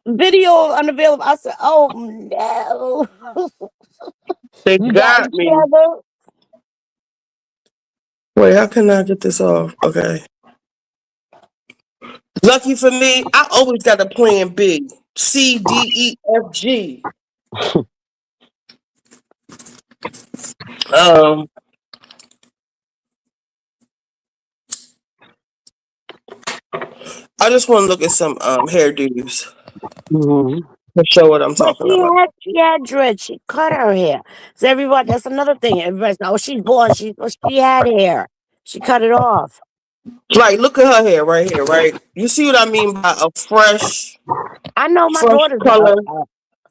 video unavailable." I said, "Oh no." They You got got it me. together? Wait, how can I get this off? Okay. Lucky for me, I always got a plan B. C, D, E, F, G. I just want to look at some hairdos Mhm. to show what I'm But talking about. she had dread. She cut her hair. So everybody, that's another thing. Everybody's like, "Oh, she's blonde. She had hair. She cut it off." Like, look at her hair right here, right? You see what I mean by a fresh I know my daughter's color,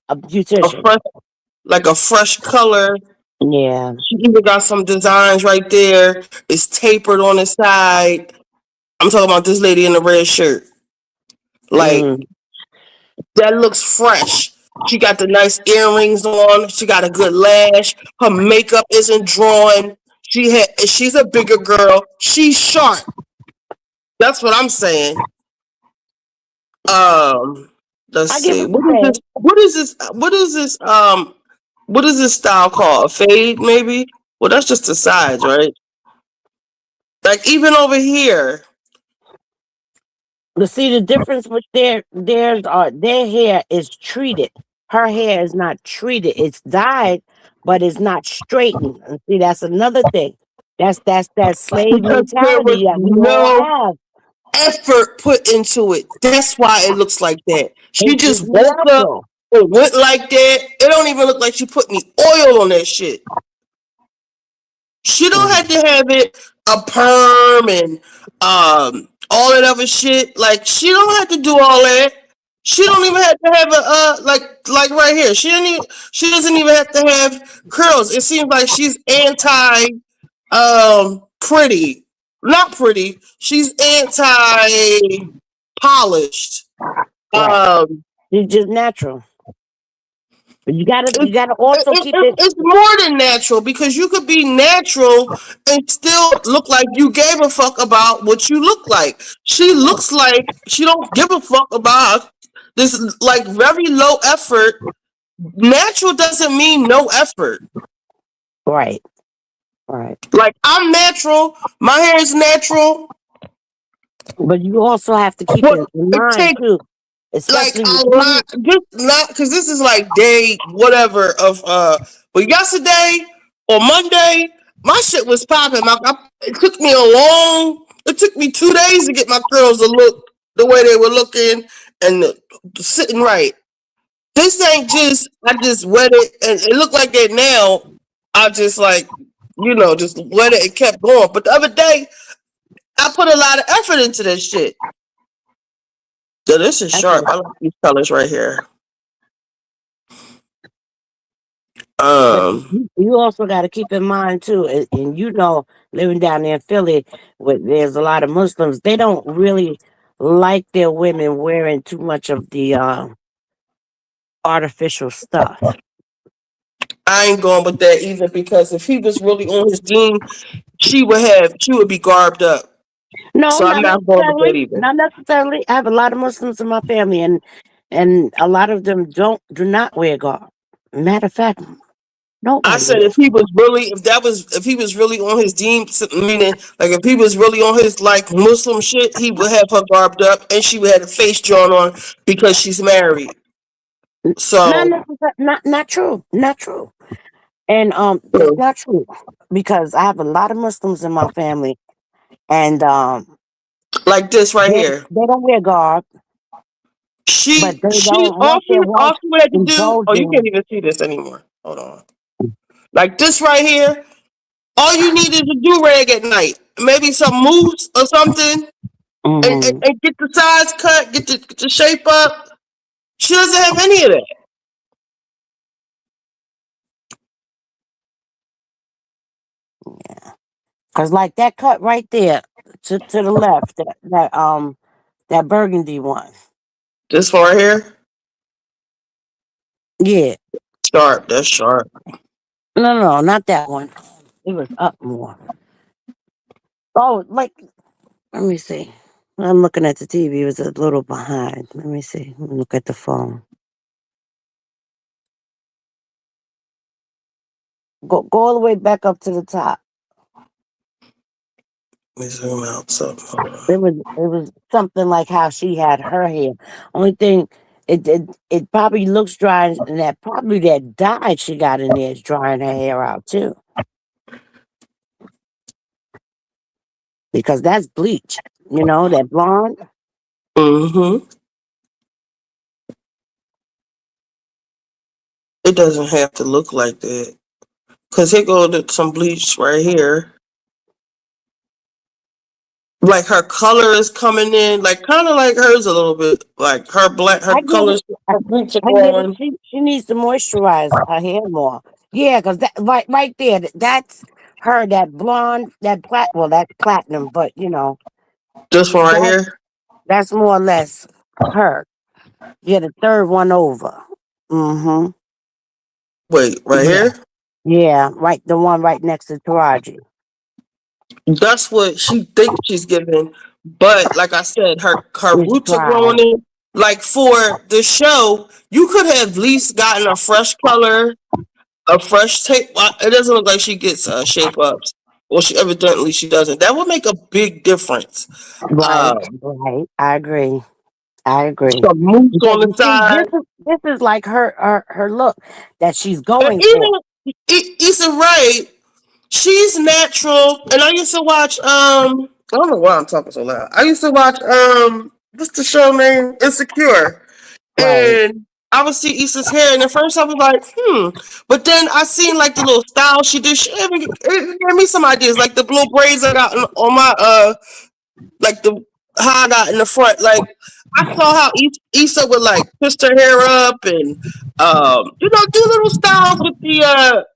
a a beautician. fresh, like a fresh color. Yeah. She even got some designs right there. It's tapered on the side. I'm talking about this lady in the red shirt. Like, Mm. that looks fresh. She got the nice earrings on. She got a good lash. Her makeup isn't drawn. She's a bigger girl. She's sharp. That's what I'm saying. Let's I get see. what you're saying. What is this style called? A fade, maybe? Well, that's just the sides, right? Like even over here. But see, the difference with their hair is treated. Her hair is not treated. It's dyed, but it's not straightened. And see, that's another thing. That's that slave Because there was mentality that we all no have. effort put into it. That's why it looks like that. She It's just woke up natural. and went like that. It don't even look like she put any oil on that shit. She don't have to have it a perm and all that other shit. Like she don't have to do all that. She don't even have to have a like right here. She doesn't even have to have curls. It seems like she's anti pretty. Not pretty. She's anti polished. Right. It's just natural. But you gotta also keep it. It's more than natural because you could be natural and still look like you gave a fuck about what you look like. She looks like she don't give a fuck about this, like very low effort. Natural doesn't mean no effort. Right. Right. Like I'm natural, my hair is natural. But you also have to keep But it in it mind takes too. like Especially a with lot, just not because this is like day whatever of but yesterday or Monday my shit was popping. It took me 2 days to get my curls to look the way they were looking and sitting right. This ain't just I just wet it and it looked like that now. I just like just wet it and kept going. But the other day I put a lot of effort into this shit. So this is sharp. I like these colors right here. You also got to keep in mind too, and living down there in Philly, there's a lot of Muslims. They don't really like their women wearing too much of the artificial stuff. I ain't going with that either because if he was really on his team, she would be garbed up. No, so I'm not going with that either. Not necessarily. I have a lot of Muslims in my family, and a lot of them do not wear garb. Matter of fact, nobody. I said if he was really on his team, meaning like if he was really on his like Muslim shit, he would have her garbed up and she would have a face drawn on because she's married. So Not true. Not true. And that's not true because I have a lot of Muslims in my family, and like this right they here. they don't wear garb, but they don't All want their wife she would have to do. Oh, you can't indulging. even see this anymore. Hold on. Like this right here. All you need is a do rag at night, maybe some mousse or something, Hmm. and get the size cut, get the shape up. She doesn't have any of that. Cause like that cut right there to the left, that burgundy one. This one right here, Yeah. sharp. That's sharp. No, not that one. It was up more. Oh, like let me see. I'm looking at the TV. It was a little behind. Let me see. Let me look at the phone. Go all the way back up to the top. Let me zoom out. So hold on. It was something like how she had her hair. Only thing it probably looks dry, and that probably that dye she got in there is drying her hair out too. Because that's bleach. You know, that blonde. Mm-hmm. It doesn't have to look like that. Cause here go some bleach right here. Like her color is coming in, like kind of like hers a little bit. Like her black, her I get it. colors, her bleach are I get it. growing. She needs to moisturize her hair more. Yeah, because that right there, that's her, that blonde, that's platinum, but you know, This one right that here. that's more or less her. Yeah, the third one over. Mm-hmm. Wait, right Yeah. here. Yeah, right, the one right next to Taraji. That's what she thinks she's giving. But like I said, her It's roots are dry. growing in. Like for the show, you could have at least gotten a fresh color, a fresh tape. It doesn't look like she gets shape ups. Well, she doesn't. That would make a big difference. Right, right. I agree. I agree. Some mousse Because on the you see, side. this is like her look that she's And going for. even Issa Rae, she's natural. And I used to watch I don't know why I'm talking so loud. I used to watch what's the show name? Insecure. Right. And I would see Issa's hair, and at first I was like, But then I seen like the little style she did. She even gave me some ideas, like the little braids I got on my like the how I got in the front. Like I saw how Issa would like twist her hair up and do little styles with the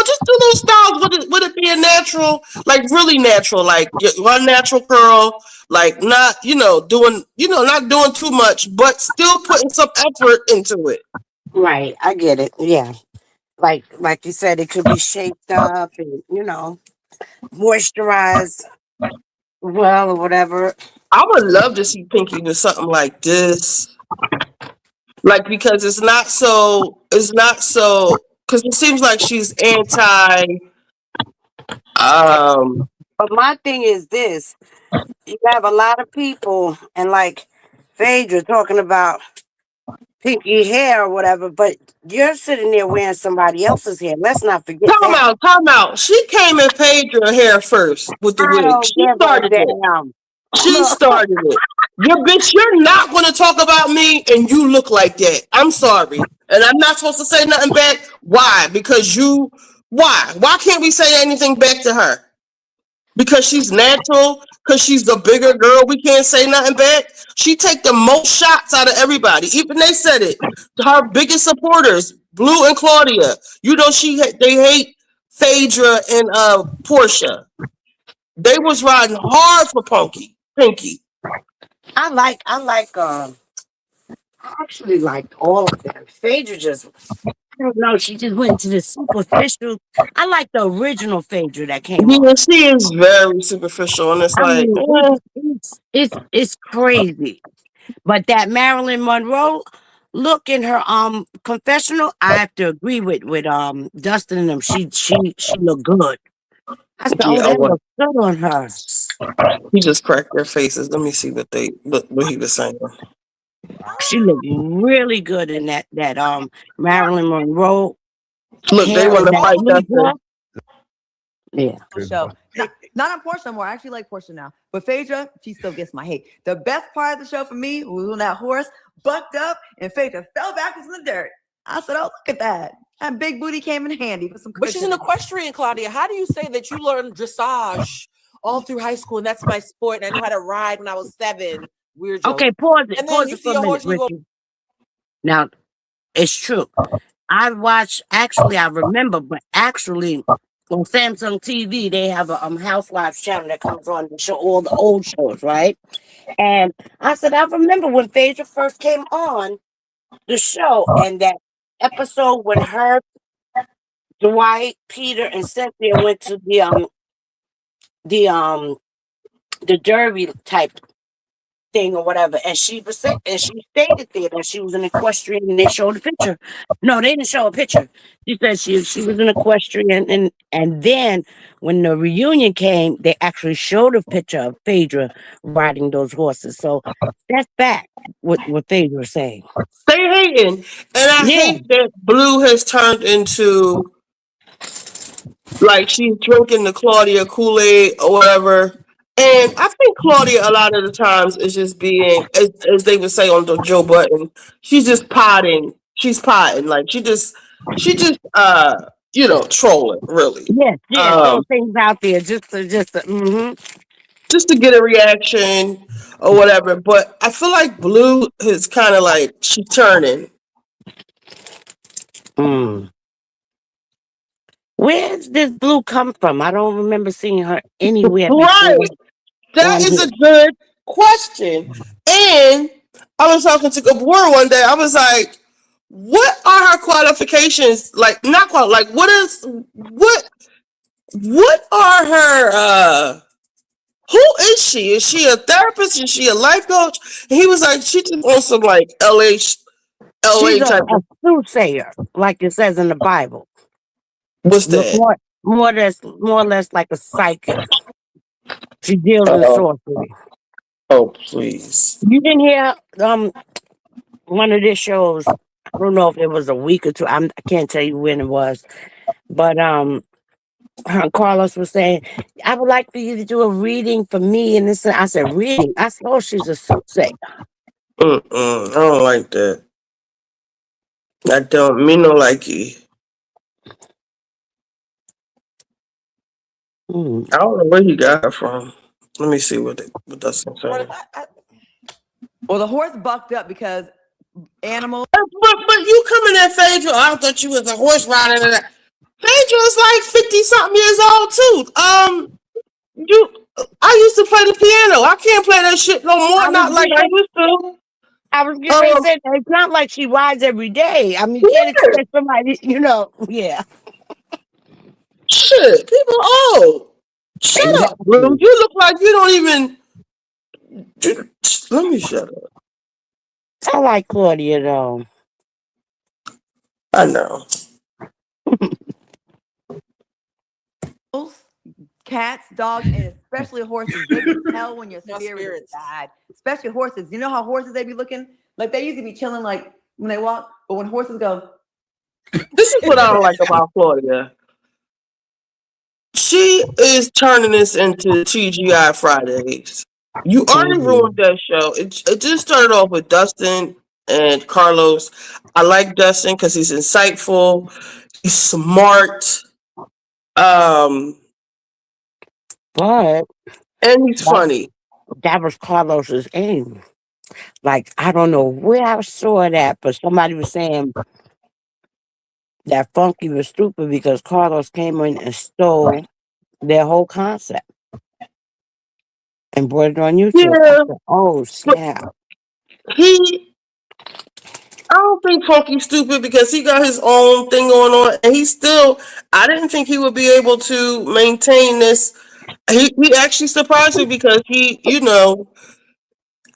just do little styles with it being natural, like really natural, like one natural curl, like not doing not doing too much, but still putting some effort into it. Right. I get it. Yeah. Like you said, it could be shaped up and moisturized well or whatever. I would love to see Pinky with something like this, like because it's not so because it seems like she's anti. Um, But my thing is this: you have a lot of people and like Phaedra talking about pinky hair or whatever, but you're sitting there wearing somebody else's hair. Let's not forget that. time out. She came and paid your hair first with the I wig. don't She give a started it. damn. She Look, started it. You're not going to talk about me and you look like that. I'm sorry. And I'm not supposed to say nothing back. Why? Why? Why can't we say anything back to her? Because she's natural? Because she's the bigger girl, we can't say nothing back? She take the most shots out of everybody. Even they said it. Her biggest supporters, Blue and Claudia. They hate Phaedra and Portia. They was riding hard for Pinky. I actually liked all of them. Phaedra just, I don't know, she just went into the superficial. I like the original Phaedra that came on. Yeah, she is very superficial, and it's I like, mean, it's crazy. But that Marilyn Monroe look in her confessional, I have to agree with Dustin and them. She looked good. I said, oh, yeah, that looks good on her. he just cracked their faces. Let me see what he was saying. She looked really good in that Marilyn Monroe Look, they hair want and to that fight sleeve Dustin. up. Yeah. Show. Not on Portia more. I actually like Portia now. But Phaedra, she still gets my hate. The best part of the show for me was when that horse bucked up and Phaedra fell backwards in the dirt. I said, oh, look at that. That big booty came in handy for some But she's an cushion. equestrian, Claudia. How do you say that you learned dressage all through high school and that's my sport and I knew how to ride when I was 7? Weird joke. Okay, pause it. And then Pause you it see for a a horse minute, and you go, Richie. Now, it's true. I watched, actually, I remember, but actually, on Samsung TV, they have a Housewives channel that comes on to show all the old shows, right? And I said, I remember when Phaedra first came on the show and that episode when her, Dwight, Peter, and Cynthia went to the derby type thing or whatever, and she was and she stated there that she was an equestrian, and they showed a picture. No, they didn't show a picture. She said she was an equestrian, and then when the reunion came, they actually showed a picture of Phaedra riding those horses. So that's back what Phaedra was saying. They hating, and I Yeah. hate that Blue has turned into like she's drinking the Claudia Kool-Aid or whatever. And I think Claudia a lot of the times is just being, as they would say on the Joe Button, she's just potting. She's potting, like she just trolling really. Yeah, throw things out there just to just to get a reaction or whatever. But I feel like Blue is kind of like she's turning. Where's this Blue come from? I don't remember seeing her anywhere Right. before. That is a good question. And I was talking to Gabor one day. I was like, what are her qualifications? Like, not qual. Like, what are her? Who is she? Is she a therapist? Is she a life coach? And he was like, she just wants some like LA She's type a soothsayer, like it says in the Bible. What's that? More or less like a psychic. She deals in sorcery. Oh, please. You didn't hear one of their shows. I don't know if it was a week or two. I can't tell you when it was. But Carlos was saying, I would like for you to do a reading for me. And this, I said, reading? I said, oh, she's a soothsayer. I don't like that. I don't. Me no like you. I don't know where he got her from. Let me see what that's saying. Well, the horse bucked up because animals. But you coming at Phaedra? I thought you was a horse rider. Phaedra is like 50-something years old too. I used to play the piano. I can't play that shit no more. Not like I used to. I was going to say that it's not like she rides every day. I mean, you can't expect somebody, yeah. Shit, people old. Shut up, Blue. You look like you don't even. Let me shut up. I like Claudia though. I know. Cats, dogs, and especially horses. They can tell when your spirit is bad. Especially horses. You know how horses, they be looking like they usually be chilling like when they walk, but when horses go. This is what I don't like about Claudia. She is turning this into TGI Fridays. You already ruined that show. It just started off with Dustin and Carlos. I like Dustin because he's insightful. He's smart. But and he's funny. That was Carlos's aim. Like, I don't know where I saw that, but somebody was saying that Funky was stupid because Carlos came in and stole their whole concept and brought it on YouTube. Yeah. Said, oh, snap. I don't think Funky's stupid because he got his own thing going on, and I didn't think he would be able to maintain this. He actually surprised me because he,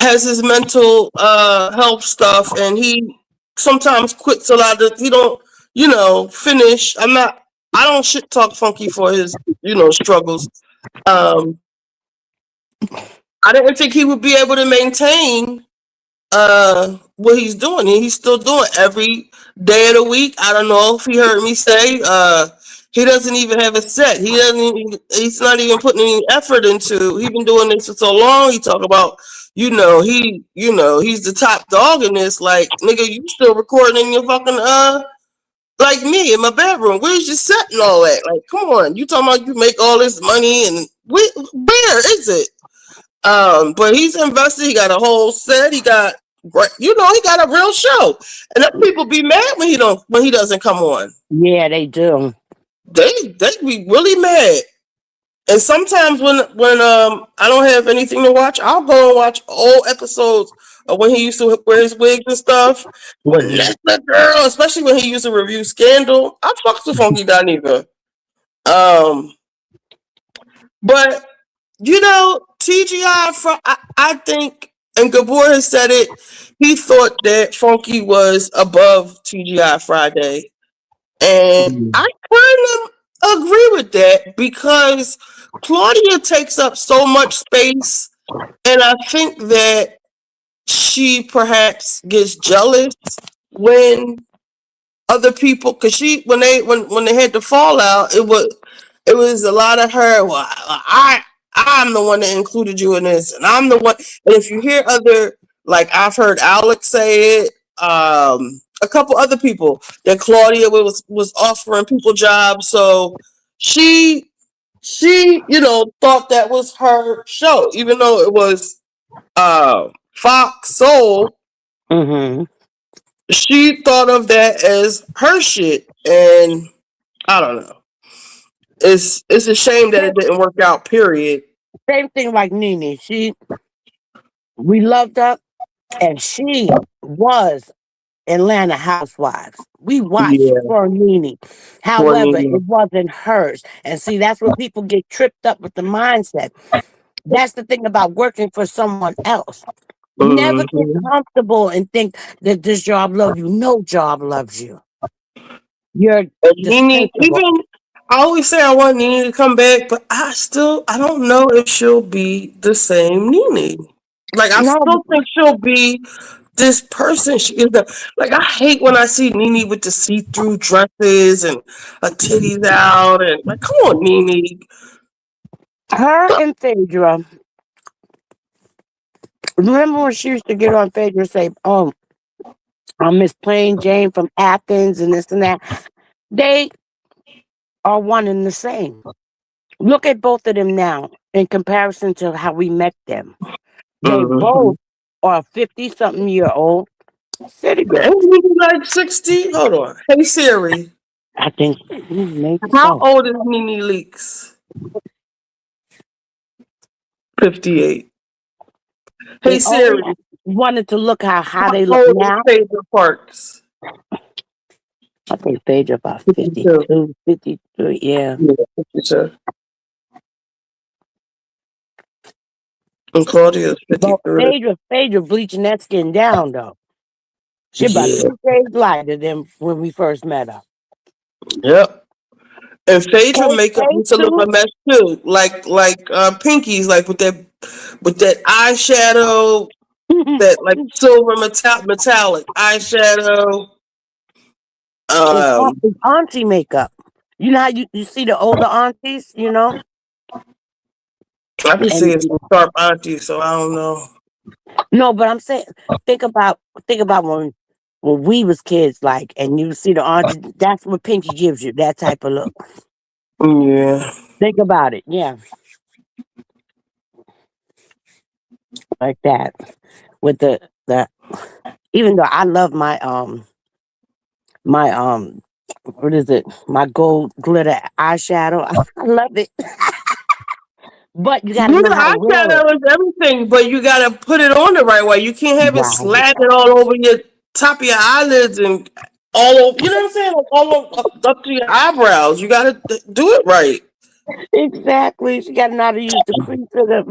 has his mental health stuff, and he sometimes quits a lot of. He don't, finish. I don't shit talk Funky for his, struggles. I didn't think he would be able to maintain what he's doing, and he's still doing every day of the week. I don't know if he heard me say, he doesn't even have a set. He's not even putting any effort into. He's been doing this for so long. He talk about, he's the top dog in this. Like, nigga, you still recording in your fucking like me in my bedroom. Where's your set and all that? Like, come on, you talking about you make all this money and where is it? But he's invested. He got a whole set. He got, he got a real show, and then people be mad when he doesn't come on. Yeah, they do. They be really mad. And sometimes when I don't have anything to watch, I'll go and watch old episodes of when he used to wear his wigs and stuff. When that's the girl, especially when he used to review Scandal. I fucked with Funky Dineva. But TGI, I think, and Gabor has said it, he thought that Funky was above TGI Friday. And I kind of agree with that because Claudia takes up so much space, and I think that she perhaps gets jealous when other people, because when they had the fallout, it was a lot of her. Well, I'm the one that included you in this, and I'm the one. And if you hear other, like I've heard Alex say it, a couple other people, that Claudia was offering people jobs, so she thought that was her show, even though it was Fox Soul. Mm-hmm. She thought of that as her shit, and I don't know. It's a shame that it didn't work out. Period. Same thing like Nene. We loved her, and she was Atlanta Housewives. We watched for Nene. However, it wasn't hers. And see, that's where people get tripped up with the mindset. That's the thing about working for someone else. Never get comfortable and think that this job loves you. No job loves you. You're Nene. Even I always say I want Nene to come back, but I don't know if she'll be the same Nene. Like I still think she'll be this person she is. Like I hate when I see Nene with the see-through dresses and her titties out, and like, come on, Nene. Her and Phaedra. Remember when she used to get on Phaedra and say, "Oh, I'm Miss Plain Jane from Athens," and this and that. They are one and the same. Look at both of them now in comparison to how we met them. They both are 50-something-year-old city girls. Maybe like 60. Hold on. Hey Siri. I think maybe How old is Nene Leakes? 58. Hey Siri. Wanted to look how they look now. Phaedra Parks. I think Phaedra about 52, 53, yeah. 52. And Claudia's 53. Phaedra bleaching that skin down, though. She about 2 days lighter than when we first met her. Yep. And Phaedra makeup used to look a mess too. Like Pinky's, like with that eyeshadow, that like silver metallic eyeshadow. It's auntie makeup. You know how you see the older aunties, I've been seeing some sharp aunties, so I don't know. No, but I'm saying, think about when we was kids, like, and you see the auntie. That's what Pinky gives you, that type of look. Yeah. Think about it, yeah. Like that, with the even though I love my what is it? My gold glitter eyeshadow. I love it. But you gotta know how to wear it. Eyeshadow is everything, but you gotta put it on the right way. You can't have it slatted all over your top of your eyelids and all over. You know what I'm saying? Like all up to your eyebrows. You gotta do it right. Exactly. You gotta know how to use the crease of the.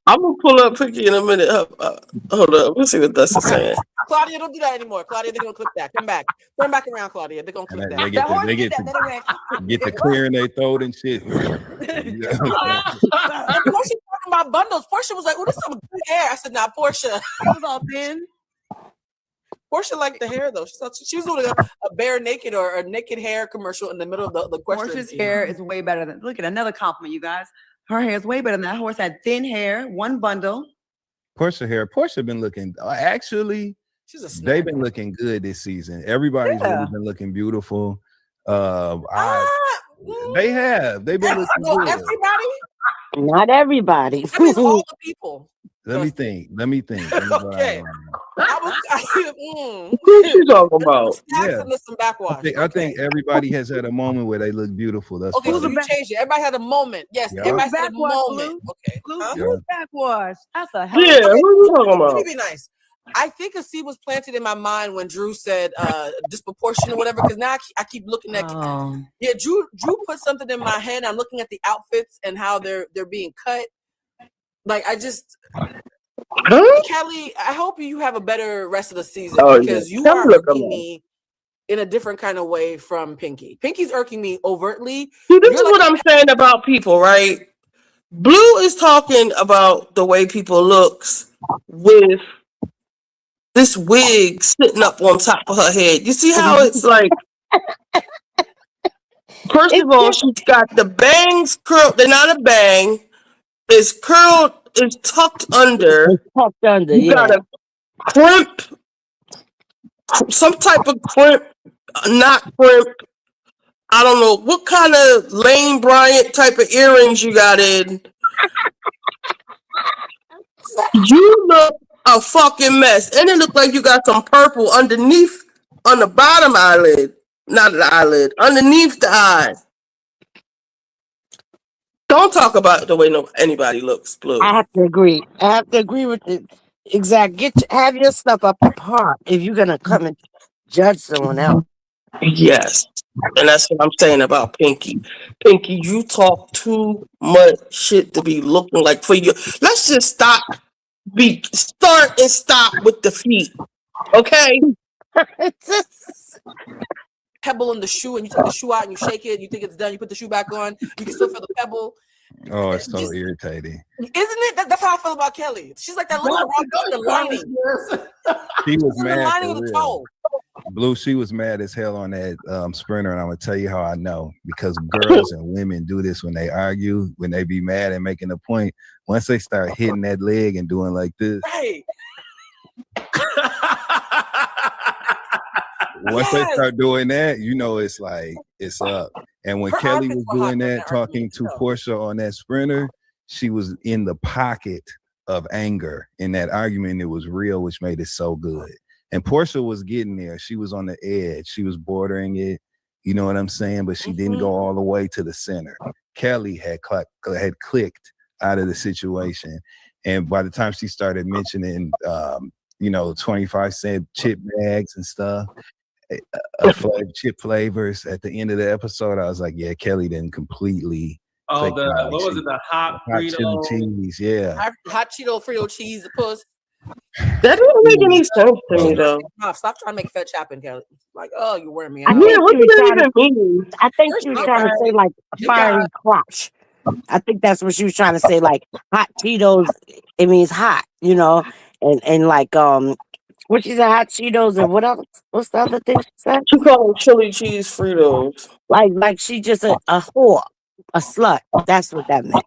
I'm gonna pull up Pinky in a minute. Hold up. Let's see what Dustin's saying. Claudia, don't do that anymore. Claudia, they're gonna clip that. Come back. Turn back around, Claudia. They're gonna clip that. They get the clear in their throat and shit. And plus, she's talking about bundles. Portia was like, "Oh, this is some good hair." I said, "Nah, Portia." It was all thin. Portia liked the hair though. She was doing a bare naked or a naked hair commercial in the middle of the question. Portia's hair is way better than. Look at another compliment, you guys. Her hair is way better than that horse. Had thin hair, one bundle. Portia been looking. Actually, they've been looking good this season. Everybody's really been looking beautiful. They have. They've been looking good. Everybody? Not everybody. I mean, all the people. Let me think. Okay. What you talking about? Yeah. Some backwash. I think everybody has had a moment where they look beautiful. That's okay. So you changed it. Everybody had a moment. Yes. Yeah. Everybody had a Backwash, moment. Blue. Okay. Blue, Huh? who's backwash? That's a hell. Yeah, what are you talking Let about? me be nice. I think a seed was planted in my mind when Drew said disproportionate or whatever. Because now I keep looking at. Yeah, Drew put something in my head. I'm looking at the outfits and how they're being cut. Like I just. Kelly, I hope you have a better rest of the season because you are irking me in a different kind of way from Pinky. Pinky's irking me overtly. See, this is what I'm saying about people, right? Blue is talking about the way people looks with this wig sitting up on top of her head. You see how it's like, first of all, she's got the bangs curled. They're not a bang. It's curled. It's tucked under. It's tucked under. You got a crimp, some type of crimp, not crimp. I don't know what kind of Lane Bryant type of earrings you got in. You look a fucking mess, and it looked like you got some purple underneath on the bottom eyelid, not the eyelid, underneath the eye. Don't talk about the way anybody looks, Blue. I have to agree. With it. Exact. Have your stuff up apart if you're gonna come and judge someone else. Yes, and that's what I'm saying about Pinky. Pinky, you talk too much shit to be looking like for you. Let's just start and stop with the feet, okay? Pebble in the shoe, and you take the shoe out and you shake it. You think it's done. You put the shoe back on. You can still feel the pebble. Oh, it's so irritating. Isn't it? That's how I feel about Kelly. She's like that little lining. She was mad. The lining of the toe. Blue, she was mad as hell on that sprinter, and I'm gonna tell you how I know, because girls and women do this when they argue, when they be mad and making a point. Once they start hitting that leg and doing like this, right. Once they start doing that, you know it's like it's up. And when Kelly was doing that, talking to Portia on that sprinter, she was in the pocket of anger in that argument. It was real, which made it so good. And Portia was getting there. She was on the edge. She was bordering it. You know what I'm saying? But she didn't go all the way to the center. Kelly had clicked out of the situation. And by the time she started mentioning, 25-cent chip bags and stuff, chip flavors at the end of the episode, I was like, yeah, Kelly didn't completely. Oh, what was it? The hot Frito cheese, yeah. Hot Cheeto Frito cheese, puss. That doesn't make any sense to me, though. Stop trying to make fetch happen, Kelly. Like, oh, you wear me out. Yeah, what does that even mean? I think she was trying to say like fiery crotch. I think that's what she was trying to say. Like hot Cheetos, it means hot, and like what she said, hot Cheetos and what else? What's the other thing she said? She called them chili cheese Fritos. Like she just a whore, a slut. That's what that meant.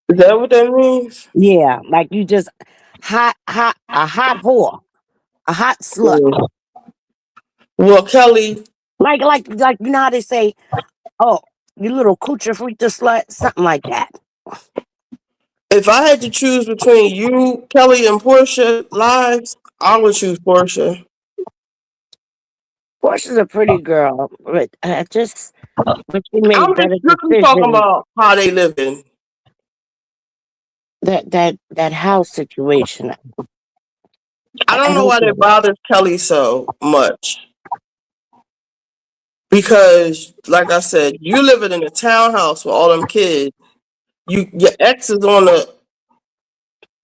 Is that what that means? Yeah, like you just a hot whore, a hot slut. Well, Kelly, like you know how they say, oh, you little coochie frita slut, something like that. If I had to choose between you, Kelly, and Portia lives, I would choose Portia. Portia's a pretty girl, but but she made I'm better just talking about how they living. That house situation. I don't know why that bothers Kelly so much. Because, like I said, you living in a townhouse with all them kids. Your ex is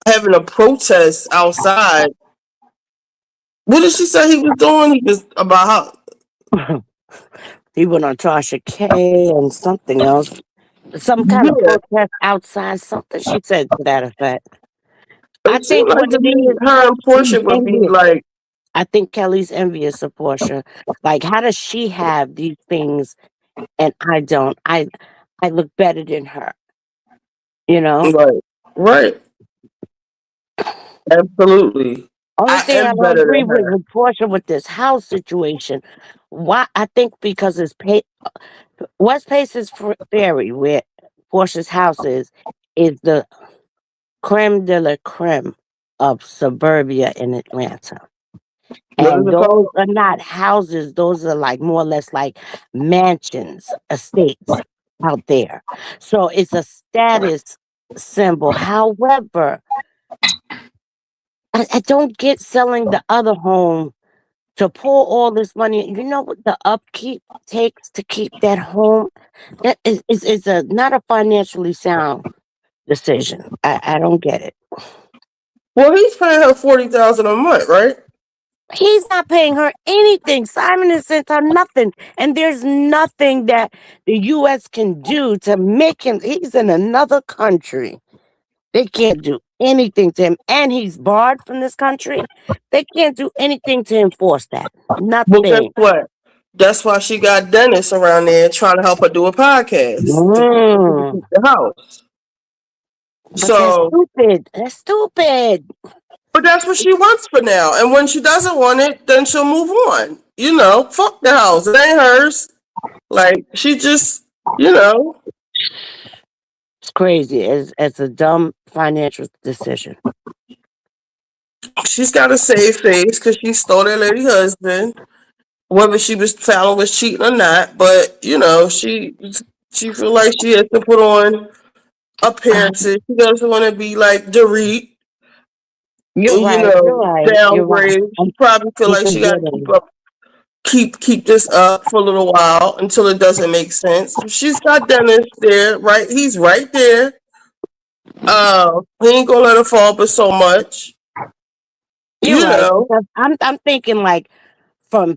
having a protest outside. What did she say he was doing? He was about how he went on Tasha K and something else. some kind of Yeah, protest outside, something she said to that effect. I it seemed think like what to it me, is, her and she's Portia would be envious. like, I think Kelly's envious of Portia. Like, how does she have these things and I don't? I look better than her, you know? right, right, absolutely. Only I thing I am don't better agree than her. with Portia with this house situation. Why? I think because it's West Paces Ferry, where Portia's house is the creme de la creme of suburbia in Atlanta. What is And it those called? are not houses, those are like more or less like mansions, estates out there. So it's a status symbol. However, I don't get selling the other home to pour all this money. You know what the upkeep takes to keep that home? That is a not a financially sound decision. I don't get it. Well, he's paying her 40,000 a month, right? He's not paying her anything. Simon has sent her nothing. And there's nothing that the US can do to make him. He's in another country. They can't do anything to him. And he's barred from this country. They can't do anything to enforce that. Well, guess Nothing. what? That's why she got Dennis around there trying to help her do a podcast to Mm. keep the house. But that's So, stupid. That's stupid. but that's what she wants for now. And when she doesn't want it, then she'll move on. You know, fuck the house. It ain't hers. Like, she just, you know, It's crazy. It's a dumb financial decision. she's got to save face because she stole that lady husband, whether she was found was cheating or not. But, you know, she feel like she has to put on Uh, appearances. She doesn't want to be like Dorit. you're And, you right. You're know, right. You're right. downgrade. She probably feel You like can she got get to it. keep this up for a little while until it doesn't make sense. She's got Dennis there, right? He's right there. He ain't gonna let her fall but so much. You're You right. know, Because I'm thinking like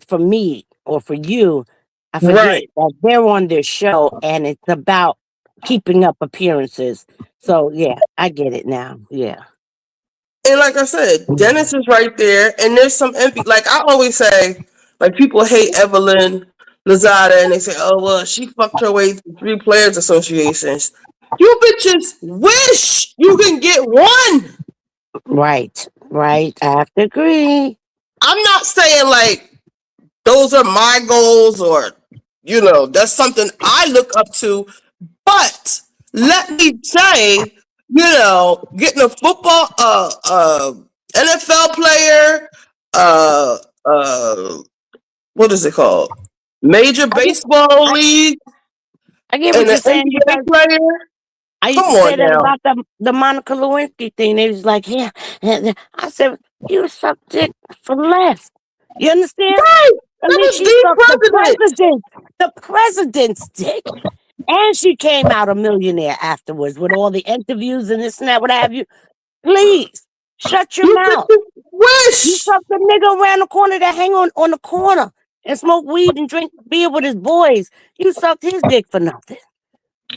for me or for you, I forget right? that they're on their show and it's about keeping up appearances. So yeah, I get it now. Yeah. And like I said, Dennis is right there, and there's some empty. Like I always say, like people hate Evelyn Lozada, and they say, "Oh well, she fucked her way through 3 players associations." You bitches wish you can get one. Right. Right. I have to agree. I'm not saying like those are my goals or you know that's something I look up to, but let me say, you know, getting a football NFL player, uh uh what is it called, major I get baseball I, league, I get and what an you're saying NBA because player. I Come used to on say that now. about the Monica Lewinsky thing. They was like, yeah. I said, you suck dick for less. You understand? Right, At that least was she the sucked president. the president's dick. And she came out a millionaire afterwards with all the interviews and this and that, what have you. Please, shut your You mouth. bitches You wish sucked the nigga around the corner that hang on the corner and smoke weed and drink beer with his boys. You sucked his dick for nothing.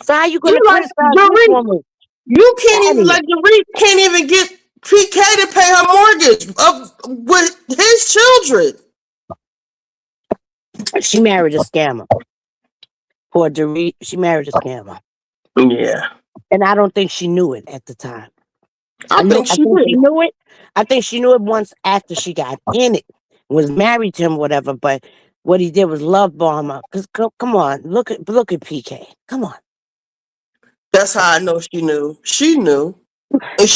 So how you you gonna like criticize this Dorit. woman? You can't Out of even here. like Dorit can't even get PK to pay her mortgage of with his children. She married a scammer. Poor Dorit, she married a scammer. Yeah, And I don't think she knew it at the time. I think I she think she did. knew it. I think she knew it once after she got in it, was married to him, whatever. But what he did was love bomb her. Cause come on, look at PK. Come on. That's how I know she knew. She knew, and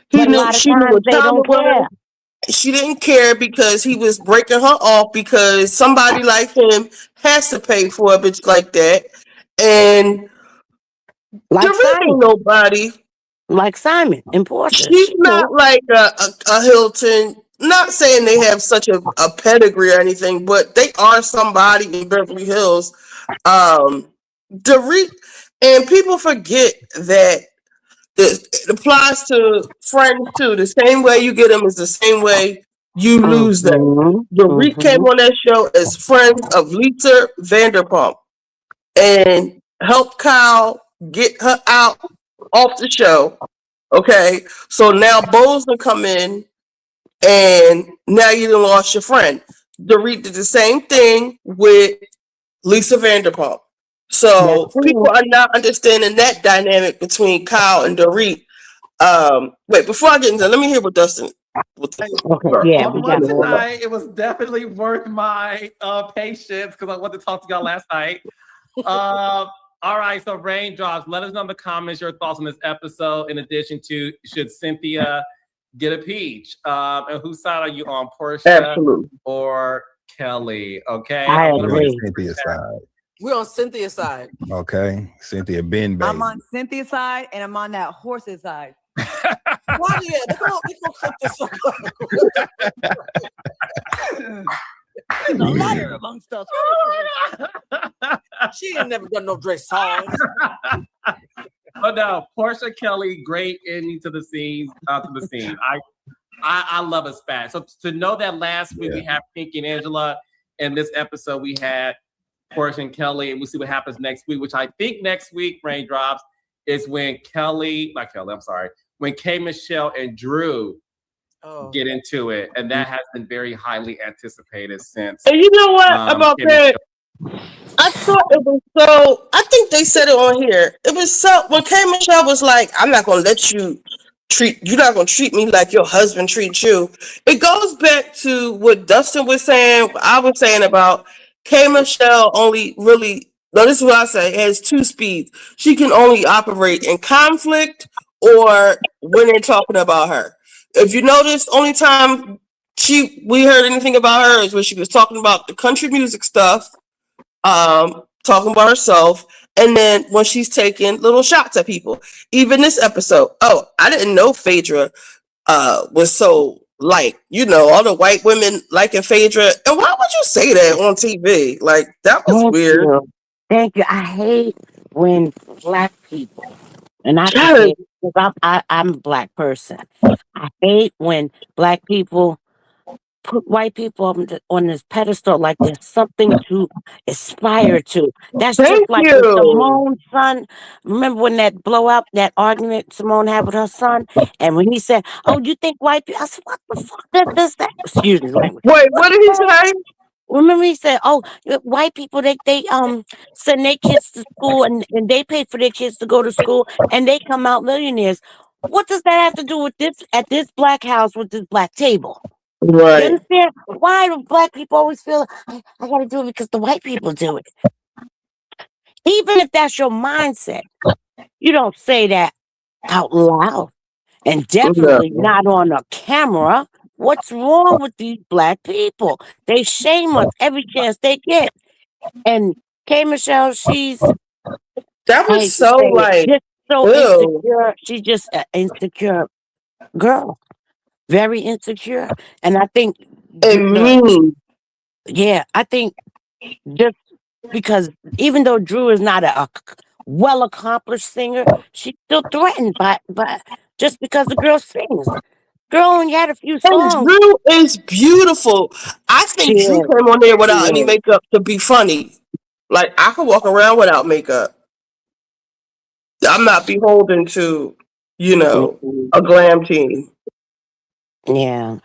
he But a knew. lot of She knew times what they time don't it was. care. She didn't care because he was breaking her off because somebody like him has to pay for a bitch like that, and Like Dorit ain't Simon. nobody. Like Simon and Portia. She's She not knew. like a Hilton. Not saying they have such a pedigree or anything, but they are somebody in Beverly Hills. The and people forget that it applies to friends too. The same way you get them is the same way you lose them. Mm-hmm. The came Mm-hmm. on that show as friends of Lisa Vanderpump and helped Kyle get her out off the show. Okay, so now Bo's gonna come in, and now you done lost your friend. Dorit did the same thing with Lisa Vanderpump. That's So people true. are not understanding that dynamic between Kyle and Dorit. Wait, before I get into that, let me hear what Dustin. Okay, For yeah, we got on more. tonight, it was definitely worth my patience because I wanted to talk to y'all last night. All right, so Raindrops, let us know in the comments your thoughts on this episode. In addition to, should Cynthia get a peach? And whose side are you on, Portia Absolutely. or Kelly? Okay, I I'm gonna We're on agree. Cynthia's side. We're on Cynthia's side. Okay, Cynthia been baby. I'm on Cynthia's side and I'm on that horse's side. Why do you? They gonna cut this up. There's a liar amongst us. She ain't never done no dressage. But no, Portia Kelly, great ending to the scene. I love a spat. So to know that last week we had Pinky and Angela, and this episode we had Portia and Kelly, and we'll see what happens next week. Which I think next week, Raindrops, is when when K Michelle and Drew get into it, and that has been very highly anticipated since. And you know what about K. that? I thought it was so. I think they said it on here. It was so when K Michelle was like, "I'm not gonna let you you're not gonna treat me like your husband treats you." It goes back to what Dustin was saying. What I was saying about K Michelle only really. No, this is what I say. It has two speeds. She can only operate in conflict or when they're talking about her. If you notice, only time we heard anything about her is when she was talking about the country music stuff, talking about herself, and then when she's taking little shots at people. Even this episode. Oh, I didn't know Phaedra was so all the white women liking Phaedra. And why would you say that on TV? Like, that was Thank weird. you. Thank you. I hate when black people, and I can Yes. say it because I'm a black person. I hate when black people put white people on this pedestal like there's something to aspire to. That's just Thank like with you. Simone's son. Remember when that blowout, that argument Simone had with her son? And when he said, "Oh, you think white people?" I said, "What the fuck does that?" Excuse me, language. Wait, what did he say? Remember he said, "Oh, white people they send their kids to school and they pay for their kids to go to school and they come out millionaires." What does that have to do with this at this black house with this black table? You Right. understand? Why do black people always feel I gotta do it because the white people do it? Even if that's your mindset, you don't say that out loud. And definitely No. not on a camera. What's wrong with these black people? They shame us every chance they get. And K Michelle, she's That I was hate to so say it, like, just so ew. insecure. She's just an insecure girl. Very insecure. And I think And mean. I think just because even though Drew is not a well accomplished singer, she's still threatened by just because the girl sings. Girl only had a few And songs. Drew is beautiful. I think She Drew is. came on there She without any is. makeup to be funny. Like, I could walk around without makeup. I'm not beholden to, Mhm. a glam team. Yeah.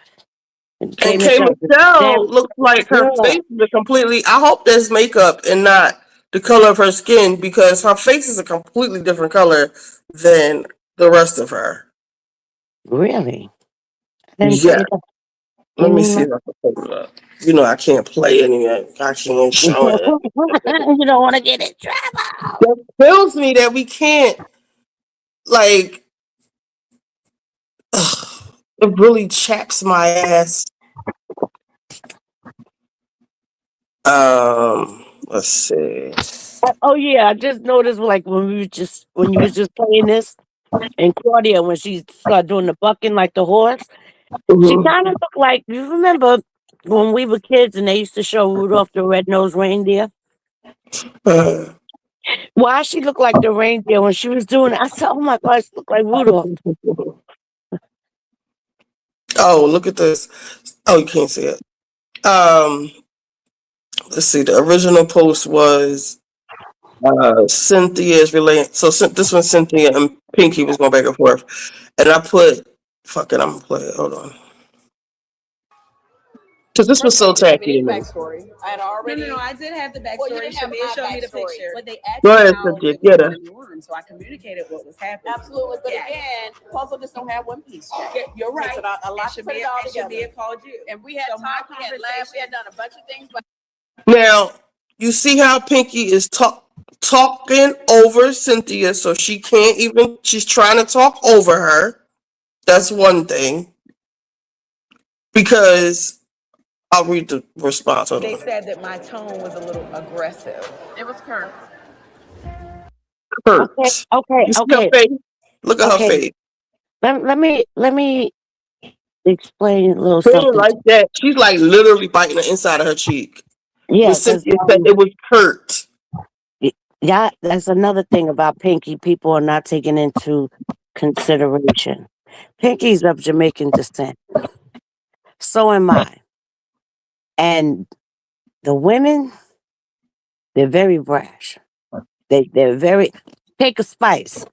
And K K Michelle, Michelle looks like her girl. face is completely. I hope there's makeup and not the color of her skin because her face is a completely different color than the rest of her. Really? I didn't Yeah. say that. Let me Any see if I can pull it up. I can't play any of it. I can't show it. You don't want to get in trouble. That tells me that we can't, like, it really chaps my ass. Let's see. Oh yeah, I just noticed like when you was just playing this and Claudia when she started doing the bucking like the horse, she Mhm. kind of looked like you remember when we were kids and they used to show Rudolph the Red-Nosed Reindeer. Uh, Why she looked like the reindeer when she was doing it? I said, "Oh my gosh, look like Rudolph." oh, look at this. Oh, you can't see it. Let's see. The original post was Cynthia is relating. So this one, Cynthia and Pinky was going back and forth, and I put, fuck it, I'm gonna play it. Hold on, because this was so tacky to me. Backstory. I had already. No, I did have the backstory. Well, you didn't have Shamir my showed me the backstory. picture, but they asked Go me ahead, how Cynthia, it get was her. in the room, so I communicated what was happening. Absolutely, but Yes. again, puzzle just don't have one piece. Yeah, you're right. Takes a lot to put it all together. Shamir called you, And we had So my talked, we had laughed, we had done a bunch of things, but Now you see how Pinky is talking over Cynthia, so she can't even. She's trying to talk over her. That's one thing. Because I'll read the response. Hold they on. said that my tone was a little aggressive. it was Kurt. Hurt. Okay. You see her face? Look at her Okay. face. Let me explain a little She ain't something. like that. She's like literally biting the inside of her cheek. Yeah, But Cynthia said it was hurt. yeah, that's another thing about Pinky people are not taking into consideration. Pinky's of Jamaican descent. So am I. And the women, they're very brash. They're very take a Spice.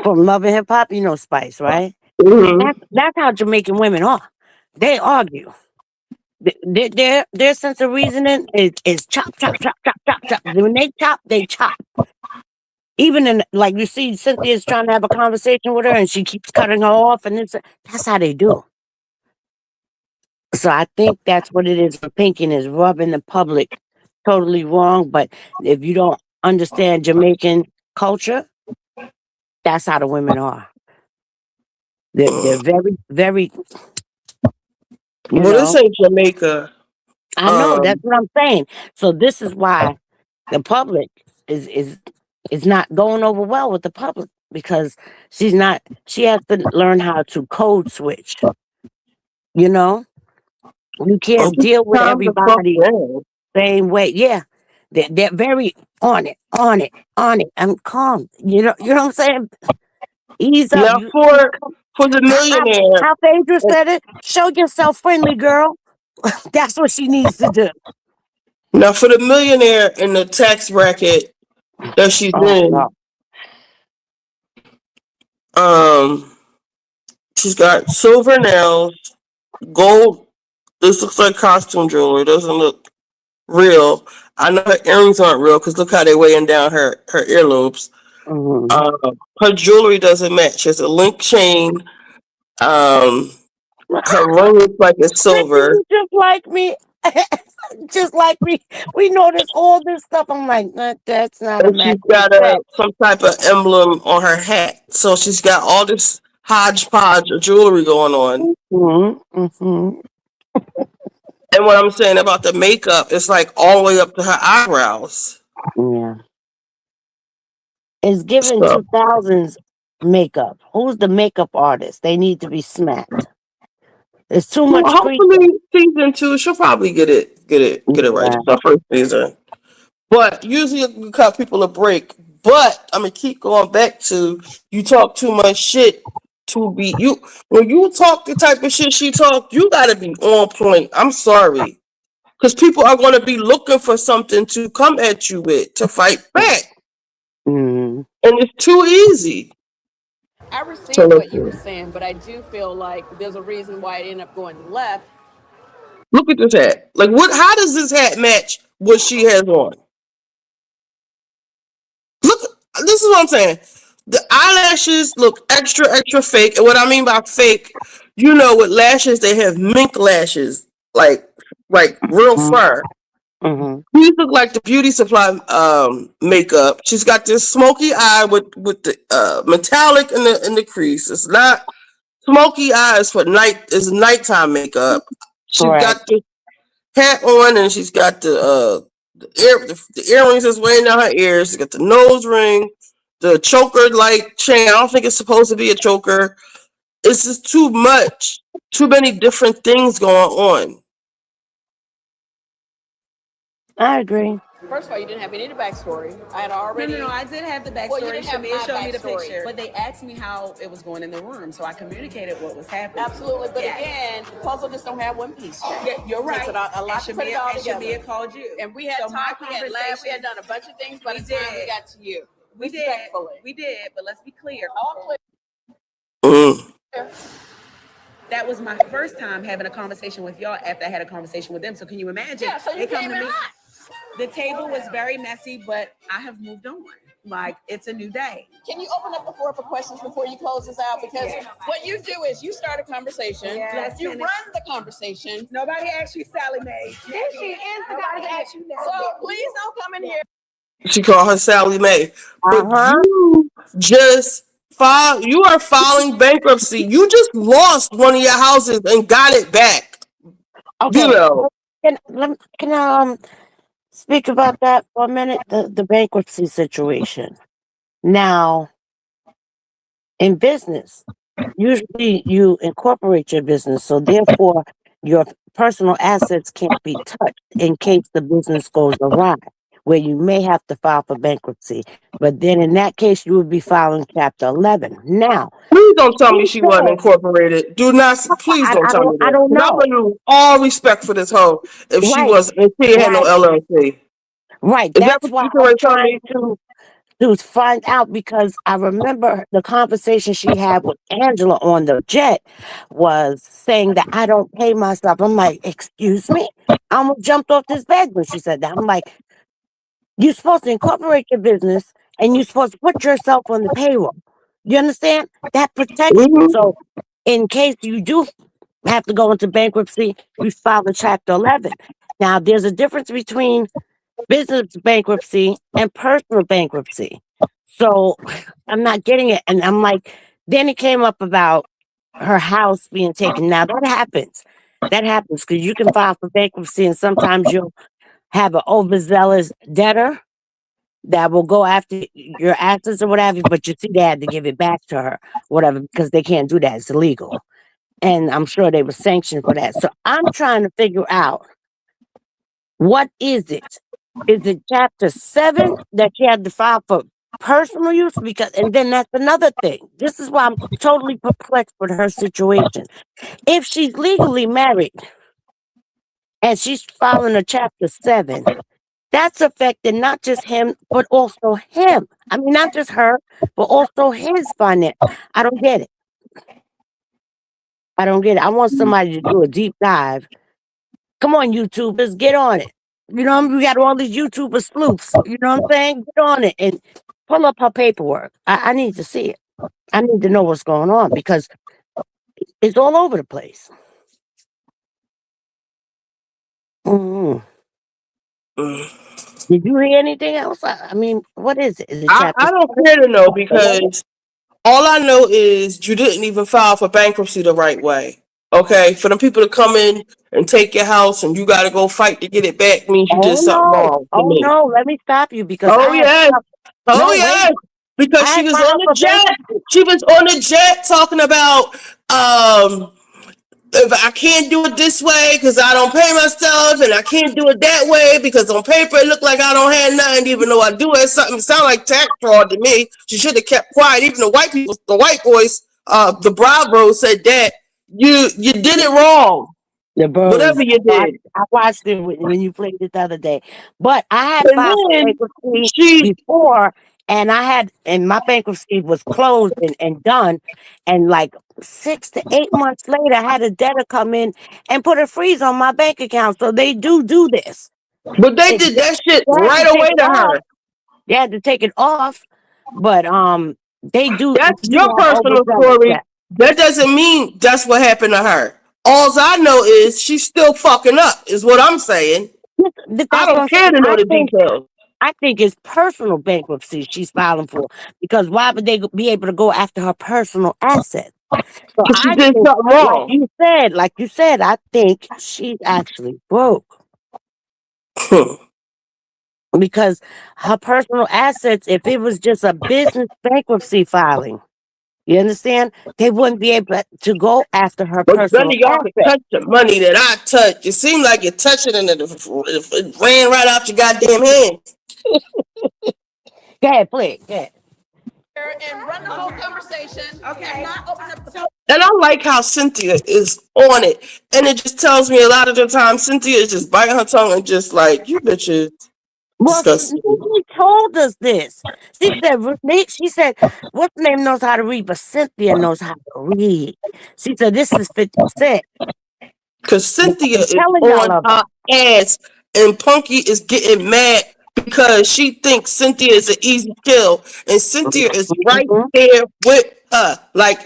From Love and Hip Hop, you know Spice, right? Mhm. That's how Jamaican women are. They argue. Their sense of reasoning is chop, chop, chop, chop, chop, chop. When they chop. Even in, like, you see Cynthia's trying to have a conversation with her and she keeps cutting her off, and that's how they do. So I think that's what it is for Pinky, is rubbing the public totally wrong. But if you don't understand Jamaican culture, that's how the women are. They're very, very, Well, this ain't Jamaica. I know, that's what I'm saying. So this is why the public is not going over well with the public, because she has to learn how to code switch. You know? You can't deal with Calm the fuck everybody down. same way. Yeah. They're very on it. I'm calm. You know what I'm saying? Ease up. Now for the millionaire. How Phaedra said it, show yourself friendly, girl. That's what she needs to do. Now for the millionaire in the tax bracket that she's in, she's got silver nails, gold. This looks like costume jewelry. It doesn't look real. I know her earrings aren't real because look how they're weighing down her earlobes. Her jewelry doesn't match. It's a link chain. Her ring looks like it's silver. Just like me. Just like me. We notice all this stuff. I'm like, that's not a And match. she's got some type of emblem on her hat. So she's got all this hodgepodge of jewelry going on. And what I'm saying about the makeup, it's like all the way up to her eyebrows. Yeah. It's given 2000s makeup. Who's the makeup artist? They need to be smacked. It's too much. Hopefully, season 2, she'll probably get it right. It's her first season. But usually we cut people a break. But I'm gonna keep going back to, you talk too much shit to be you. When you talk the type of shit she talked, you gotta be on point. I'm sorry. Because people are gonna be looking for something to come at you with, to fight back. And it's too easy. I received what you were saying, but I do feel like there's a reason why it ended up going left. Look at this hat. Like, how does this hat match what she has on? Look, this is what I'm saying. The eyelashes look extra, extra fake. And what I mean by fake, with lashes, they have mink lashes, like real fur. These look like the beauty supply makeup. She's got this smoky eye with the metallic in the crease. It's not smoky eyes for nighttime makeup. She's got the hat on, and she's got the earrings that's weighing down her ears. She's got the nose ring, the choker like chain. I don't think it's supposed to be a choker. It's just too much. Too many different things going on. I agree. First of all, you didn't have any of the backstory. I had already. No, I did have the backstory. Well, you didn't have Shamia my showed me the backstory. picture, but they asked me how it was going in the room, so I communicated what was happening. Absolutely, but Yes. again, the puzzle just don't have one piece. Yeah, you're right. Takes a lot to put it all together. Shamia called you, And we had so my talked, we had laughed, we had done a bunch of things by We the time we did. got to you. We did, Respectfully. but let's be clear. All clear. That was my first time having a conversation with y'all after I had a conversation with them. So can you imagine? Yeah, so you They come came to in me. hot. The table was very messy, but I have moved on. Like, it's a new day. Can you open up the floor for questions before you close this out? Because what you do is you start a conversation, Yes, you and run the conversation. Nobody asked you Sally Mae. Here she is the guy that asked you that. So please don't come in here. She called her Sally Mae. But you just you are filing bankruptcy. You just lost one of your houses and got it back. Okay. You know. Can I speak about that for a minute? The bankruptcy situation. Now, in business, usually you incorporate your business, so therefore your personal assets can't be touched in case the business goes awry, where you may have to file for bankruptcy. But then in that case, you would be filing Chapter 11. Now, please don't tell me she wasn't incorporated. Do not. Please don't tell me that. I don't know. I would lose all respect for this hoe if she Right. was. If she had no LLC. Right. Is that That's what why you I'm tell trying me? to find out, because I remember the conversation she had with Angela on the jet was saying that I don't pay myself. I'm like, excuse me? I almost jumped off this bed when she said that. I'm like, you're supposed to incorporate your business and you're supposed to put yourself on the payroll. You understand? That protects you. So in case you do have to go into bankruptcy, you file the Chapter 11. Now, there's a difference between business bankruptcy and personal bankruptcy. So I'm not getting it. And I'm like, then it came up about her house being taken. Now that happens. That happens because you can file for bankruptcy and sometimes you'll have an overzealous debtor that will go after your assets or whatever, but you see they had to give it back to her, whatever, because they can't do that. It's illegal. And I'm sure they were sanctioned for that. So I'm trying to figure out, what is it? Is it Chapter 7 that she had to file for personal use? Because, and then that's another thing. This is why I'm totally perplexed with her situation. If she's legally married and she's filing a Chapter 7, that's affecting not just him, but also him. I mean, not just her, but also his finance. I don't get it. I don't get it. I want somebody to do a deep dive. Come on, YouTubers, get on it. You know, we got all these YouTuber sleuths. You know what I'm saying? Get on it and pull up her paperwork. I need to see it. I need to know what's going on because it's all over the place. Mm-hmm. Did you hear anything else? I mean, what is it? Is it I don't care to know, because all I know is you didn't even file for bankruptcy the right way. Okay, for them people to come in and take your house and you got to go fight to get it back means you did something wrong. No, let me stop you because because she was on the jet. She was on the jet talking about if I can't do it this way because I don't pay myself, and I can't do it that way because on paper it looked like I don't have nothing, even though I do have something. It sound like tax fraud to me. She should have kept quiet. Even the white boys, the Bravos said that you did it wrong. The Bros, whatever you did. I watched it when you played it the other day. But I had filed for bankruptcy before, and my bankruptcy was closed and done. And like 6 to 8 months later, I had a debtor come in and put a freeze on my bank account. So they do this. But they did that shit right away to her. They had to take it off. But they do. That's your personal story. That doesn't mean that's what happened to her. All I know is she's still fucking up, is what I'm saying. I don't care to know the details. I think it's personal bankruptcy she's filing for, because why would they be able to go after her personal assets? So she did something wrong. Like you said, I think she's actually broke. Because her personal assets, if it was just a business bankruptcy filing, You understand? They wouldn't be able to go after her But none personal of y'all can assets. touch the money that I touch. It seemed like you touched it and it ran right out your goddamn hand. Go ahead, play it. Go ahead. And run the whole conversation. Okay. And not open up the. And I like how Cynthia is on it. And it just tells me a lot of the time Cynthia is just biting her tongue and just like, you bitches. Well, Disgusting. she told us this. She said, what's the name knows how to read, but Cynthia knows how to read. She said, this is 50 Cent. Because Cynthia is telling on y'all her ass and Punky is getting mad because she thinks Cynthia is an easy kill. And Cynthia is right there with her. Like,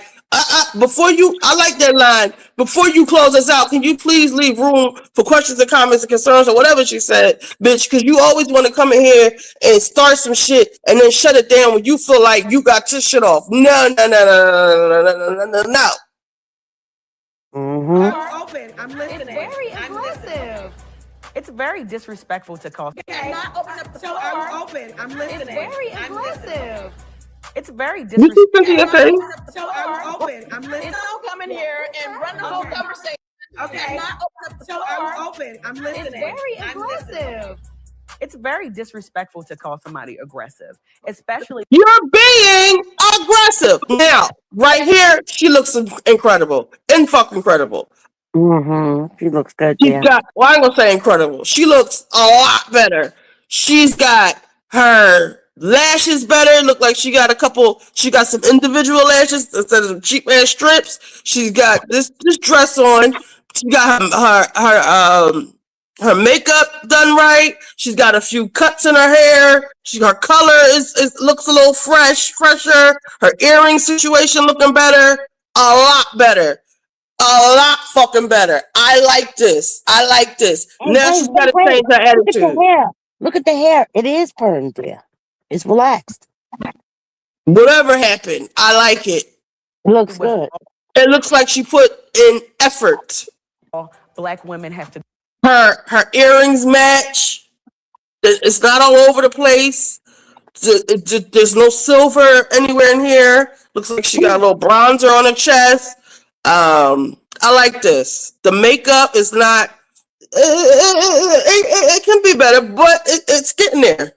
before you, I like that line. Before you close us out, can you please leave room for questions and comments and concerns or whatever she said, bitch? Because you always want to come in here and start some shit and then shut it down when you feel like you got your shit off. No. I'm open. I'm listening. It's very aggressive. It's very disrespectful to call. And not open up the. So I'm open. I'm listening. It's very aggressive. It's very You see Cynthia disrespectful. face? So I'm open. I'm listening. Don't come in here and run the whole conversation. Okay. And not open up the. So I'm open. I'm listening. It's very I'm listening. aggressive. It's very disrespectful to call somebody aggressive, especially. You're being aggressive. Now, right here, she looks incredible. Fucking incredible. She looks good, She's yeah. got, well, I ain't gonna say incredible. She looks a lot better. She's got her lashes better. Look like she got some individual lashes instead of cheap ass strips. She's got this dress on. She got her makeup done right. She's got a few cuts in her hair. Her color looks a little fresher. Her earring situation looking better. A lot better. A lot fucking better. I like this. Now she's got to change her attitude. Look at the hair. Look at the hair. It is permed there. It's relaxed. Whatever happened, I like it. It looks good. It looks like she put in effort. Black women have to. Her earrings match. It's not all over the place. There's no silver anywhere in here. Looks like she got a little bronzer on her chest. I like this. The makeup is not. It can be better, but it's getting there.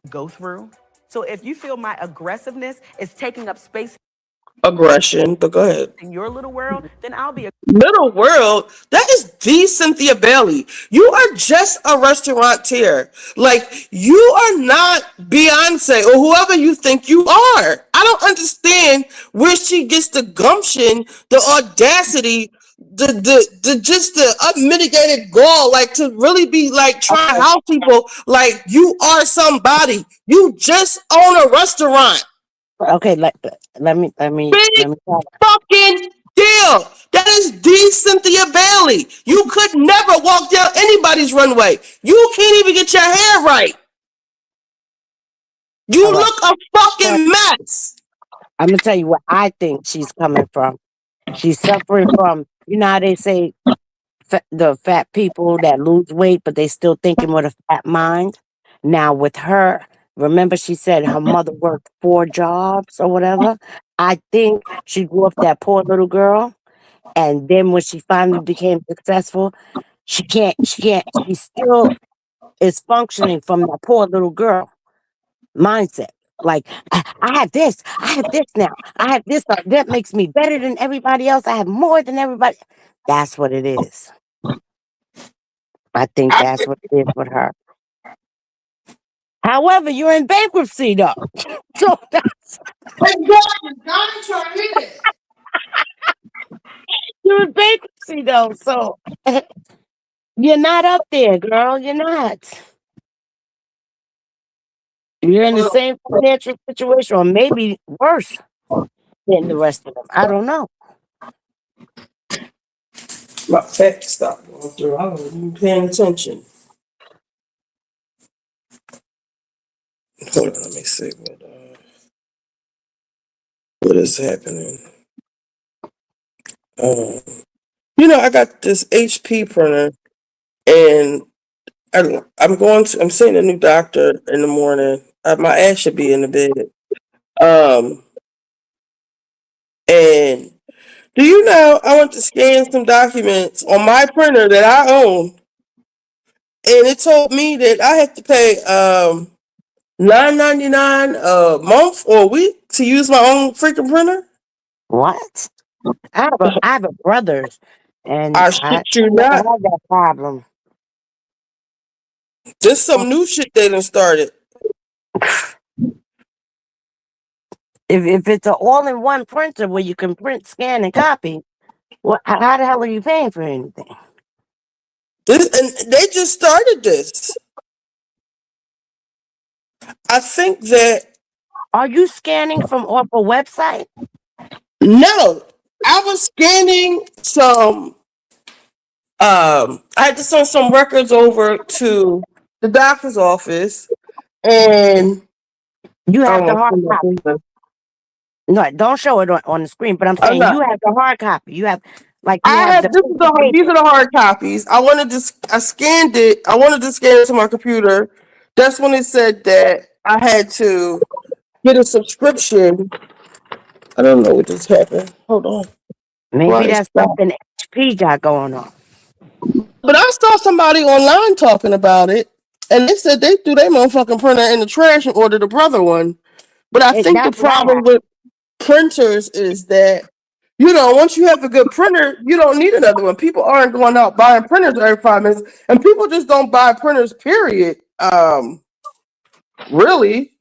Go through. So if you feel my aggressiveness is taking up space Aggression, but go ahead. in your little world, then I'll be a Little world, that is the Cynthia Bailey. You are just a restaurateur. Like, you are not Beyonce or whoever you think you are. I don't understand where she gets the gumption, the audacity, the unmitigated gall, like to really be like trying to house people like you are somebody. You just own a restaurant. Okay, let me Big fucking deal. That is the Cynthia Bailey. You could never walk down anybody's runway. You can't even get your hair right. You look a fucking mess. I'm gonna tell you where I think she's coming from. She's suffering from, you know how they say the fat people that lose weight, but they still thinking with a fat mind. Now with her, remember she said her mother worked 4 jobs or whatever. I think she grew up that poor little girl, and then when she finally became successful, she still is functioning from that poor little girl mindset. Like, I have this now. I have this. That makes me better than everybody else. I have more than everybody. That's what it is. I think that's what it is with her. However, you're in bankruptcy, though. So that's. You're in bankruptcy, though. So you're not up there, girl. You're not. You're in the same financial situation, or maybe worse than the rest of them. I don't know. My text stopped going through. I wasn't even paying attention. Hold on, let me see what is happening. I got this HP printer, and I'm seeing a new doctor in the morning. My ass should be in the bed. Um, and do you know I went to scan some documents on my printer that I own, and it told me that I have to pay $9.99 a month or a week to use my own freaking printer. What? I have a brother's, and I I shit you never not. had that problem. There's some new shit they done started. If it's an all-in-one printer where you can print, scan, and copy, how the hell are you paying for anything? And they just started this. I think that Are you scanning from off a website? no, I was scanning some. I had to send some records over to the doctor's office, and You I have don't the want to hard say my copy. business. No, don't show it on the screen. But I'm I'm saying not. you have the hard copy. You have I the have this is piece of these paper. are the hard copies. I scanned it. I wanted to scan it to my computer. That's when it said that I had to get a subscription. I don't know what just happened. Hold on. Maybe Why it that's stopped? something HP got going on. But I saw somebody online talking about it, and they said they threw their motherfucking printer in the trash and ordered a brother one. But I think the That's what I problem have. with printers is that, once you have a good printer, you don't need another one. People aren't going out buying printers every 5 minutes, and people just don't buy printers, period. Really,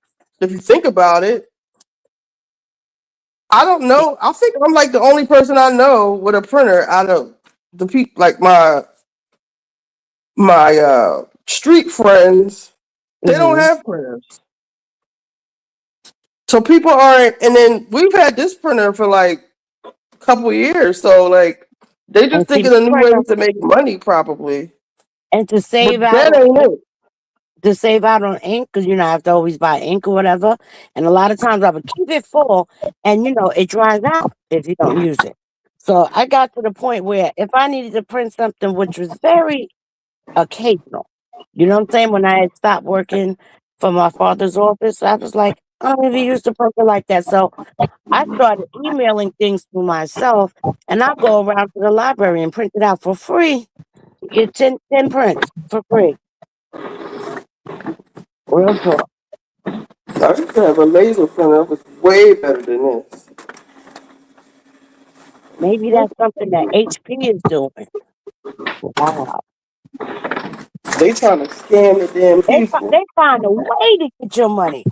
if you think about it, I don't know. I think I'm like the only person I know with a printer out of the people, like my street friends. They don't Hmm. have printers. So people aren't, and then we've had this printer for like a couple of years. So like they And just see, thinking this of new printer, ways to make money, probably. and to But save out that on ain't it. ink, because I have to always buy ink or whatever. And a lot of times I would keep it full, and it dries out if you don't use it. So I got to the point where if I needed to print something, which was very occasional, you know what I'm saying? When I had stopped working for my father's office, I was like, I don't even use the printer like that. So I started emailing things to myself, and I go around to the library and print it out for free. Get 10 prints for free. Real talk. I used to have a laser printer that was way better than this. Maybe that's something that HP is doing. Wow. They trying to scam the damn people. They find a way to get your money.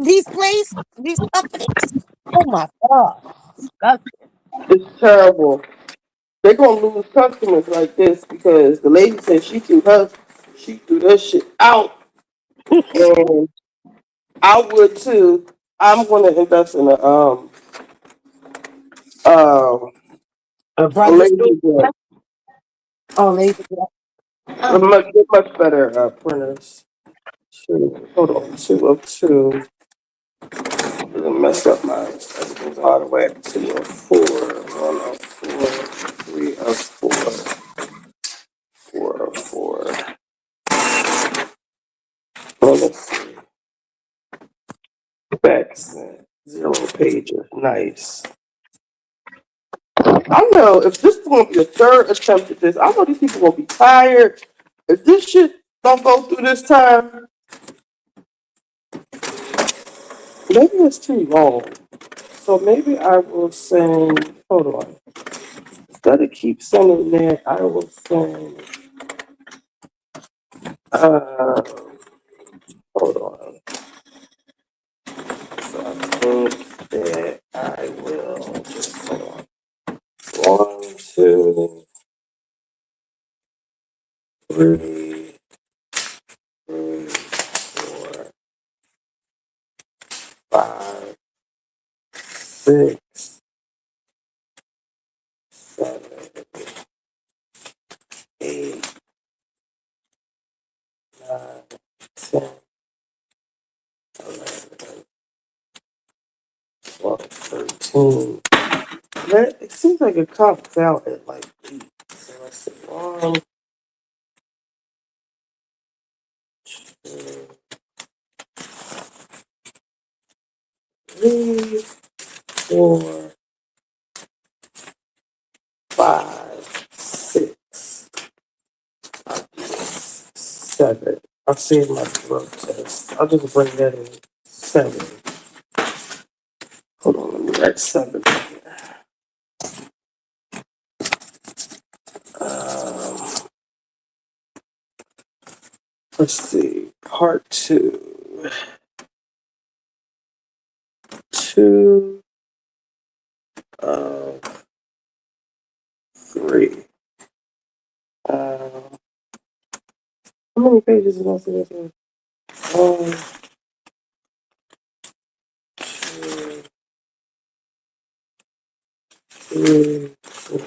These companies. Oh my God. It's terrible. They're gonna lose customers like this because the lady said she threw that shit out, and I would too. I'm gonna invest in um A a brother's laser gun. oh, lazy. A much better printers. Hold on, 202. Messed up my everything's all the way up 204, 104, 304, 404. Oh, let's see. Facts, 0 pages. Nice. I know if this is gonna be a third attempt at this, I know these people gonna be tired. If this shit don't go through this time, maybe it's too long. So maybe I will send. Hold on. Instead of keep sending that, I will send. Uh, hold on. So I think that I will just hold on. 1, 2, 3, 4, 5, 6, 7, 8, 9, 10, 11, 12, 13. It seems like it comes out at like 8. So let's see. 1, 2, 3, 4, 5, 6, 7. I'll save my drug test. I'll just bring that in. 7. Hold on, let me write 7 here. Let's see. Part 2. 2 of 3. How many pages is most of this one? 1, 2, 3, 4,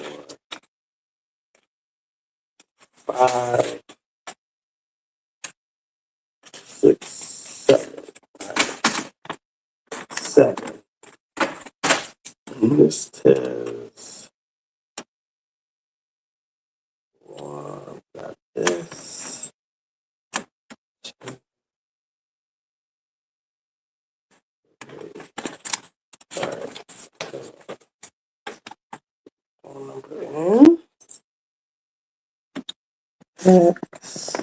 5, 6, 7. 7. And this test. 1, got this. 2, 3. Alright. Phone number in. X.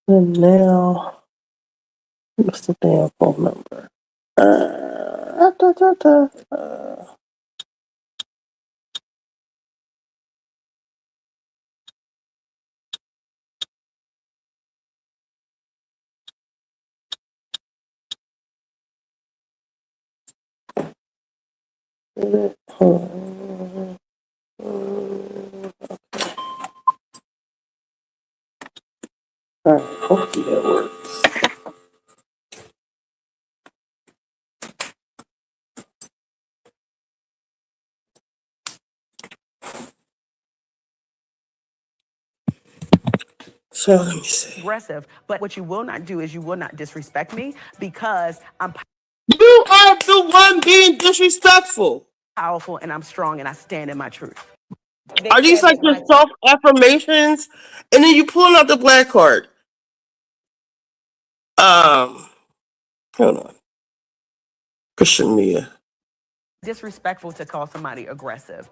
And now, what's the damn phone number? Da, da, da. Alright, hopefully that works. So let me see. Aggressive, but what you will not do is you will not disrespect me because I'm You are the one being disrespectful. powerful and I'm strong and I stand in my truth. Are these like your self affirmations? And then you pulling out the black card. Hold on. Christian Mia. Disrespectful to call somebody aggressive.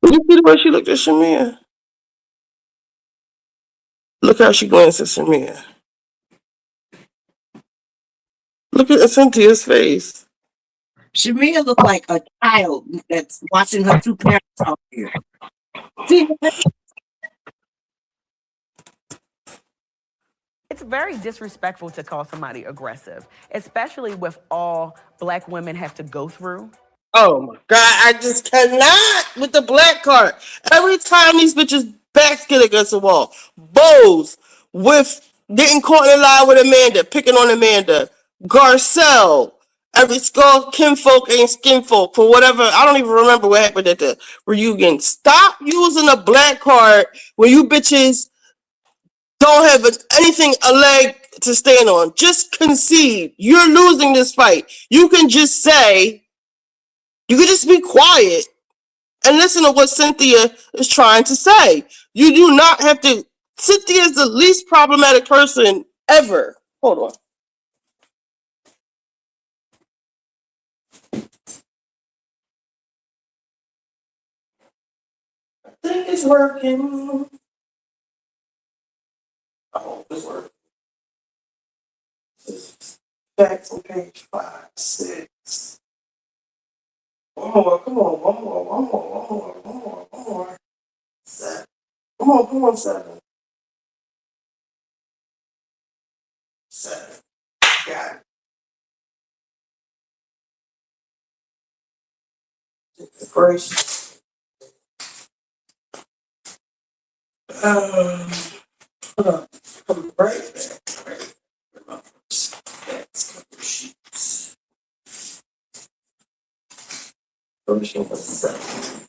Did you see the way she looked at Shamia? Look how she glanced at Shamia. Look at Cynthia's face. Shamia looked like a child that's watching her two parents out here. See, It's very disrespectful to call somebody aggressive, especially with all Black women have to go through. Oh my God, I just cannot with the black card. Every time these bitches backs get against the wall. Boz with getting caught in a lie with Amanda, picking on Amanda. Garcelle. Every skull, kinfolk ain't skinfolk for whatever. I don't even remember what happened at the reunion. Stop using a black card when you bitches don't have anything, a leg to stand on. Just concede. You're losing this fight. You can just say, you can just be quiet and listen to what Cynthia is trying to say. You do not have to. Cynthia is the least problematic person ever. Hold on. I think it's working. I hope it's working. This is facts on page 5, 6. One more, come on, one more, one more, one more, one more, one more. 7. Come on, 7. 7. Got it. Grace. Hold on. Come right back. Right back. That's couple sheets. Version was 7.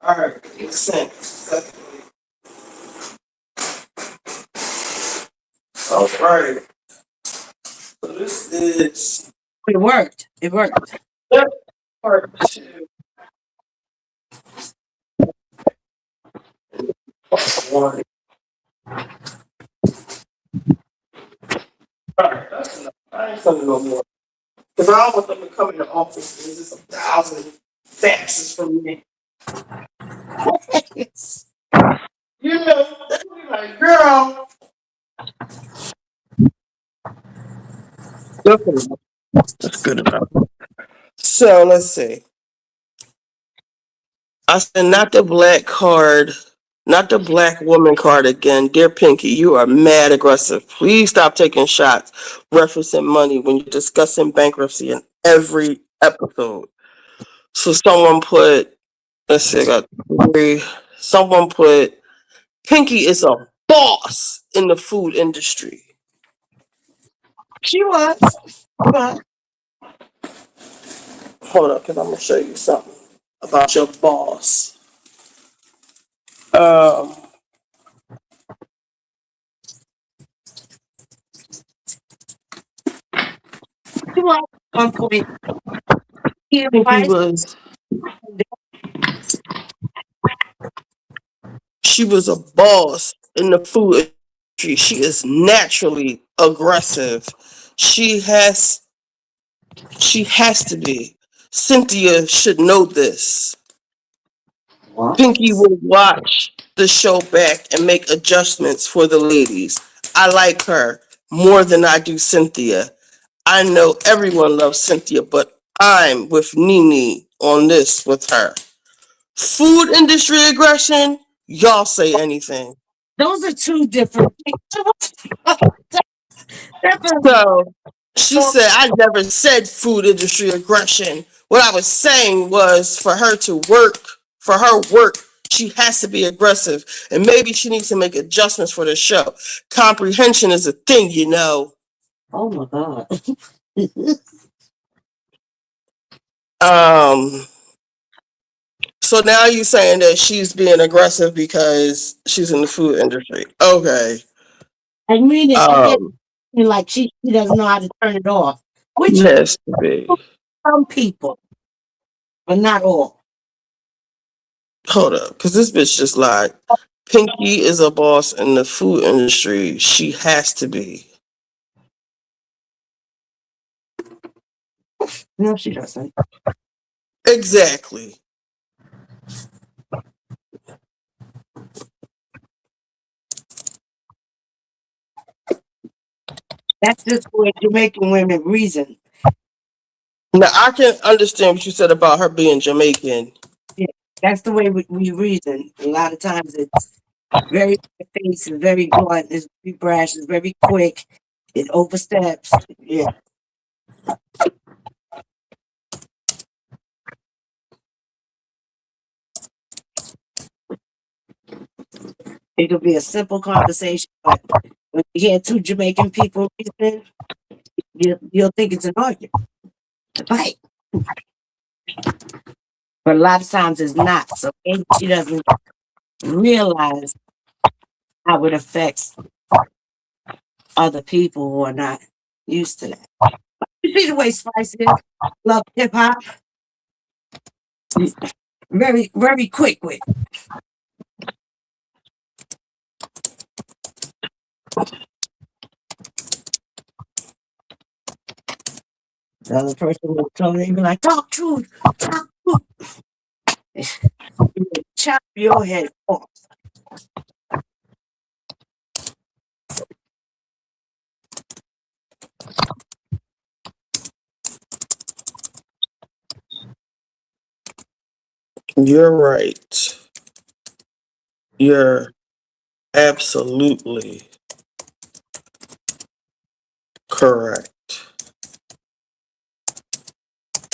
All right, makes sense. All right. So this is. it worked. It worked. Yep. Part 2. Part 1. All right, that's enough. I ain't sending no more. Because I don't want them to come in the office and there's just 1,000 faxes from me. You know, they'll be like, girl. Okay, that's good enough. So let's see. I said not the black card, not the black woman card again. Dear Pinky, you are mad aggressive. Please stop taking shots referencing money when you're discussing bankruptcy in every episode. So someone put, let's see, I got three. Someone put, Pinky is a boss in the food industry. She was. But Hold up, because I'm going to show you something about your boss. Um, she was at one point. He Pinky advised was, she was a boss in the food industry. She is naturally aggressive. She has to be. Cynthia should know this. what? Pinky will watch the show back and make adjustments for the ladies. I like her more than I do Cynthia. I know everyone loves Cynthia, but I'm with Nene on this with her. Food industry aggression, y'all say anything. Those are two different things. Different. So she said, I never said food industry aggression. What I was saying was for her to work, for her work, she has to be aggressive. And maybe she needs to make adjustments for the show. Comprehension is a thing, you know. Oh my God. So now you're saying that she's being aggressive because she's in the food industry. Okay. I mean it. Okay. Um, Like she doesn't know how to turn it off. Which has to be. some people, but not all. Hold up, because this bitch just lied. Pinky is a boss in the food industry. She has to be. No, she doesn't. Exactly. That's just the way Jamaican women reason. Now I can understand what you said about her being Jamaican. Yeah, that's the way we reason. A lot of times it's very face, it's very blunt, it's very brash, it's very quick, it oversteps. Yeah. It could be a simple conversation, but when you hear two Jamaican people reasoning, you'll think it's an argument, a fight. But a lot of times it's not. So maybe she doesn't realize how it affects other people who are not used to that. You see the way Spice is? Love hip hop. Very, very quick with it. The other person will tell me, be like, talk truth, talk truth. Chop your head off. You're right. You're absolutely correct.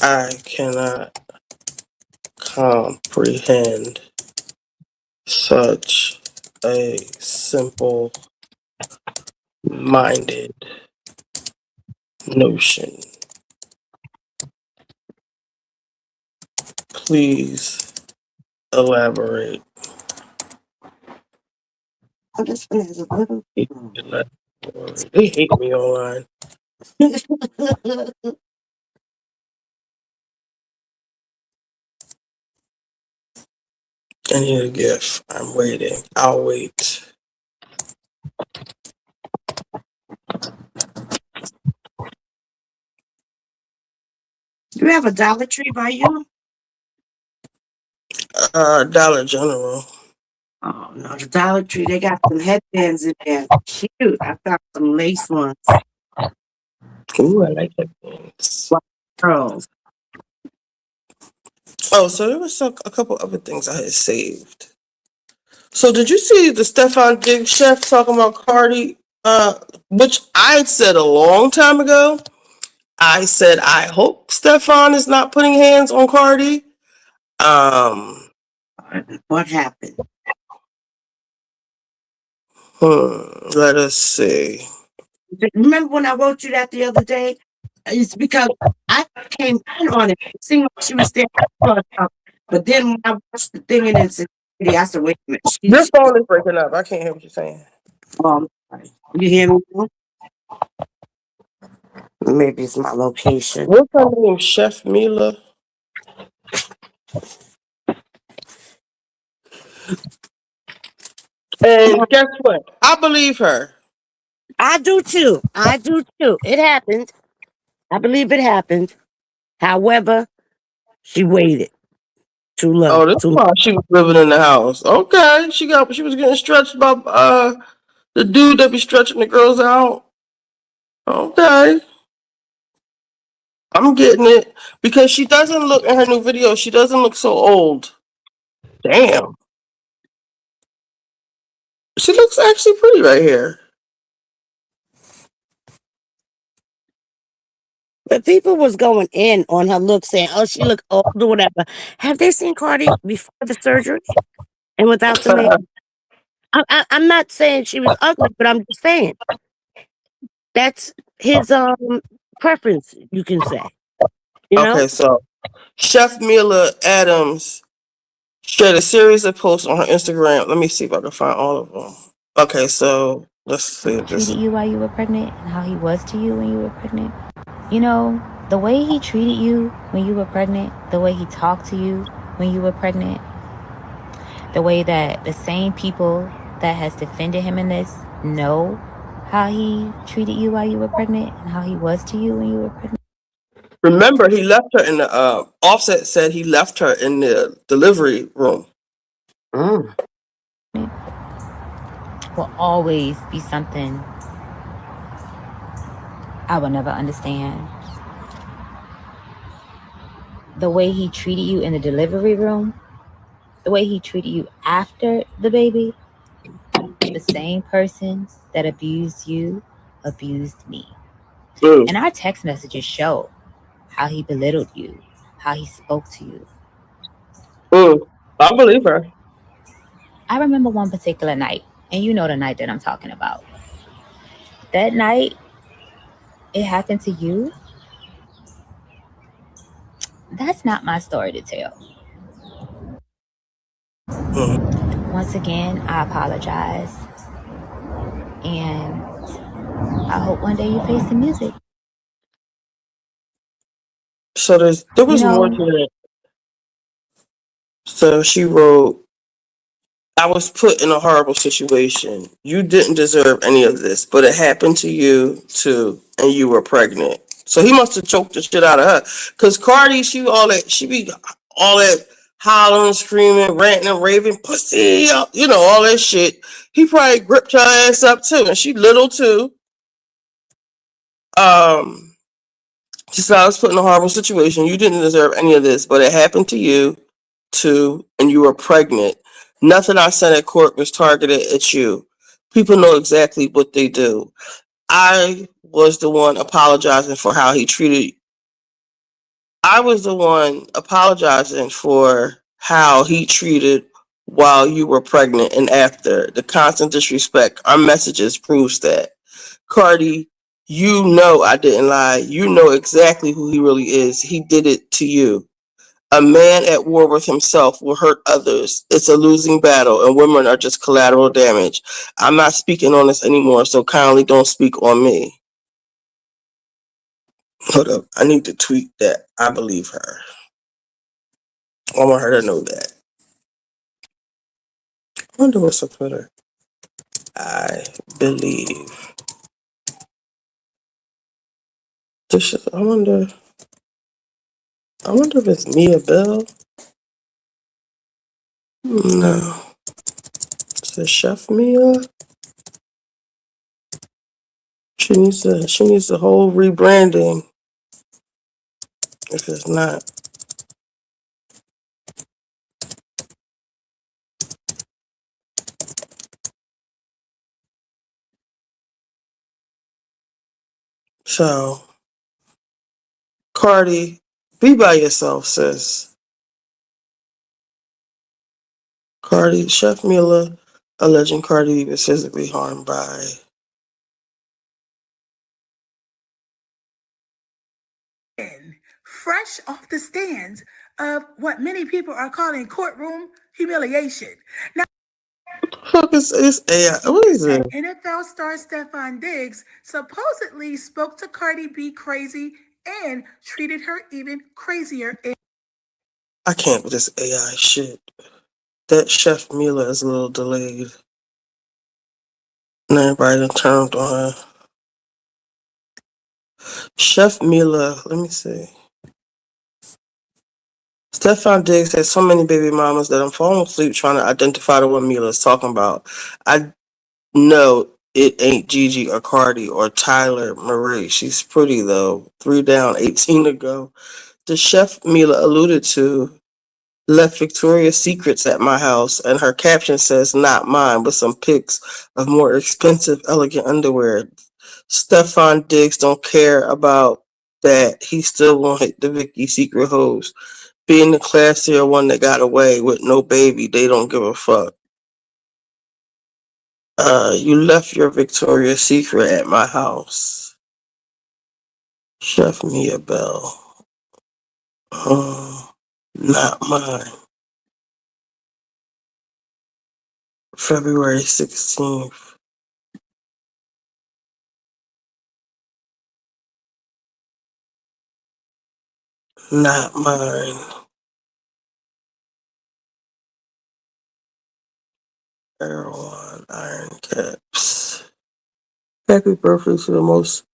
I cannot comprehend such a simple minded notion. Please elaborate. I'm just gonna have a little. They hate me online. I need a gift. I'm waiting. I'll wait. You have a Dollar Tree by you? Dollar General. Oh no, the Dollar Tree, they got some headbands in there. Cute. I found some lace ones. Ooh, I like that things. Pearls. Oh, so there was a couple other things I had saved. So did you see the Steffon Diggs chef talking about Cardi? Which I had said a long time ago. I said I hope Steffon is not putting hands on Cardi. What happened? Let us see. Remember when I wrote you that the other day? It's because I came in on it. It seemed like she was there. But then when I watched the thing in its entirety, I said, wait a minute. Your phone is breaking up. I can't hear what you're saying. You hear me now? Maybe it's my location. What's her name? Chef Mila? And guess what? I believe her. I do too. It happened. I believe it happened. However, she waited too long. Oh, this is why she was living in the house. Okay, she was getting stretched by the dude that be stretching the girls out. Okay, I'm getting it because she doesn't look in her new video. She doesn't look so old. Damn, she looks actually pretty right here. But people was going in on her look, saying, "Oh, she look old or whatever." Have they seen Cardi before the surgery and without the makeup? I'm not saying she was ugly, but I'm just saying that's his preference. You can say, you know. Okay, so Chef Mila Adams shared a series of posts on her Instagram. Let me see if I can find all of them. Okay, so let's see if this. Treated you while you were pregnant and how he was to you when you were pregnant. You know, the way he treated you when you were pregnant, the way he talked to you when you were pregnant, the way that the same people that has defended him in this know how he treated you while you were pregnant and how he was to you when you were pregnant. Remember, he left her in the Offset said he left her in the delivery room. Will always be something I will never understand. The way he treated you in the delivery room, the way he treated you after the baby, the same person that abused you abused me. And our text messages show how he belittled you, how he spoke to you. I believe her. I remember one particular night, and you know the night that I'm talking about. That night, it happened to you. That's not my story to tell. Once again, I apologize. And I hope one day you face the music. So there was more to it. So she wrote, I was put in a horrible situation. You didn't deserve any of this, but it happened to you too, and you were pregnant. So he must have choked the shit out of her. Cause Cardi, she be all that hollering, screaming, ranting and raving, pussy, you know, all that shit. He probably gripped her ass up too, and she little too. She said, I was put in a horrible situation. You didn't deserve any of this, but it happened to you too, and you were pregnant. Nothing I said at court was targeted at you. People know exactly what they do. I was the one apologizing for how he treated you. I was the one apologizing for how he treated while you were pregnant and after. The constant disrespect. Our messages proves that. Cardi, you know I didn't lie. You know exactly who he really is. He did it to you. A man at war with himself will hurt others. It's a losing battle, and women are just collateral damage. I'm not speaking on this anymore, so kindly don't speak on me. Hold up. I need to tweet that. I believe her. I want her to know that. I wonder what's on Twitter. I believe. I wonder. I wonder if it's Mia Bell. No. Is it Chef Mia? She needs a whole rebranding. If it's not. So, Cardi, be by yourself, sis. Cardi, Chef Mila, alleging Cardi was physically harmed by. Fresh off the stands of what many people are calling courtroom humiliation. Now, Fuck is AI? What is it? NFL star Steffon Diggs supposedly spoke to Cardi B crazy and treated her even crazier. I can't with this AI shit. That Chef Mila is a little delayed. And everybody done turned on her. Chef Mila, let me see. Steffon Diggs has so many baby mamas that I'm falling asleep trying to identify the one Mila is talking about. I know it ain't Gigi or Cardi or Tyler Marie. She's pretty though. 3 down, 18 to go. The Chef Mila alluded to left Victoria's Secrets at my house, and her caption says, "Not mine," with some pics of more expensive, elegant underwear. Steffon Diggs don't care about that. He still won't hit the Vicky's Secret hoes. Being the classier one that got away with no baby, they don't give a fuck. You left your Victoria's Secret at my house. Chef Mia Bell. Not mine. February 16th. Not mine. Erewhon Iron Caps. Happy birthday to the most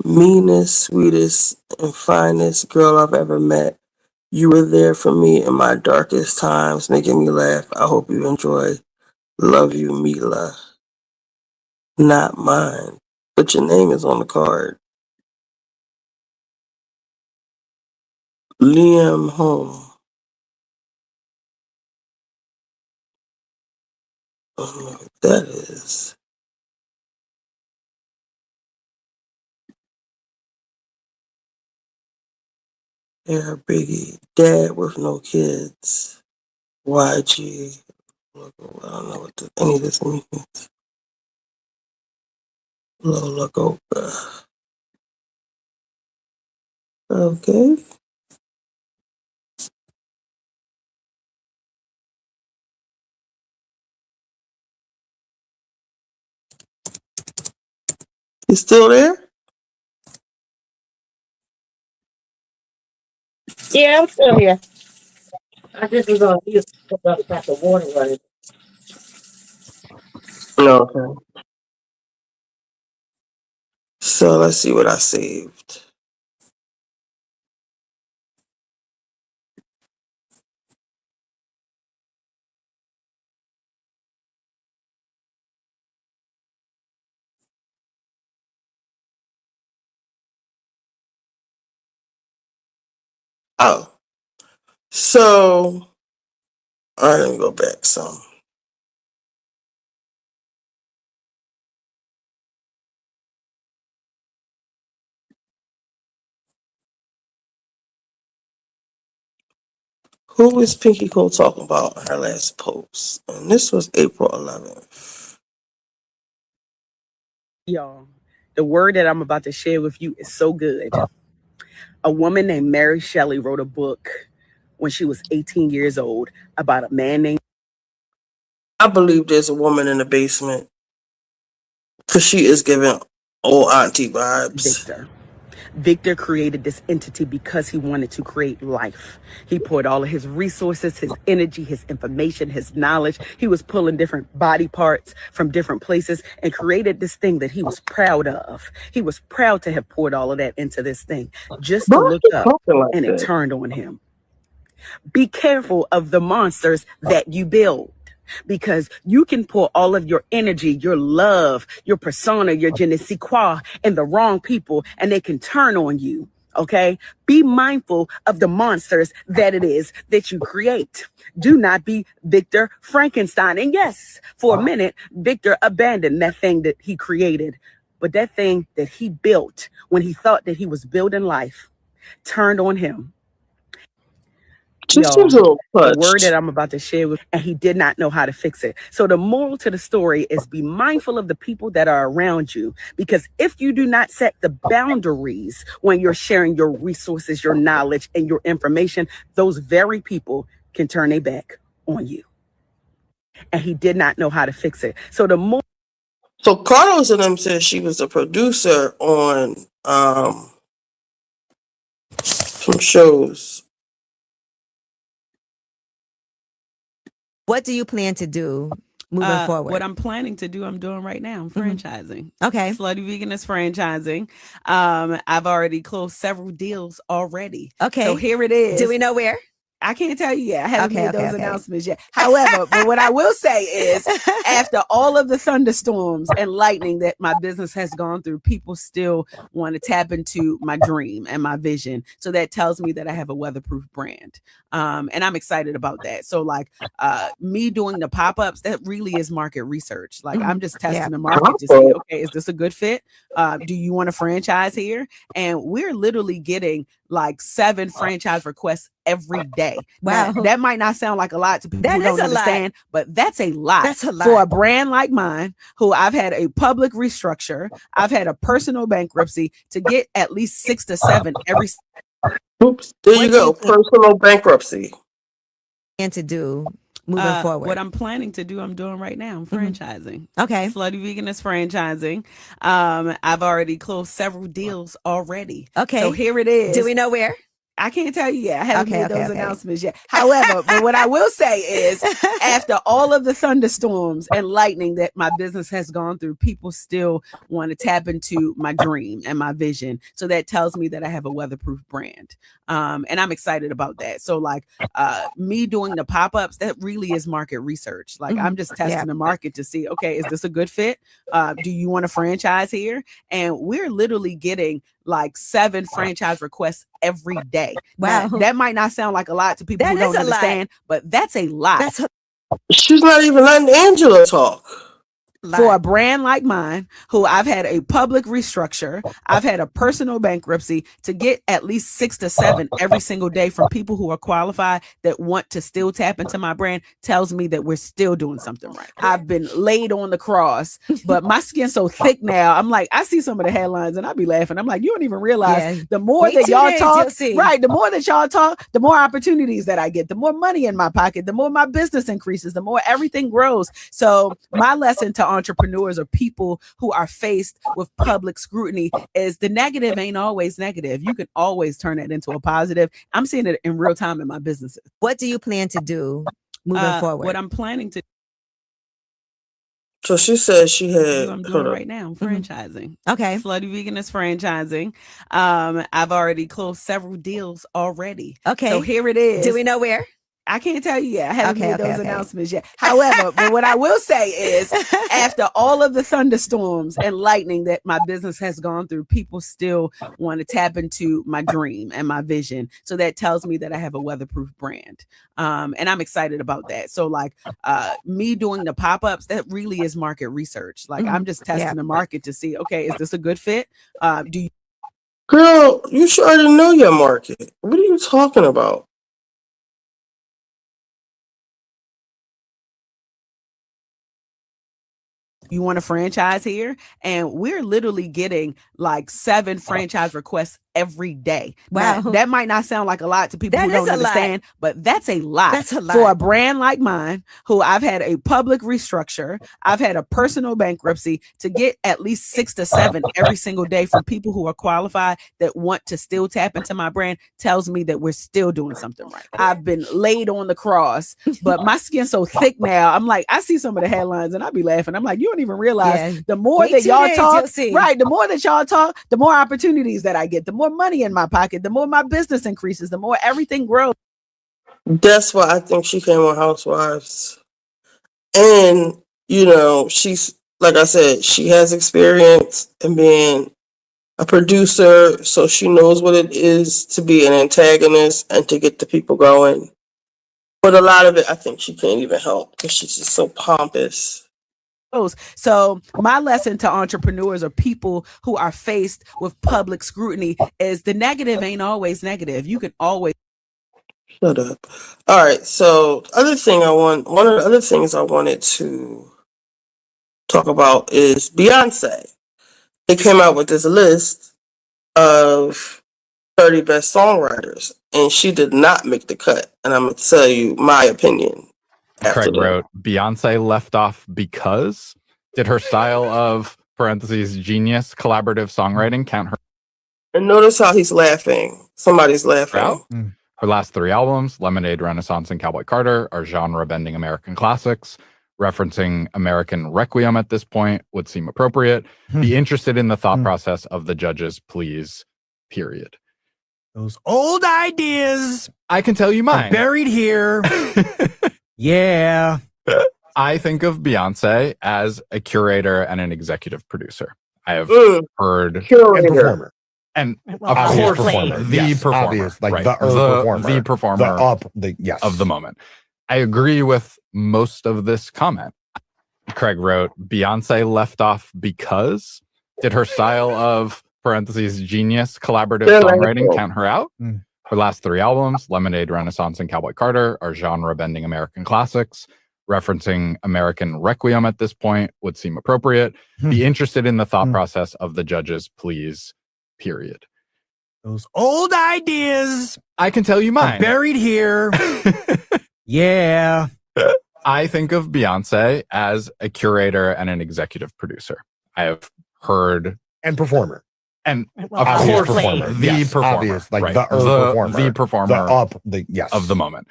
meanest, sweetest, and finest girl I've ever met. You were there for me in my darkest times, making me laugh. I hope you enjoy. Love you, Mila. Not mine. But your name is on the card. Liam Home. I don't know what that is. Air Biggie. Dad with no kids. YG. I don't know what any of this means. Lola Gopa. Okay. You still there? Yeah, I'm still here. I just was on mute because I got the water running. No, okay. So let's see what I saved. Oh. So all right, let me go back some. Who was Pinky Cole talking about in her last post? And this was April 11th. Y'all, the word that I'm about to share with you is so good. A woman named Mary Shelley wrote a book when she was 18 years old about a man named. I believe there's a woman in the basement because she is giving old auntie vibes. Victor. Victor created this entity because he wanted to create life. He poured all of his resources, his energy, his information, his knowledge. He was pulling different body parts from different places and created this thing that he was proud of. He was proud to have poured all of that into this thing just to look up, and it turned on him. Be careful of the monsters that you build, because you can pour all of your energy, your love, your persona, your je ne sais quoi in the wrong people, and they can turn on you. Okay? Be mindful of the monsters that it is that you create. Do not be Victor Frankenstein. And yes, for a minute, Victor abandoned that thing that he created. But that thing that he built when he thought that he was building life turned on him. Just seems a little the word touched. that I'm about to share with, and he did not know how to fix it. So the moral to the story is be mindful of the people that are around you, because if you do not set the boundaries when you're sharing your resources, your knowledge, and your information, those very people can turn their back on you. And he did not know how to fix it. So the more So Carlos and them said she was a producer on some shows. What do you plan to do moving forward? What I'm planning to do, I'm doing right now. I'm franchising. Okay. Slutty Vegan is franchising. I've already closed several deals already. Okay. So here it is. Do we know where? I can't tell you yet. I haven't made those okay. announcements yet. However, but what I will say is, after all of the thunderstorms and lightning that my business has gone through, people still want to tap into my dream and my vision. So that tells me that I have a weatherproof brand. And I'm excited about that. So like me doing the pop-ups, that really is market research. Like I'm just testing the market to see, okay, is this a good fit? Do you want a franchise here? And we're literally getting like 7 franchise requests every day. Wow. Now, that might not sound like a lot to people who don't understand, but that's a lot. That's a lot. For a brand like mine, who I've had a public restructure, I've had a personal bankruptcy, to get at least 6 to 7 every. Oops, there you go. Personal bankruptcy. And to do moving forward. What I'm planning to do, I'm doing right now. I'm franchising. Okay. Slutty Vegan is franchising. I've already closed several deals already. Okay. So here it is. Do we know where? I can't tell you yet. I haven't made those okay. announcements yet. However, but what I will say is, after all of the thunderstorms and lightning that my business has gone through, people still want to tap into my dream and my vision. So that tells me that I have a weatherproof brand. And I'm excited about that. So like me doing the pop-ups, that really is market research. Like I'm just testing the market to see, okay, is this a good fit? Do you want a franchise here? And we're literally getting like 7 franchise requests every day. Wow. Now, that might not sound like a lot to people who don't understand, but that's a lot. She's not even letting Angela talk. For a brand like mine, who I've had a public restructure, I've had a personal bankruptcy, to get at least 6 to 7 every single day from people who are qualified that want to still tap into my brand, tells me that we're still doing something right. I've been laid on the cross, but my skin's so thick now. I'm like, I see some of the headlines and I be laughing. I'm like, you don't even realize the more that y'all talk, right? The more that y'all talk, the more opportunities that I get, the more money in my pocket, the more my business increases, the more everything grows. So my lesson to entrepreneurs or people who are faced with public scrutiny is the negative ain't always negative. You can always turn it into a positive. I'm seeing it in real time in my businesses. What do you plan to do moving forward? What I'm planning to So she said she had. I'm doing right now. I'm franchising. Okay. Slutty Vegan is franchising. I've already closed several deals already. Okay. So here it is. Do we know where? I can't tell you yet. I haven't made those announcements yet. However, but what I will say is, after all of the thunderstorms and lightning that my business has gone through, people still want to tap into my dream and my vision. So that tells me that I have a weatherproof brand. And I'm excited about that. So like me doing the pop-ups, that really is market research. Like I'm just testing the market to see, okay, is this a good fit? Do you Girl, you should already know your market. What are you talking about? want a franchise here? And we're literally getting like 7 franchise requests every day. Wow. Now, that might not sound like a lot to people That who don't is a lot. understand, but that's a lot. That's a For a lot. brand like mine, who I've had a public restructure, I've had a personal bankruptcy, to get at least 6 to 7 every single day from people who are qualified that want to still tap into my brand tells me that we're still doing something right. I've been laid on the cross, but my skin's so thick now. I'm like, I see some of the headlines and I be laughing. I'm like, you don't even realize Yeah. the more Wait that 2 y'all days, talk, you'll see. right? The more that y'all talk, the more opportunities that I get, the more money in my pocket, the more my business increases, the more everything grows. That's why I think she came on Housewives. And, you know, she's, like I said, she has experience in being a producer, so she knows what it is to be an antagonist and to get the people going. But a lot of it, I think she can't even help because she's just so pompous. So my lesson to entrepreneurs or people who are faced with public scrutiny is the negative ain't always negative. You can always Shut up. All right, so one of the other things I wanted to talk about is Beyonce. They came out with this list of 30 best songwriters, and she did not make the cut. And I'm going to tell you my opinion after Craig that. wrote, Beyonce left off because did her style of parentheses genius collaborative songwriting count her And notice how he's laughing. Somebody's laughing. out? Her last 3 albums, Lemonade, Renaissance, and Cowboy Carter, are genre-bending American classics. Referencing American Requiem at this point would seem appropriate. Be interested in the thought process of the judges, please, period. Those old ideas. I can tell you mine. Buried here. Yeah. I think of Beyonce as a curator and an executive producer. I have heard Curator. And Well, of course, performer. the Yes, performer, obvious, like right. the performer. the performer, yes. of the moment. I agree with most of this comment. Craig wrote, Beyonce left off because did her style of parentheses genius collaborative songwriting count her out? Her last 3 albums, Lemonade, Renaissance, and Cowboy Carter, are genre-bending American classics. Referencing American Requiem at this point would seem appropriate. Be interested in the thought process of the judges, please, period. Those old ideas. I can tell you mine. Buried here. Yeah. I think of Beyonce as a curator and an executive producer. I have heard and performer. And Well, of course, performer. the Yes, performer, obvious, like right. the performer. the performer yes. of the moment.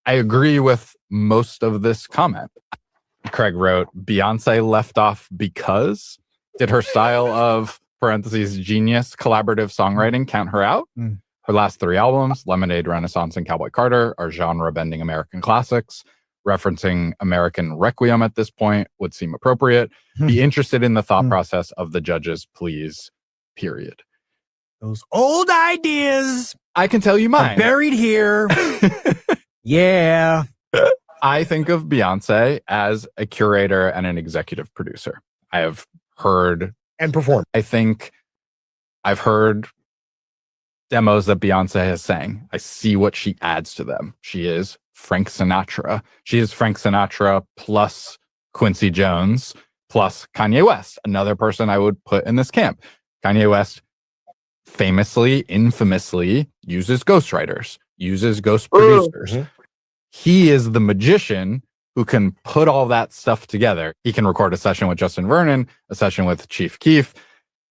I agree with most of this comment. Craig wrote, Beyonce left off because did her style of parentheses genius collaborative songwriting count her out? Her last 3 albums, Lemonade, Renaissance, and Cowboy Carter, are genre-bending American classics. Referencing American Requiem at this point would seem appropriate. Be interested in the thought process of the judges, please, period. Those old ideas. I can tell you mine. Buried here. Yeah. I think of Beyonce as a curator and an executive producer. I have heard and performed. I think I've heard demos that Beyonce has sang. I see what she adds to them. She is Frank Sinatra. She is Frank Sinatra plus Quincy Jones plus Kanye West, another person I would put in this camp. Kanye West famously, infamously uses ghostwriters, uses ghost producers. He is the magician who can put all that stuff together. He can record a session with Justin Vernon, a session with Chief Keef,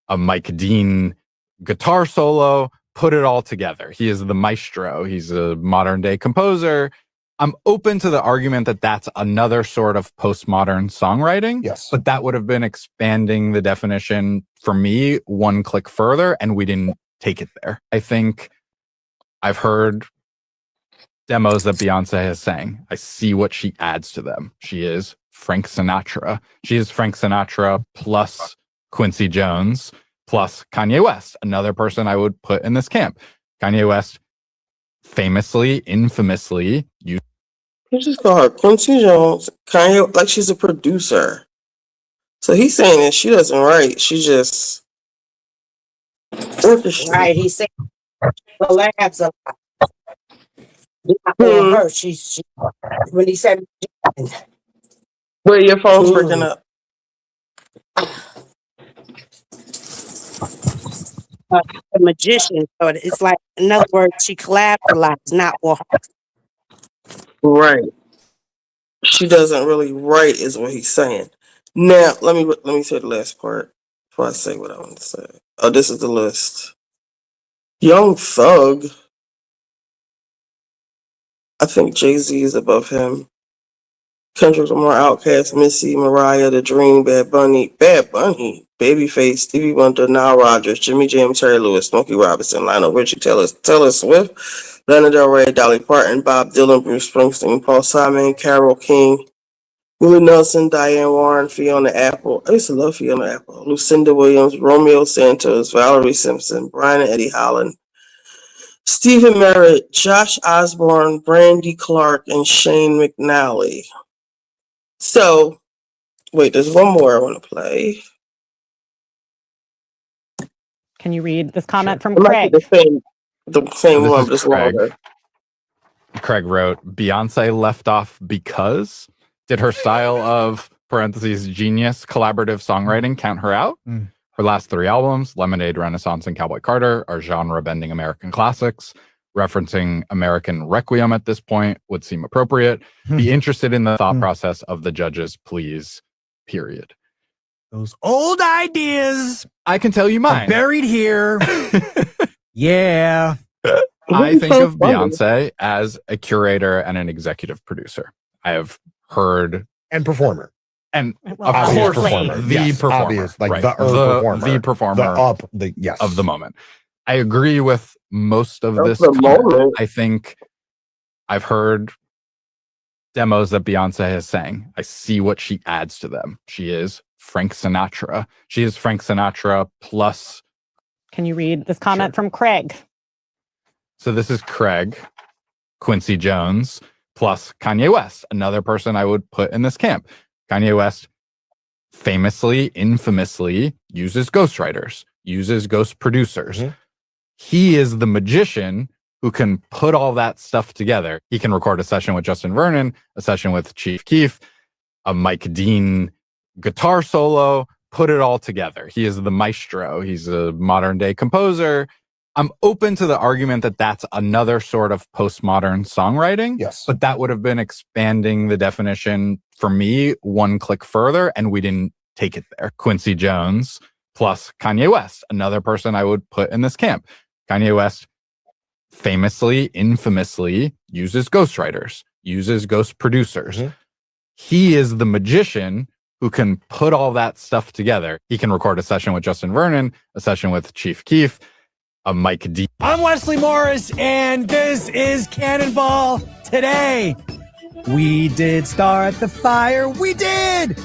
a Mike Dean guitar solo, put it all together. He is the maestro. He's a modern day composer. I'm open to the argument that that's another sort of postmodern songwriting. Yes. But that would have been expanding the definition for me one click further, and we didn't take it there. I think I've heard demos that Beyonce has sang. I see what she adds to them. She is Frank Sinatra. She is Frank Sinatra plus Quincy Jones plus Kanye West, another person I would put in this camp. Kanye West famously, infamously used. You just call her Quincy Jones, Kanye, like she's a producer. So he's saying that she doesn't write. She just Right, he said the labs a lot. Not on her. She when he said where your phone's breaking up. a magician. So it's like, in other words, she collateralized, not walk. Right. She doesn't really write, is what he's saying. Now, let me say the last part before I say what I want to say. Oh, this is the list. Young Thug. I think Jay-Z is above him. Kendrick Lamar, Outkast, Missy, Mariah, The Dream, Bad Bunny, Babyface, Stevie Wonder, Nile Rodgers, Jimmy Jam, Terry Lewis, Smokey Robinson, Lionel Richie, Taylor Swift, Lana Del Rey, Dolly Parton, Bob Dylan, Bruce Springsteen, Paul Simon, Carole King, Willie Nelson, Diane Warren, Fiona Apple. I used to love Fiona Apple. Lucinda Williams, Romeo Santos, Valerie Simpson, Brian and Eddie Holland, Stephen Merritt, Josh Osborne, Brandy Clark, and Shane McNally. So, wait, there's one more I want to play. Can you read this comment from It might be Craig? the same This one, is but it's Craig. longer. Craig wrote, Beyonce left off because did her style of parentheses genius collaborative songwriting count her out? Her last 3 albums, Lemonade, Renaissance, and Cowboy Carter, are genre-bending American classics. Referencing American Requiem at this point would seem appropriate. Be interested in the thought process of the judges, please. Period. Those old ideas. I can tell you mine. Buried here. Yeah. I think of Beyonce as a curator and an executive producer. I have heard and performer. And well, of obvious course, performer. the Yes, performer, obvious, like right. the performer. the performer, yes. of the moment. I agree with most of this. the comment. moment. I think I've heard demos that Beyonce has sang. I see what she adds to them. She is Frank Sinatra. She is Frank Sinatra plus. Can you read this comment from Craig? So this is Craig, Quincy Jones plus Kanye West, another person I would put in this camp. Kanye West famously, infamously uses ghostwriters, uses ghost producers. He is the magician who can put all that stuff together. He can record a session with Justin Vernon, a session with Chief Keef, a Mike Dean guitar solo, put it all together. He is the maestro. He's a modern day composer. I'm open to the argument that that's another sort of postmodern songwriting. Yes. But that would have been expanding the definition for me one click further, and we didn't take it there. Quincy Jones plus Kanye West, another person I would put in this camp. Kanye West famously, infamously uses ghostwriters, uses ghost producers. He is the magician who can put all that stuff together. He can record a session with Justin Vernon, a session with Chief Keef, a Mike D. I'm Wesley Morris, and this is Cannonball Today. We did start the fire. We did.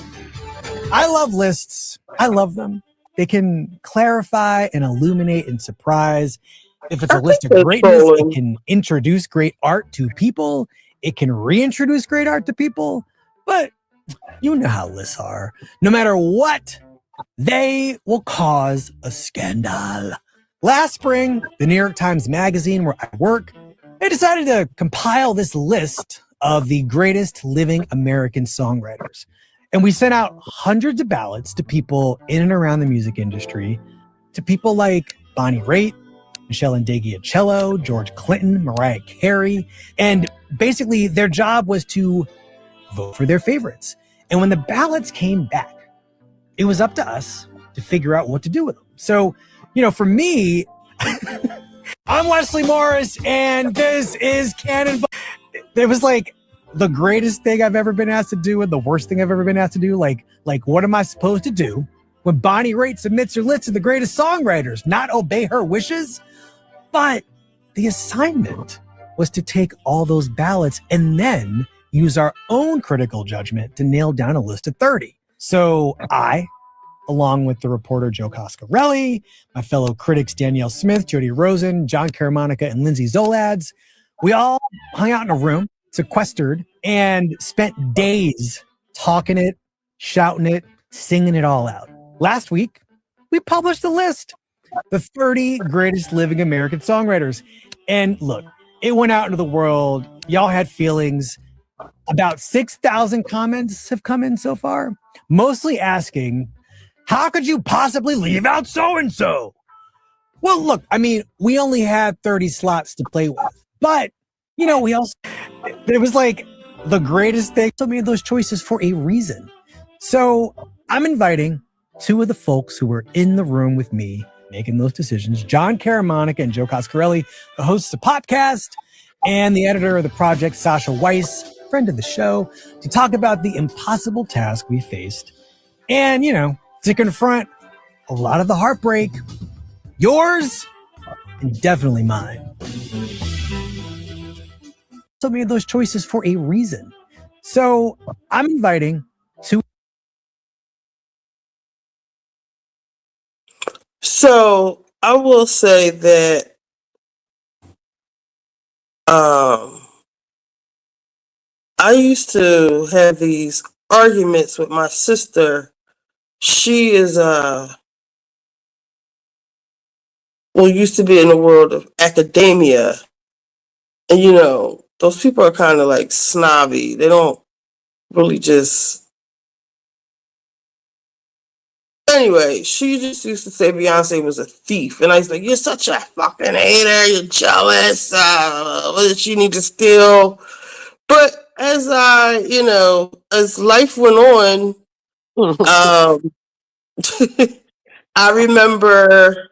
I love lists. I love them. They can clarify and illuminate and surprise. If it's a list of greatness, it can introduce great art to people. It can reintroduce great art to people. But you know how lists are. No matter what, they will cause a scandal. Last spring, the New York Times Magazine, where I work, they decided to compile this list of the greatest living American songwriters. And we sent out hundreds of ballots to people in and around the music industry, to people like Bonnie Raitt, Michelle Ndegeocello, George Clinton, Mariah Carey. And basically their job was to vote for their favorites. And when the ballots came back, it was up to us to figure out what to do with them. So, you know, for me, I'm Wesley Morris, and this is Cannonball. It was like the greatest thing I've ever been asked to do and the worst thing I've ever been asked to do. Like what am I supposed to do when Bonnie Raitt submits her list of the greatest songwriters? Not obey her wishes? But the assignment was to take all those ballots and then use our own critical judgment to nail down a list of 30. So I, along with the reporter Joe Coscarelli, my fellow critics Danielle Smith, Jody Rosen, John Caramanica, and Lindsay Zolads, we all hung out in a room, sequestered, and spent days talking it, shouting it, singing it all out. Last week, we published the list, the 30 greatest living American songwriters. And look, it went out into the world. Y'all had feelings. About 6,000 comments have come in so far, mostly asking, how could you possibly leave out so-and-so? Well, look, I mean, we only had 30 slots to play with, but we also, it was like the greatest thing. So made those choices for a reason. So I'm inviting two of the folks who were in the room with me making those decisions, John Caramonica and Joe Coscarelli, the hosts of the podcast, and the editor of the project, Sasha Weiss, friend of the show, to talk about the impossible task we faced and, to confront a lot of the heartbreak, yours and definitely mine. So made those choices for a reason. So I'm inviting two. So I will say that I used to have these arguments with my sister. She is used to be in the world of academia, and those people are kind of like snobby. They don't really just. Anyway, she just used to say Beyonce was a thief, and I was like, "You're such a fucking hater. You're jealous. What did she need to steal?" But as as life went on, I remember.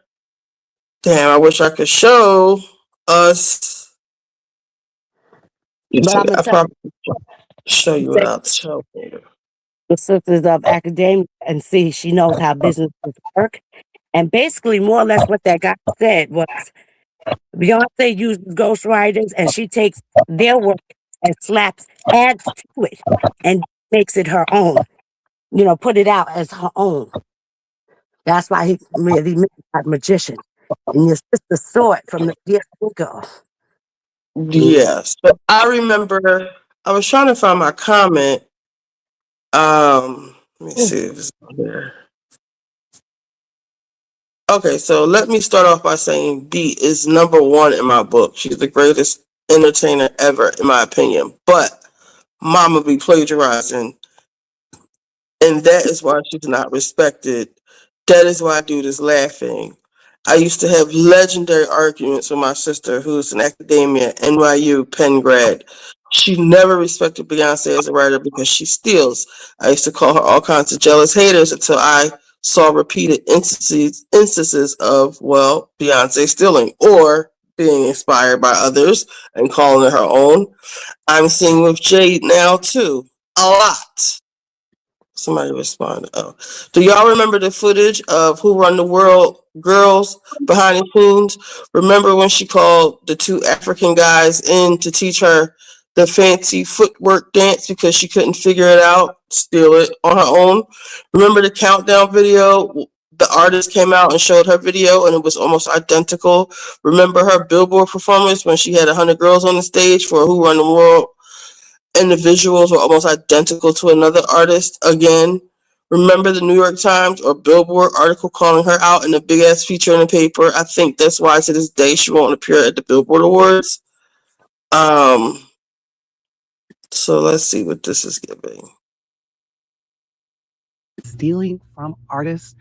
Damn, I wish I could show us. But I'm gonna I tell probably show you without showing. the sisters of academia and see she knows how businesses work. And basically, more or less, what that guy said was Beyonce uses ghostwriters and she takes their work and adds to it and makes it her own. Put it out as her own. That's why he made that magician. And your sister saw it from the get-go. Yes, but I remember I was trying to find my comment. Let me see if it's here. Okay, so let me start off by saying B is number one in my book. She's the greatest entertainer ever, in my opinion. But Mama be plagiarizing, and that is why she's not respected. That is why dude is laughing. I used to have legendary arguments with my sister, who's in academia, NYU, Penn grad. She never respected Beyonce as a writer because she steals. I used to call her all kinds of jealous haters until I saw repeated instances of, Beyonce stealing or being inspired by others and calling it her own. I'm seeing with Jade now too, a lot. Somebody responded. Oh, do y'all remember the footage of Who Run the World girls behind the scenes? Remember when she called the two African guys in to teach her the fancy footwork dance because she couldn't figure it out, steal it on her own? Remember the countdown video? The artist came out and showed her video and it was almost identical. Remember her Billboard performance when she had 100 girls on the stage for Who Run the World? And the visuals were almost identical to another artist. Again, remember the New York Times or Billboard article calling her out in a big ass feature in the paper? I think that's why to this day she won't appear at the Billboard Awards. So let's see what this is giving. Stealing from artists,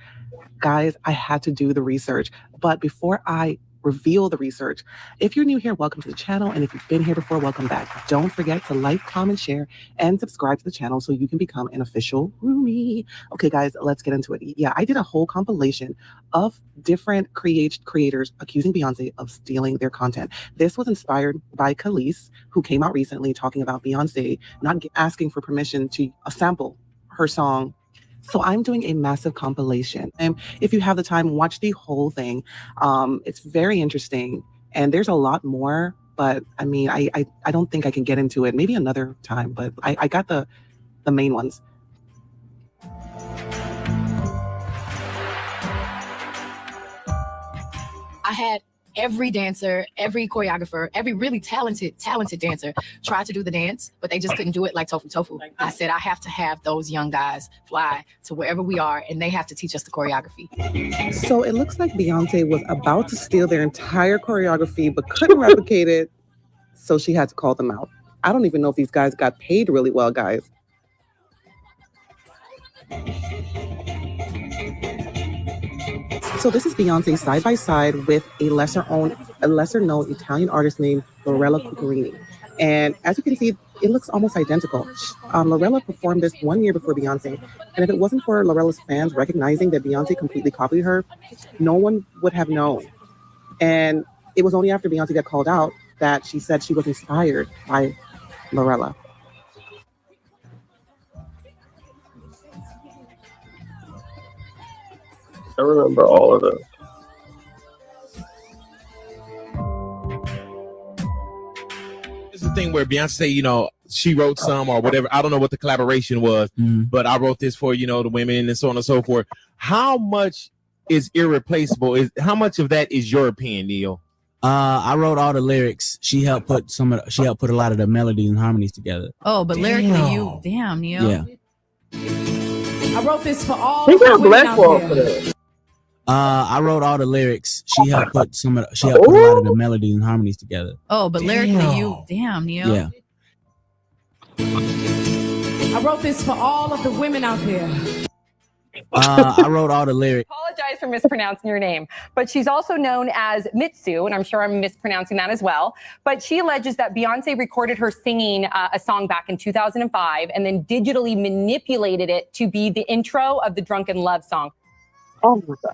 guys, I had to do the research. But before I reveal the research, if you're new here, welcome to the channel. And if you've been here before, welcome back. Don't forget to like, comment, share, and subscribe to the channel so you can become an official roomie. Okay, guys, let's get into it. Yeah, I did a whole compilation of different creators accusing Beyonce of stealing their content. This was inspired by Khalees, who came out recently talking about Beyonce not asking for permission to sample her song. So I'm doing a massive compilation. And if you have the time, watch the whole thing. It's very interesting. And there's a lot more, but I mean, I don't think I can get into it. Maybe another time, but I got the main ones. I had every dancer, every choreographer, every really talented dancer try to do the dance, but they just couldn't do it like Tofu. I said, I have to have those young guys fly to wherever we are, and they have to teach us the choreography. So it looks like Beyonce was about to steal their entire choreography, but couldn't replicate it. So she had to call them out. I don't even know if these guys got paid really well, guys. So this is Beyonce side by side with a lesser known Italian artist named Lorella Cuccarini. And as you can see, it looks almost identical. Lorella performed this 1 year before Beyonce. And if it wasn't for Lorella's fans recognizing that Beyonce completely copied her, no one would have known. And it was only after Beyonce got called out that she said she was inspired by Lorella. I remember all of this. It's the thing where Beyonce, you know, she wrote some or whatever. I don't know what the collaboration was, but I wrote this for, you know, the women and so on and so forth. How much is irreplaceable? How much of that is your opinion, Neil? I wrote all the lyrics. She helped put a lot of the melodies and harmonies together. Oh, but lyrically, damn, Neil. Yeah. I wrote this for all. He got blackballed for that. I wrote all the lyrics. She helped put a lot of the melodies and harmonies together. Oh, but lyrically, damn, Neil. Yeah. I wrote this for all of the women out there. I wrote all the lyrics. Apologize for mispronouncing your name, but she's also known as Mitsu, and I'm sure I'm mispronouncing that as well. But she alleges that Beyonce recorded her singing a song back in 2005 and then digitally manipulated it to be the intro of the Drunken Love song. Oh my God.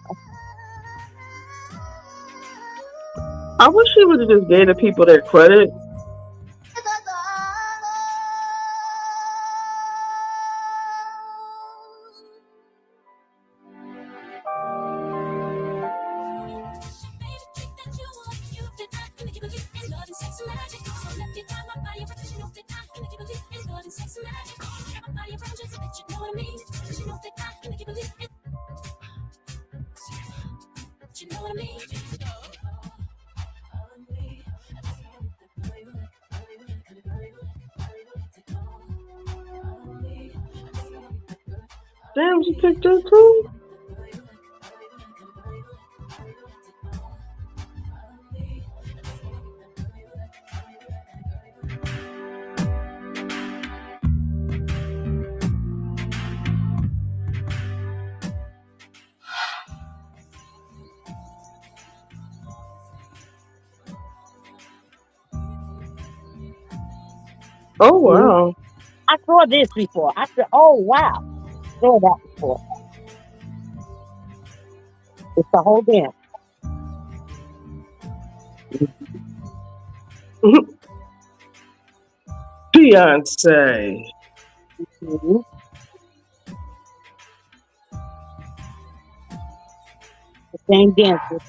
I wish she would have just gave the people their credit. Damn, she picked her too. Oh wow. I saw this before. I said, oh wow. Saw that before. It's the whole dance. Beyonce. Mm-hmm. The same dances.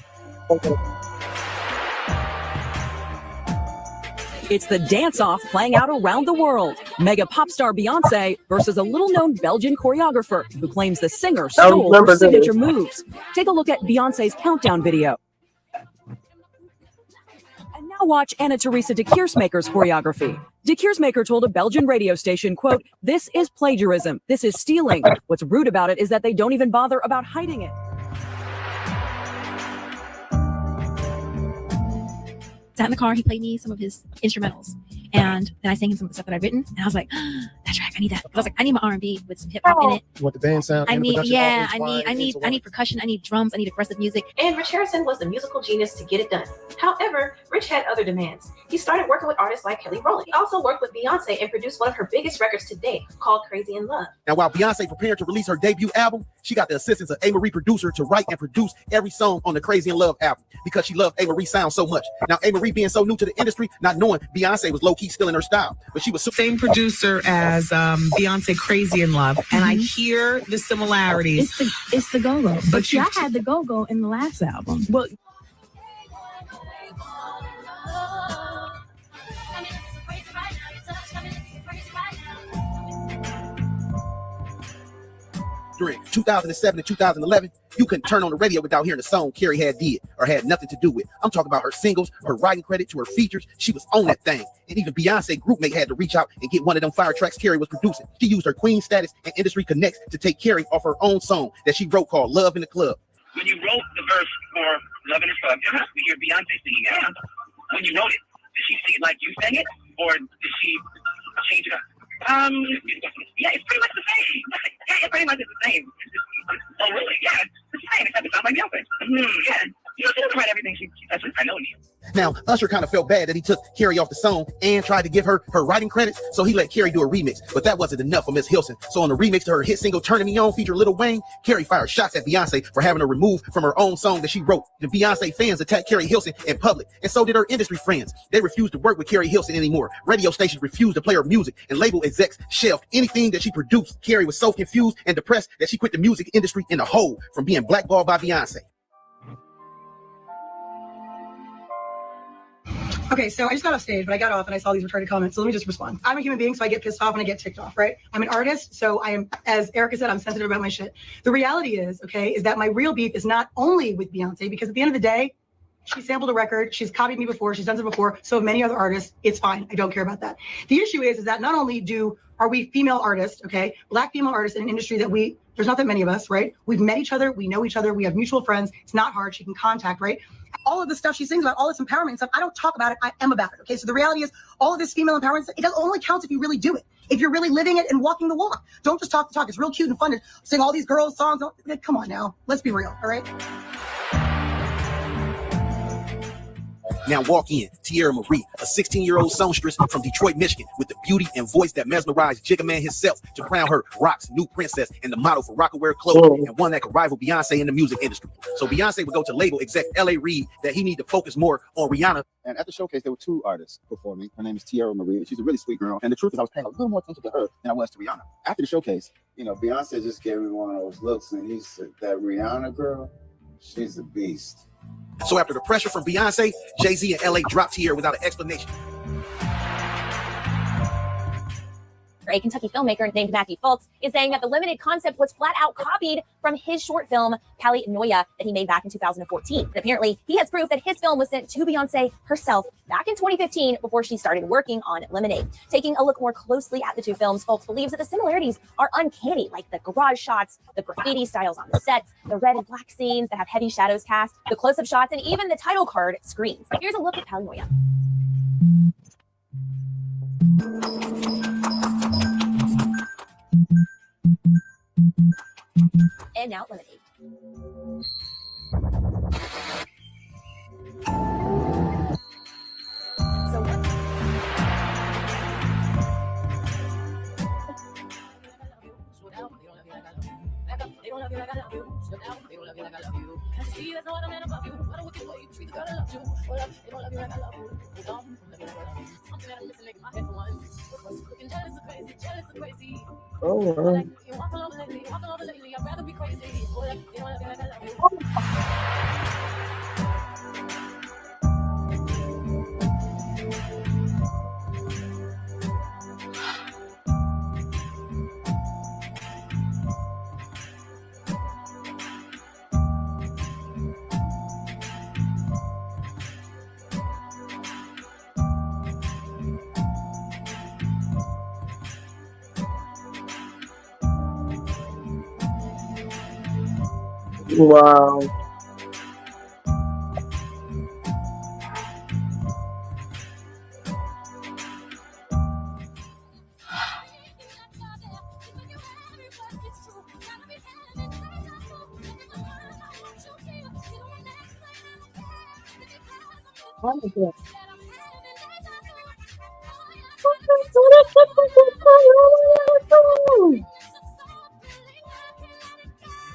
It's the dance-off playing out around the world. Mega pop star Beyoncé versus a little-known Belgian choreographer who claims the singer stole her signature moves. Take a look at Beyoncé's countdown video. And now watch Anna Teresa de Keersmaker's choreography. De Keersmaker told a Belgian radio station, quote, "This is plagiarism. This is stealing. What's rude about it is that they don't even bother about hiding it." Sat in the car, he played me some of his instrumentals, and then I sang him some of the stuff that I've written, and I was like, that track, I need that. I was like, I need my R&B with some hip hop in it. What the band sound? I need percussion, I need drums, I need aggressive music. And Rich Harrison was the musical genius to get it done. However, Rich had other demands. He started working with artists like Kelly Rowland. He also worked with Beyonce and produced one of her biggest records to date, called Crazy in Love. Now, while Beyonce prepared to release her debut album, she got the assistance of A. Marie producer to write and produce every song on the Crazy in Love album because she loved A. Marie's sound so much. Now, A. Marie being so new to the industry, not knowing Beyonce was low-key still in her style, but she was same producer as Beyonce Crazy in Love, and I hear the similarities. It's the go-go. But I had the go-go in the last album. Well, during 2007 and 2011, you couldn't turn on the radio without hearing a song Carrie had did or had nothing to do with. I'm talking about her singles, her writing credit to her features. She was on that thing. And even Beyonce groupmate had to reach out and get one of them fire tracks Carrie was producing. She used her queen status and industry connects to take Carrie off her own song that she wrote called Love in the Club. When you wrote the verse for Love in the Club, we hear Beyonce singing it. When you wrote it, did she sing it like you sang it, or did she change it up? Yeah, it's pretty much the same. It pretty much is the same. Oh, really? Yeah, it's the same, except it's like Beyonce. Yeah. You know, she doesn't write everything she touches. I know you. Now, Usher kind of felt bad that he took Carrie off the song and tried to give her writing credits, so he let Carrie do a remix. But that wasn't enough for Miss Hilson. So on the remix to her hit single Turning Me On featuring Lil Wayne, Carrie fired shots at Beyonce for having her removed from her own song that she wrote. The Beyonce fans attacked Carrie Hilson in public, and so did her industry friends. They refused to work with Carrie Hilson anymore. Radio stations refused to play her music, and label execs shelved anything that she produced. Carrie was so confused and depressed that she quit the music industry in a hole from being blackballed by Beyonce. Okay, so I just got off stage, but I got off and I saw these retarded comments. So let me just respond. I'm a human being, so I get pissed off and I get ticked off, right? I'm an artist, so I am, as Erica said, I'm sensitive about my shit. The reality is, okay, is that my real beef is not only with Beyonce, because at the end of the day, she sampled a record, she's copied me before, she's done it before, so have many other artists. It's fine. I don't care about that. The issue is that not only are we female artists, okay, black female artists in an industry that there's not that many of us, right? We've met each other, we know each other, we have mutual friends. It's not hard, she can contact, right? All of the stuff she sings about, all this empowerment stuff, I don't talk about it, I am about it, okay? So the reality is, all of this female empowerment stuff, it only counts if you really do it. If you're really living it and walking the walk. Don't just talk the talk. It's real cute and fun to sing all these girls' songs. Come on now, let's be real, all right? Now walk in, Tierra Marie, a 16-year-old songstress from Detroit, Michigan, with the beauty and voice that mesmerized Jigga Man himself to crown her rock's new princess and the model for rock-aware clothing, and one that could rival Beyonce in the music industry. So Beyonce would go to label exec L.A. Reid that he need to focus more on Rihanna. And at the showcase, there were two artists performing. Her name is Tierra Marie. She's a really sweet girl. And the truth is, I was paying a little more attention to her than I was to Rihanna. After the showcase, Beyonce just gave me one of those looks, and he said, that Rihanna girl, she's a beast. So after the pressure from Beyonce, Jay-Z and LA dropped Tierra without an explanation. A Kentucky filmmaker named Matthew Fultz is saying that the limited concept was flat out copied from his short film, Paranoia, that he made back in 2014. And apparently, he has proof that his film was sent to Beyonce herself back in 2015 before she started working on Lemonade. Taking a look more closely at the two films, Fultz believes that the similarities are uncanny, like the garage shots, the graffiti styles on the sets, the red and black scenes that have heavy shadows cast, the close-up shots, and even the title card screens. Here's a look at Paranoia. And now Lemonade. Wow.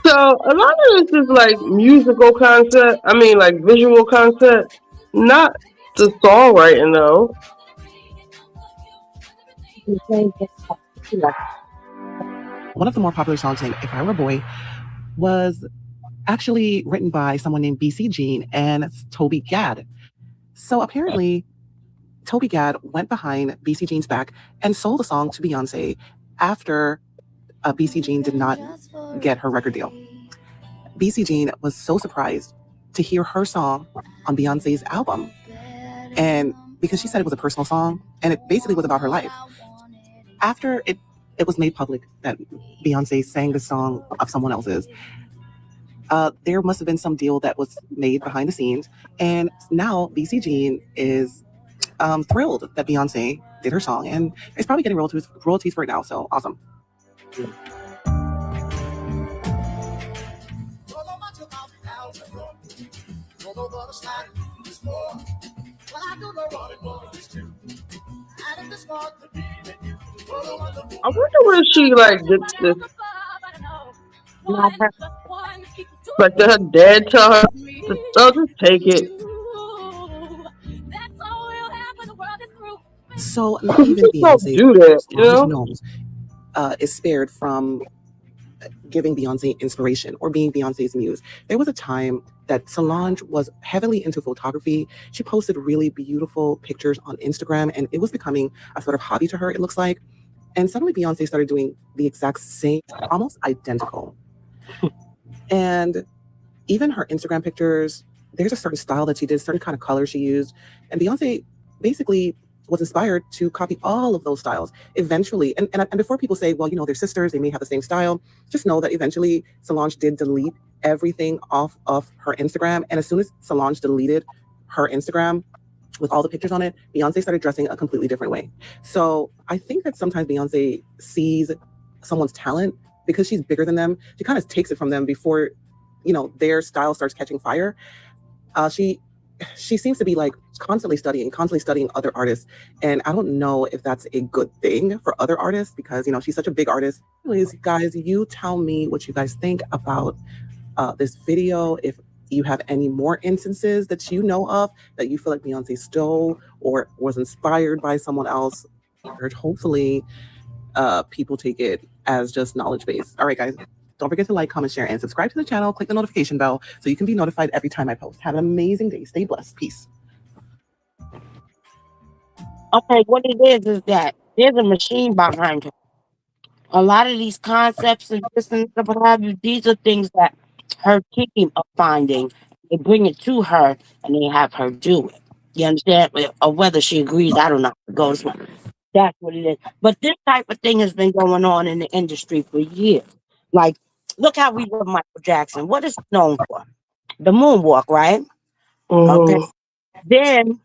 So a lot of this is like musical concept. I mean, like visual concept, not the songwriting though. One of the more popular songs named If I Were a Boy was actually written by someone named BC Jean and Toby Gad. So apparently, Toby Gad went behind BC Jean's back and sold the song to Beyonce after BC Jean did not get her record deal. BC Jean was so surprised to hear her song on Beyonce's album. And because she said it was a personal song and it basically was about her life. After it was made public that Beyonce sang the song of someone else's, there must have been some deal that was made behind the scenes. And now BC Jean is thrilled that Beyonce did her song and is probably getting royalties for it now. So awesome. I wonder where she like gets this. Not her. Like her dad tell her, "Oh, just take it." So not even Just don't Beyonce, do that, you Solange know. Knowles, is spared from giving Beyonce inspiration or being Beyonce's muse. There was a time that Solange was heavily into photography. She posted really beautiful pictures on Instagram, and it was becoming a sort of hobby to her, it looks like. And suddenly Beyonce started doing the exact same, almost identical. And even her Instagram pictures, there's a certain style that she did, certain kind of colors she used. And Beyonce basically was inspired to copy all of those styles eventually. And before people say, well, you know, they're sisters, they may have the same style, just know that eventually Solange did delete everything off of her Instagram. And as soon as Solange deleted her Instagram with all the pictures on it, Beyonce started dressing a completely different way. So I think that sometimes Beyonce sees someone's talent because she's bigger than them. She kind of takes it from them before, you know, their style starts catching fire. She seems to be like constantly studying other artists. And I don't know if that's a good thing for other artists because, you know, she's such a big artist. Anyways, guys, you tell me what you guys think about this video. If you have any more instances that you know of that you feel like Beyonce stole or was inspired by someone else, hopefully people take it as just knowledge base. All right, guys. Don't forget to like, comment, share, and subscribe to the channel. Click the notification bell so you can be notified every time I post. Have an amazing day. Stay blessed. Peace. Okay, what it is that there's a machine behind her. A lot of these concepts and this and that, what have you, these are things that her team are finding. They bring it to her and they have her do it. You understand? Or whether she agrees, I don't know. It goes. That's what it is. But this type of thing has been going on in the industry for years. Like, look how we love Michael Jackson. What is he known for? The moonwalk, right? Okay. Then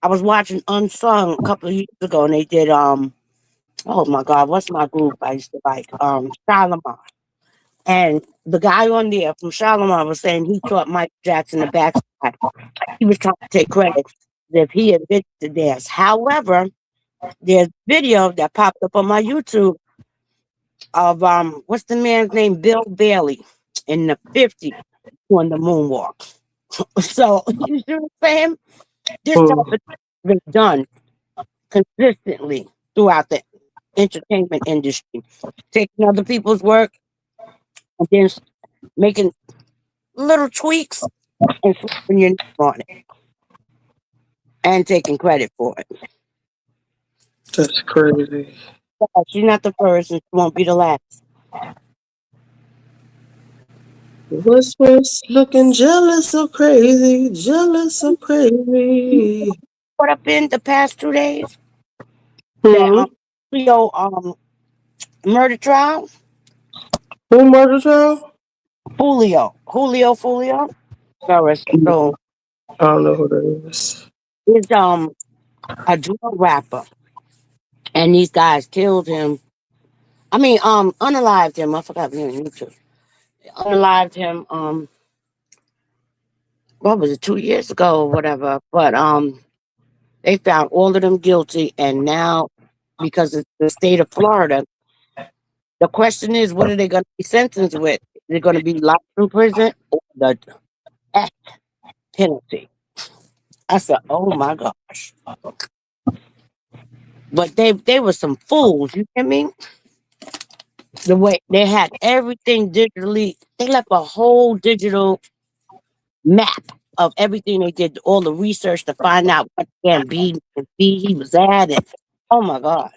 I was watching Unsung a couple of years ago, and they did oh my God, what's my group I used to like? Shalimar. And the guy on there from Shalimar was saying he taught Michael Jackson the backside. He was trying to take credit if he admitted to dance. However, there's video that popped up on my YouTube of what's the man's name? Bill Bailey in the 50s doing the moonwalk. So you see what I'm saying? This type of thing has been done consistently throughout the entertainment industry. Taking other people's work and then making little tweaks and slapping your name on it. And taking credit for it. That's crazy. She's not the first and she won't be the last. What's looking jealous so crazy, jealous so crazy. What up in the past 2 days? That Julio murder trial. Who murder trial? Julio. So I don't know who that is. He's a drug rapper. And these guys killed him. I mean, unalived him. I forgot the name. Unalived him, what was it, 2 years ago or whatever. But they found all of them guilty, and now because it's the state of Florida, the question is, what are they going to be sentenced with? Is it going to be life in prison or the death penalty? I said, oh my gosh. But they were some fools, you hear me? The way they had everything digitally, they left a whole digital map of everything they did, all the research to find out what Gambino and B he was at, and oh my God.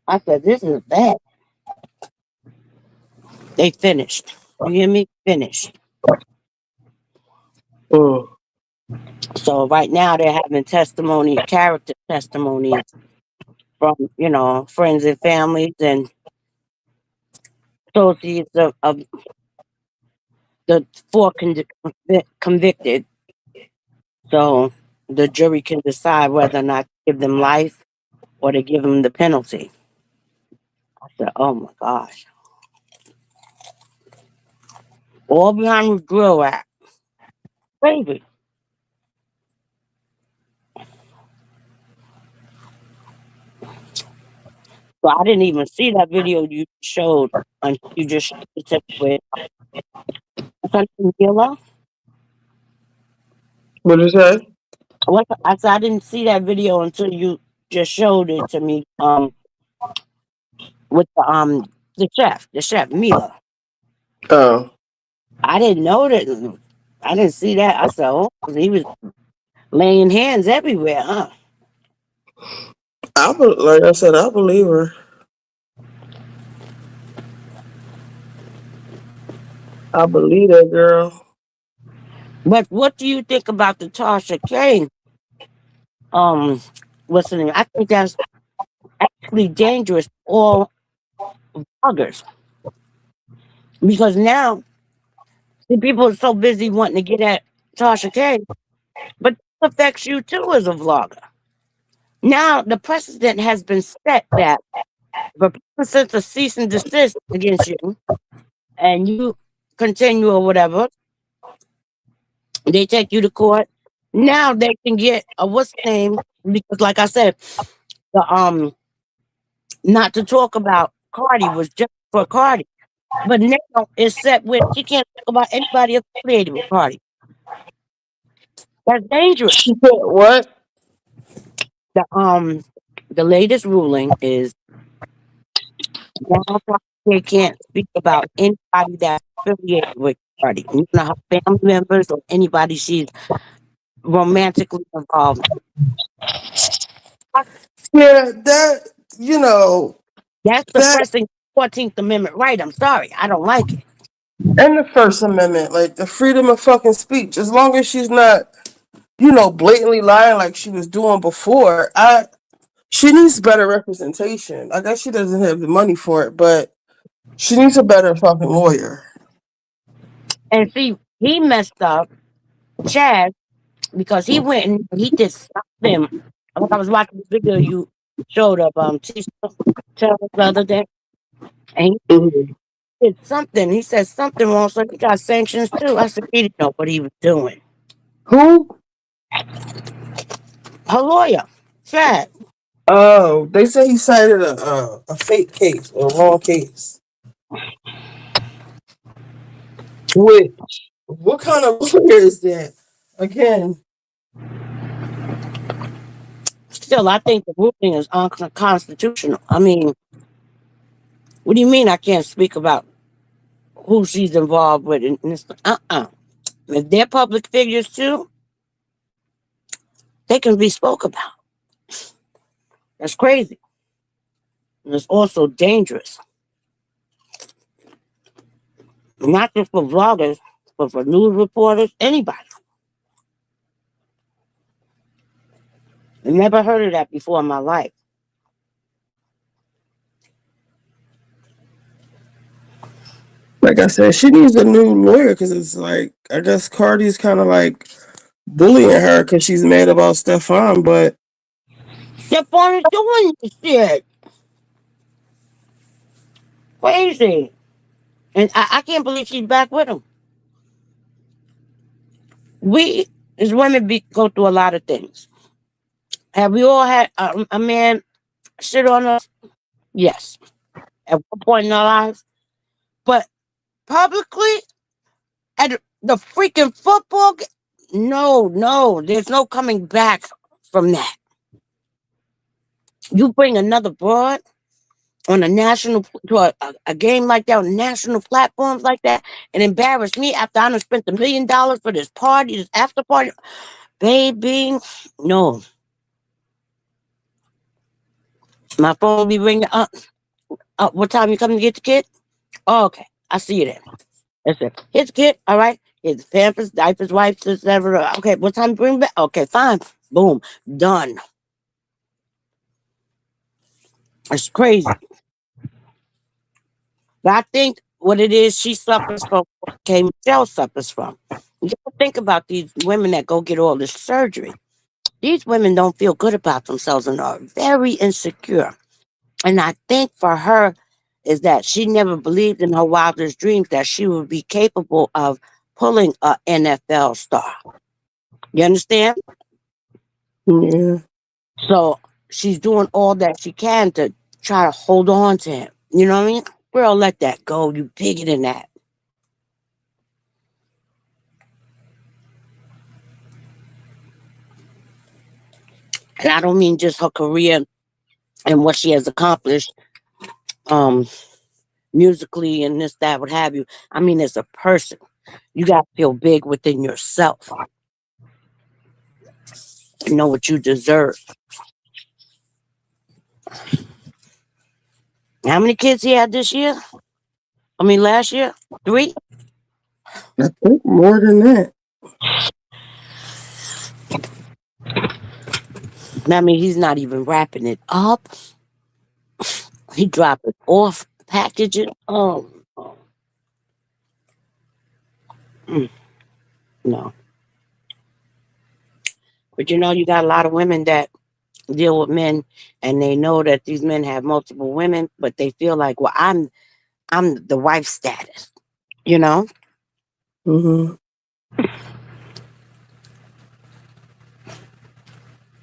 I said, this is bad. They finished. You hear me? Finished. So right now they're having testimony, character testimonies from, you know, friends and families and associates of the four convicted. So the jury can decide whether or not to give them life or to give them the penalty. I said, oh my gosh. All behind the grill rack. Crazy. So I didn't even see that video you showed until you just showed it to me with Mila. What is that? What I said, I didn't see that video until you just showed it to me. With the chef Mila. Oh, I didn't know that. I didn't see that. I said, oh, he was laying hands everywhere, huh? like I said, I believe her. I believe that girl. But what do you think about the Tasha K? What's the name? I think that's actually dangerous for all vloggers because now the people are so busy wanting to get at Tasha K, but it affects you too as a vlogger. Now the precedent has been set that if a person sends a cease and desist against you and you continue or whatever, they take you to court. Now they can get a what's the name? Because like I said, the not to talk about Cardi was just for Cardi. But now it's set where she can't talk about anybody affiliated with Cardi. That's dangerous. She said what? The latest ruling is now they can't speak about anybody that's affiliated with Cardi. None of her family members or anybody she's romantically involved. Yeah, that you know That's that suppressing 14th Amendment right. I'm sorry. I don't like it. and the First Amendment, like the freedom of fucking speech. As long as she's not, blatantly lying like she was doing before, she needs better representation. I guess she doesn't have the money for it, but she needs a better fucking lawyer. And see, he messed up, Chad, because he went and he did something. I was watching the video you showed up the other day, and he did something. He said something wrong, so he got sanctions too. I said he didn't know what he was doing. Who? Her lawyer, Chad. Oh, they say he cited a fake case or a wrong case. Which, what kind of lawyer is that? Again. Still, I think the ruling is unconstitutional. I mean, what do you mean I can't speak about who she's involved with? And it's, If they're public figures too, they can be spoke about. That's crazy. And it's also dangerous. Not just for vloggers, but for news reporters, anybody. I've never heard of that before in my life. Like I said, she needs a new lawyer because it's like, I guess Cardi's kind of like bullying her because she's mad about Steffon, but Steffon is doing this shit. Crazy. And I can't believe she's back with him. We, as women, go through a lot of things. Have we all had a man shit on us? Yes. At one point in our lives. But publicly, at the freaking football game, no, there's no coming back from that. You bring another broad on a national, to a game like that, on national platforms like that, and embarrass me after I done spent $1 million for this party, this after party. Baby, no. My phone will be ringing up. What time you coming to get the kid? Oh, okay, I see you then. That's it. Here's the kid, all right? Here's the pampers, diapers, wipes, etc. Okay, what time you bring back? Okay, fine. Boom, done. It's crazy. But I think what it is, she suffers from what K. Michelle suffers from. You gotta think about these women that go get all this surgery. These women don't feel good about themselves and are very insecure. And I think for her, is that she never believed in her wildest dreams that she would be capable of pulling a NFL star. You understand? Yeah. So she's doing all that she can to try to hold on to him. You know what I mean? Girl, let that go. You bigger than that. And I don't mean just her career and what she has accomplished musically and this, that, what have you. I mean, as a person, you got to feel big within yourself and know what you deserve. How many kids he had this year? I mean, last year? 3? I think more than that. I mean, he's not even wrapping it up. He dropped it off, packaging. Oh, no. But you know, you got a lot of women that deal with men and they know that these men have multiple women, but they feel like, well, I'm the wife status, you know? Mm-hmm.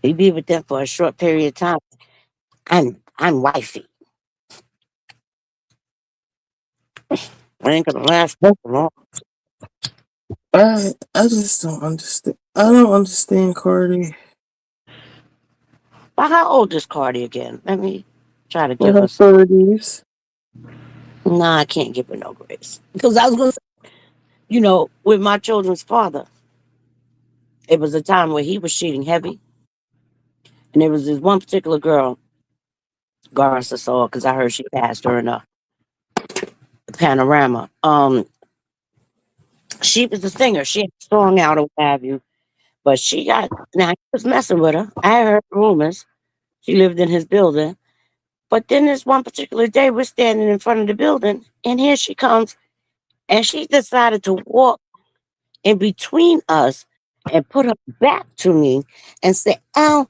He be with them for a short period of time. I'm wifey. I ain't gonna last that long. I just don't understand. I don't understand Cardi. But how old is Cardi again? Let me try to In give her her 30s. Nah, I can't give her no grace. Because I was gonna say, you know, with my children's father, it was a time where he was cheating heavy. And there was this one particular girl, Garcelle, because I heard she passed her in a panorama. She was a singer. She had a song out or what have you. But now he was messing with her. I heard rumors. She lived in his building. But then this one particular day, we're standing in front of the building, and here she comes, and she decided to walk in between us and put her back to me and say, "Oh,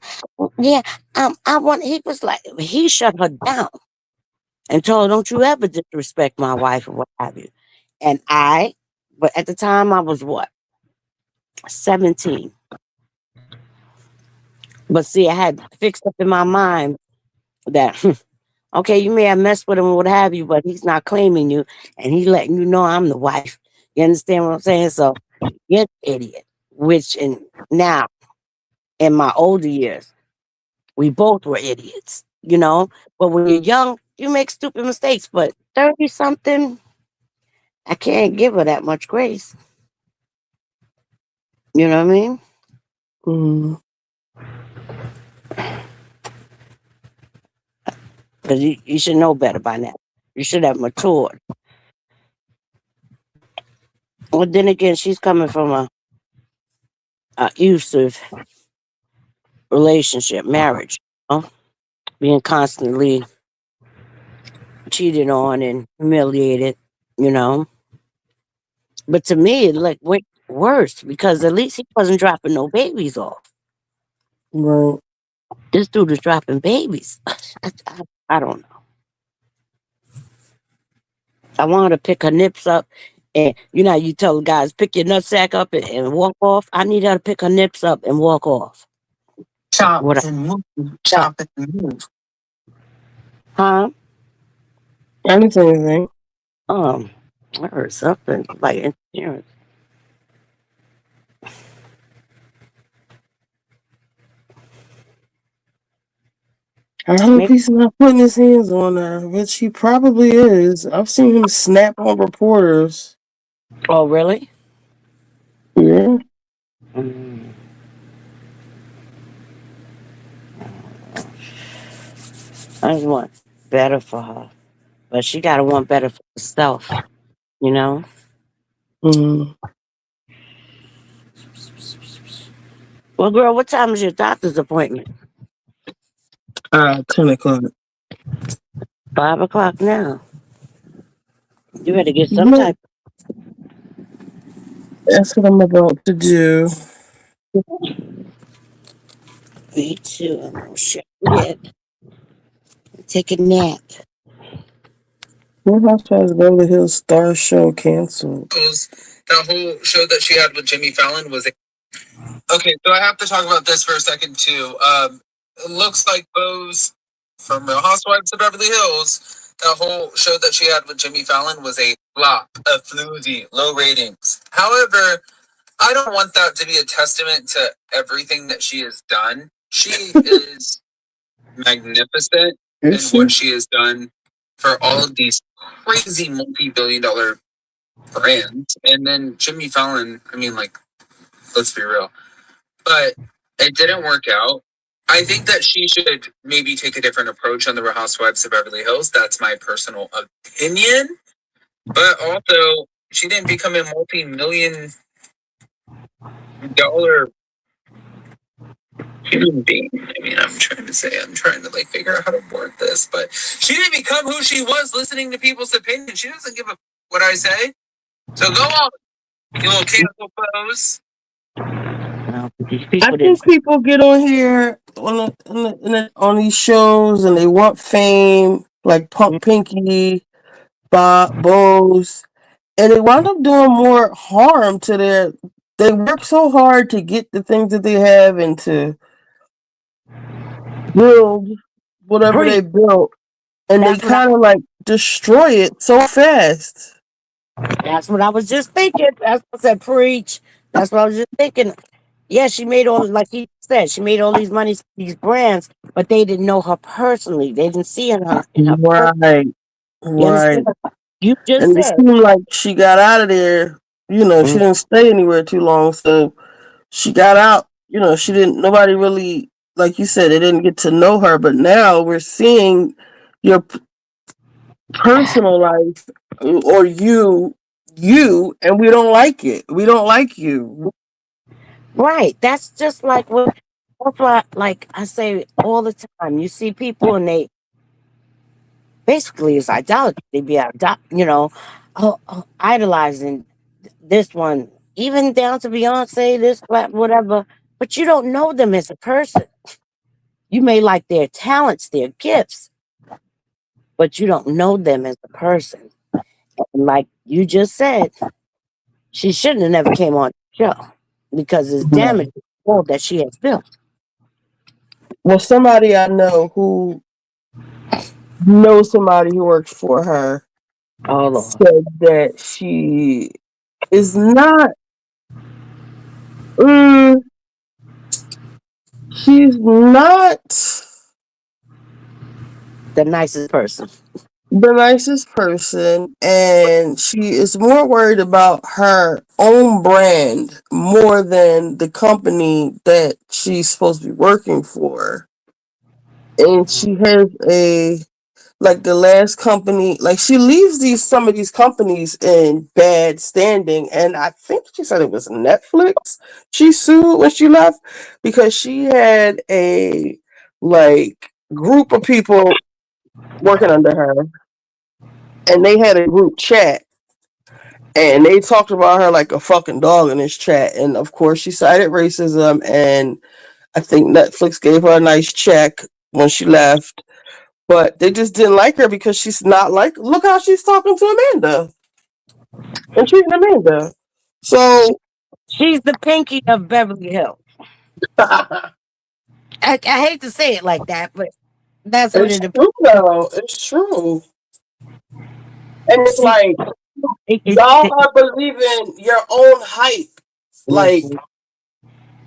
yeah, I want." He was like, he shut her down and told her, "Don't you ever disrespect my wife or what have you." And but at the time I was what, 17. But see, I had fixed up in my mind that, okay, you may have messed with him or what have you, but he's not claiming you, and he's letting you know I'm the wife. You understand what I'm saying? So you're an idiot. Now, in my older years, we both were idiots, you know? But when you're young, you make stupid mistakes. But 30 something, I can't give her that much grace. You know what I mean? Mm. Because you should know better by now. You should have matured. Well, then again, she's coming from a abusive relationship, marriage, you know? Being constantly cheated on and humiliated, you know? But to me, it like went worse because at least he wasn't dropping no babies off. Right. This dude is dropping babies. I don't know. I want her to pick her nips up, and you know how you tell guys pick your nutsack up and walk off. I need her to pick her nips up and walk off. Chop and move. Chop and move. Huh? I didn't say anything. I heard something like interference. I hope he's not putting his hands on her, which he probably is. I've seen him snap on reporters. Oh, really? Yeah. I just want better for her, but she gotta want better for herself. You know. Mm. Well, girl, what time is your doctor's appointment? 10 o'clock. 5 o'clock now. You better get some type. That's what I'm about to do. Me too. Oh shit. Yeah. Take a nap. Real Housewives of Beverly Hills Star Show canceled. That whole show that she had with Jimmy Fallon was okay. So I have to talk about this for a second too. It looks like Boz from Real Housewives of Beverly Hills. That whole show that she had with Jimmy Fallon was a flop, a floozy, low ratings. However, I don't want that to be a testament to everything that she has done. She is magnificent in what she has done for all of these crazy multi-billion-dollar brands. And then Jimmy Fallon, I mean, like, let's be real. But it didn't work out. I think that she should maybe take a different approach on the Real Housewives of Beverly Hills. That's my personal opinion. But also, she didn't become a multi-million-dollar human being. I mean, I'm trying to like figure out how to word this, but she didn't become who she was listening to people's opinions. She doesn't give a what I say. So go on, you little cancel pose. I think people get on here on these shows and they want fame, like Punk Pinky, Boz, and they wind up doing more harm to their. They work so hard to get the things that they have and to build whatever they built, and they kind of like destroy it so fast. That's what I was just thinking. That's what I said, preach. That's what I was just thinking. Yeah, she made all, like he said, she made all these money, these brands, but they didn't know her personally. They didn't see her in her Right. You just and it said. seemed like she got out of there. You know, she didn't stay anywhere too long, so she got out. You know, she didn't. Nobody really, like you said, they didn't get to know her. But now we're seeing your personal life or you, and we don't like it. We don't like you. Right. That's just like what, like I say all the time. You see people and they basically it's idolatry. They be idolizing this one, even down to Beyonce, this whatever. But you don't know them as a person. You may like their talents, their gifts, but you don't know them as a person. And like you just said, she shouldn't have never came on the show because it's damaging the world that she has built. Well, somebody I know who knows somebody who works for her said that she is not. She's not the nicest person. And she is more worried about her own brand more than the company that she's supposed to be working for. And she has the last company, like she leaves some of these companies in bad standing, and I think she said it was Netflix she sued when she left because she had a group of people working under her, and they had a group chat, and they talked about her like a fucking dog in this chat, and of course she cited racism, and I think Netflix gave her a nice check when she left. But they just didn't like her because she's not like. Look how she's talking to Amanda and treating Amanda. So she's the Pinky of Beverly Hills. I hate to say it like that, but that's what it is. It's true. And it's like y'all are believing your own hype.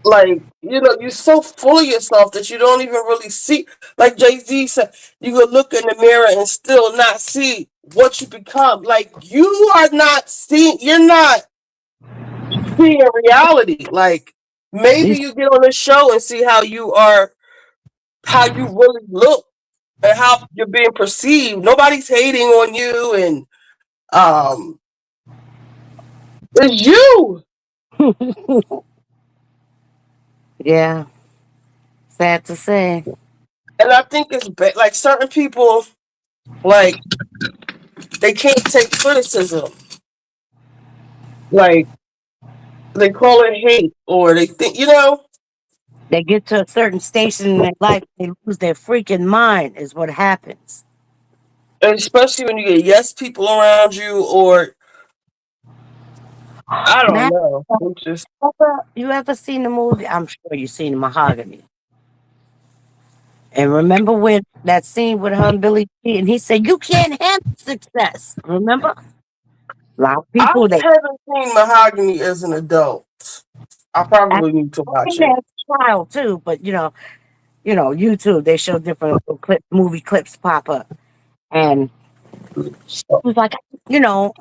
Like, you're so full of yourself that you don't even really see. Like Jay-Z said, you can look in the mirror and still not see what you become. Like, you're not seeing reality. Like, maybe you get on the show and see how you really look and how you're being perceived. Nobody's hating on you, and it's you. Yeah, sad to say. And I think it's like certain people, like, they can't take criticism. Like, they call it hate, or they think, they get to a certain station in their life, they lose their freaking mind, is what happens. especially when you get yes people around you, or I don't Matt, know. It's just you ever seen the movie? I'm sure you've seen Mahogany. And remember when that scene with her and Billy G, and he said, "You can't handle success." Remember? A lot of I people they haven't seen Mahogany as an adult. I I probably need to watch seen it. that as a child too, but YouTube they show different movie clips pop up, and she was like, you know,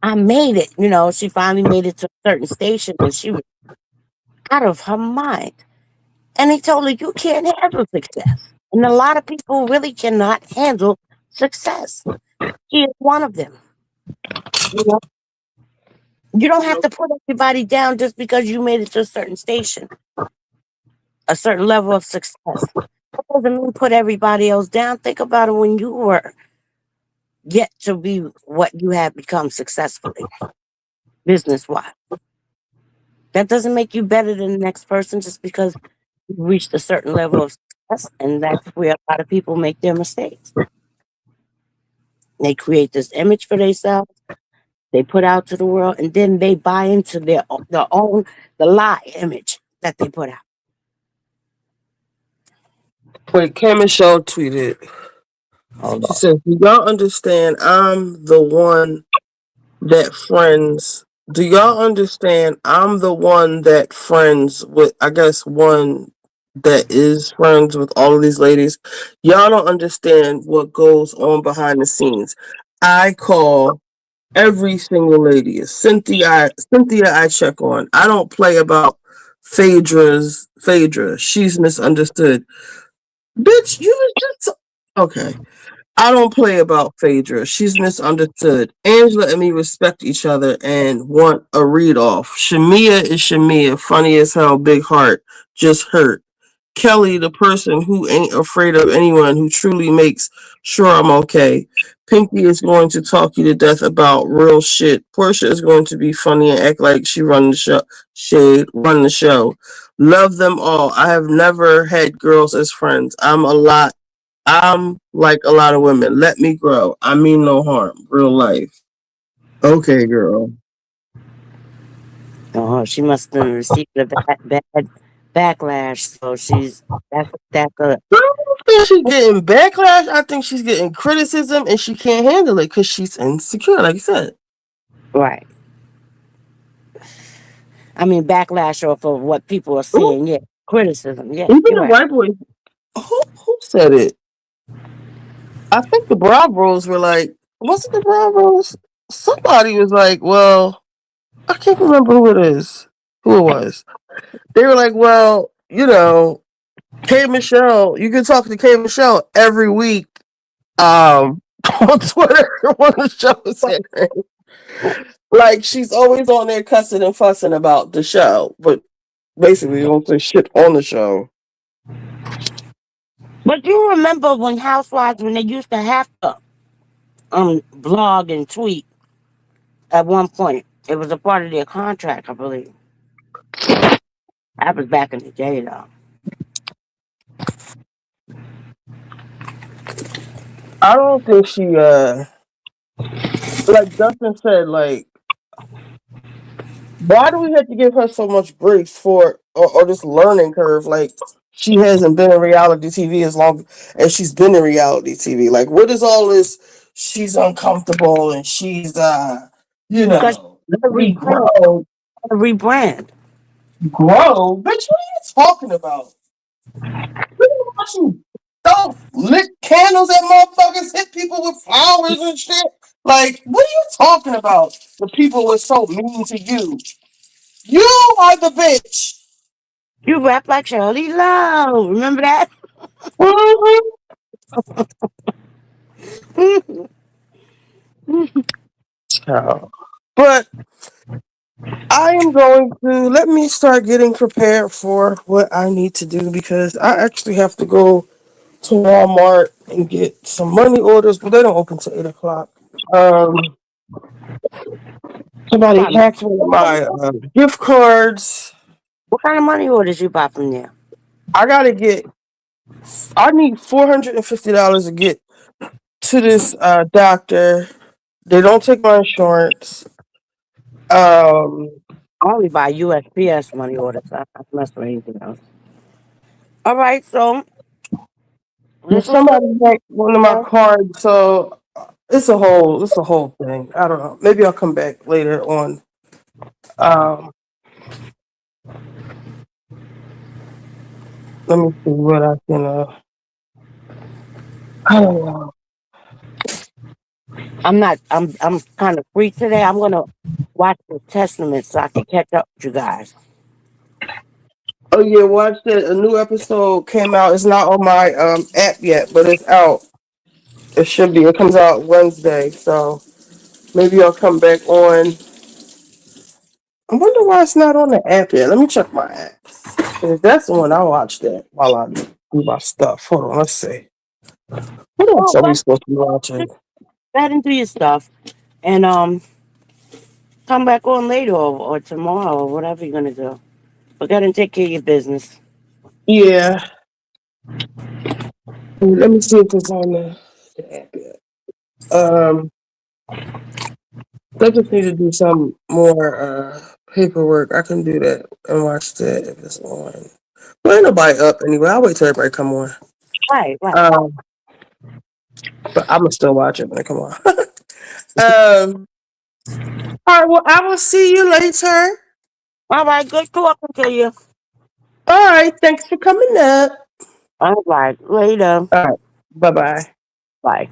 I made it. She finally made it to a certain station, and she was out of her mind. And he told her, "You can't handle success." And a lot of people really cannot handle success. He is one of them. You know, you don't have to put everybody down just because you made it to a certain station, a certain level of success. That doesn't mean put everybody else down. Think about it when you were yet to be what you have become successfully, business wise. That doesn't make you better than the next person just because you reached a certain level of success. And that's where a lot of people make their mistakes. They create this image for themselves, they put out to the world, and then they buy into the lie image that they put out. Wait, Kim Michelle tweeted. She said, "Do y'all understand? I'm the one that friends. Do y'all understand? I'm the one that friends with. I guess one that is friends with all of these ladies. Y'all don't understand what goes on behind the scenes. I call every single lady. Cynthia, I check on. I don't play about Phaedra. She's misunderstood. Bitch, you was just okay. I don't play about Phaedra. She's misunderstood. Angela and me respect each other and want a read off. Shamia is Shamia, funny as hell, big heart, just hurt. Kelly, the person who ain't afraid of anyone, who truly makes sure I'm okay. Pinky is going to talk you to death about real shit. Portia is going to be funny and act like she run the show. Shade, run the show. Love them all. I have never had girls as friends. I'm like a lot of women. Let me grow. I mean no harm. Real life. Okay, girl. Oh, she must have received a bad backlash. So that's that good. I don't think she's getting backlash. I think she's getting criticism and she can't handle it because she's insecure, like you said. Right. I mean, backlash off of what people are seeing. Yeah. Criticism. Yeah. Even You're the right. white boys. Who said it? I think the Bravos were like, was it the Bravos? Somebody was like, well, I can't remember who it is. Who it was. They were like, well, K Michelle, you can talk to K Michelle every week on Twitter when the show is airing. Like she's always on there cussing and fussing about the show, but basically don't say shit on the show. But you remember when Housewives, when they used to have to blog and tweet at one point. It was a part of their contract, I believe. That was back in the day, though. I don't think she like Dustin said, like, why do we have to give her so much grace for or this learning curve? Like she hasn't been in reality TV as long as she's been in reality TV. Like what is all this? She's uncomfortable and she's Because let me grow. Rebrand. Grow? Bitch, what are you talking about? You don't lit candles at motherfuckers, hit people with flowers and shit. Like, what are you talking about? The people were so mean to you. You are the bitch. You rap like Shirley Lowe. Remember that? But I am going to let me start getting prepared for what I need to do because I actually have to go to Walmart and get some money orders, but they don't open till 8 o'clock. Somebody hacked one of my gift cards. What kind of money orders you buy from there? I need $450 to get to this doctor. They don't take my insurance. Um, I only buy USPS money orders. I don't mess with anything else. All right, so and somebody hacked one of my cards, so it's a whole thing. I don't know. Maybe I'll come back later on. Let me see what I can. I don't know. I'm kind of free today. I'm gonna watch the Testament so I can catch up with you guys. Oh yeah, watch that. A new episode came out. It's not on my app yet, but it's out. It should be. It comes out Wednesday, so maybe I'll come back on. I wonder why it's not on the app yet. Let me check my app. If that's the one, I'll watch that while I do my stuff. Hold on, let's see. What else are we supposed to be watching? Go ahead and do your stuff, and come back on later or tomorrow or whatever you're gonna do. But go ahead and take care of your business. Yeah. Let me see if it's on the app yet. I just need to do some more paperwork. I can do that and watch that if it's on. Well, ain't nobody up anyway. I'll wait till everybody come on. Right. But I'm gonna still watch it when they come on. All right. Well, I will see you later. All right. Good talking to you. All right. Thanks for coming up. All right. Later. All right. Bye-bye. Bye.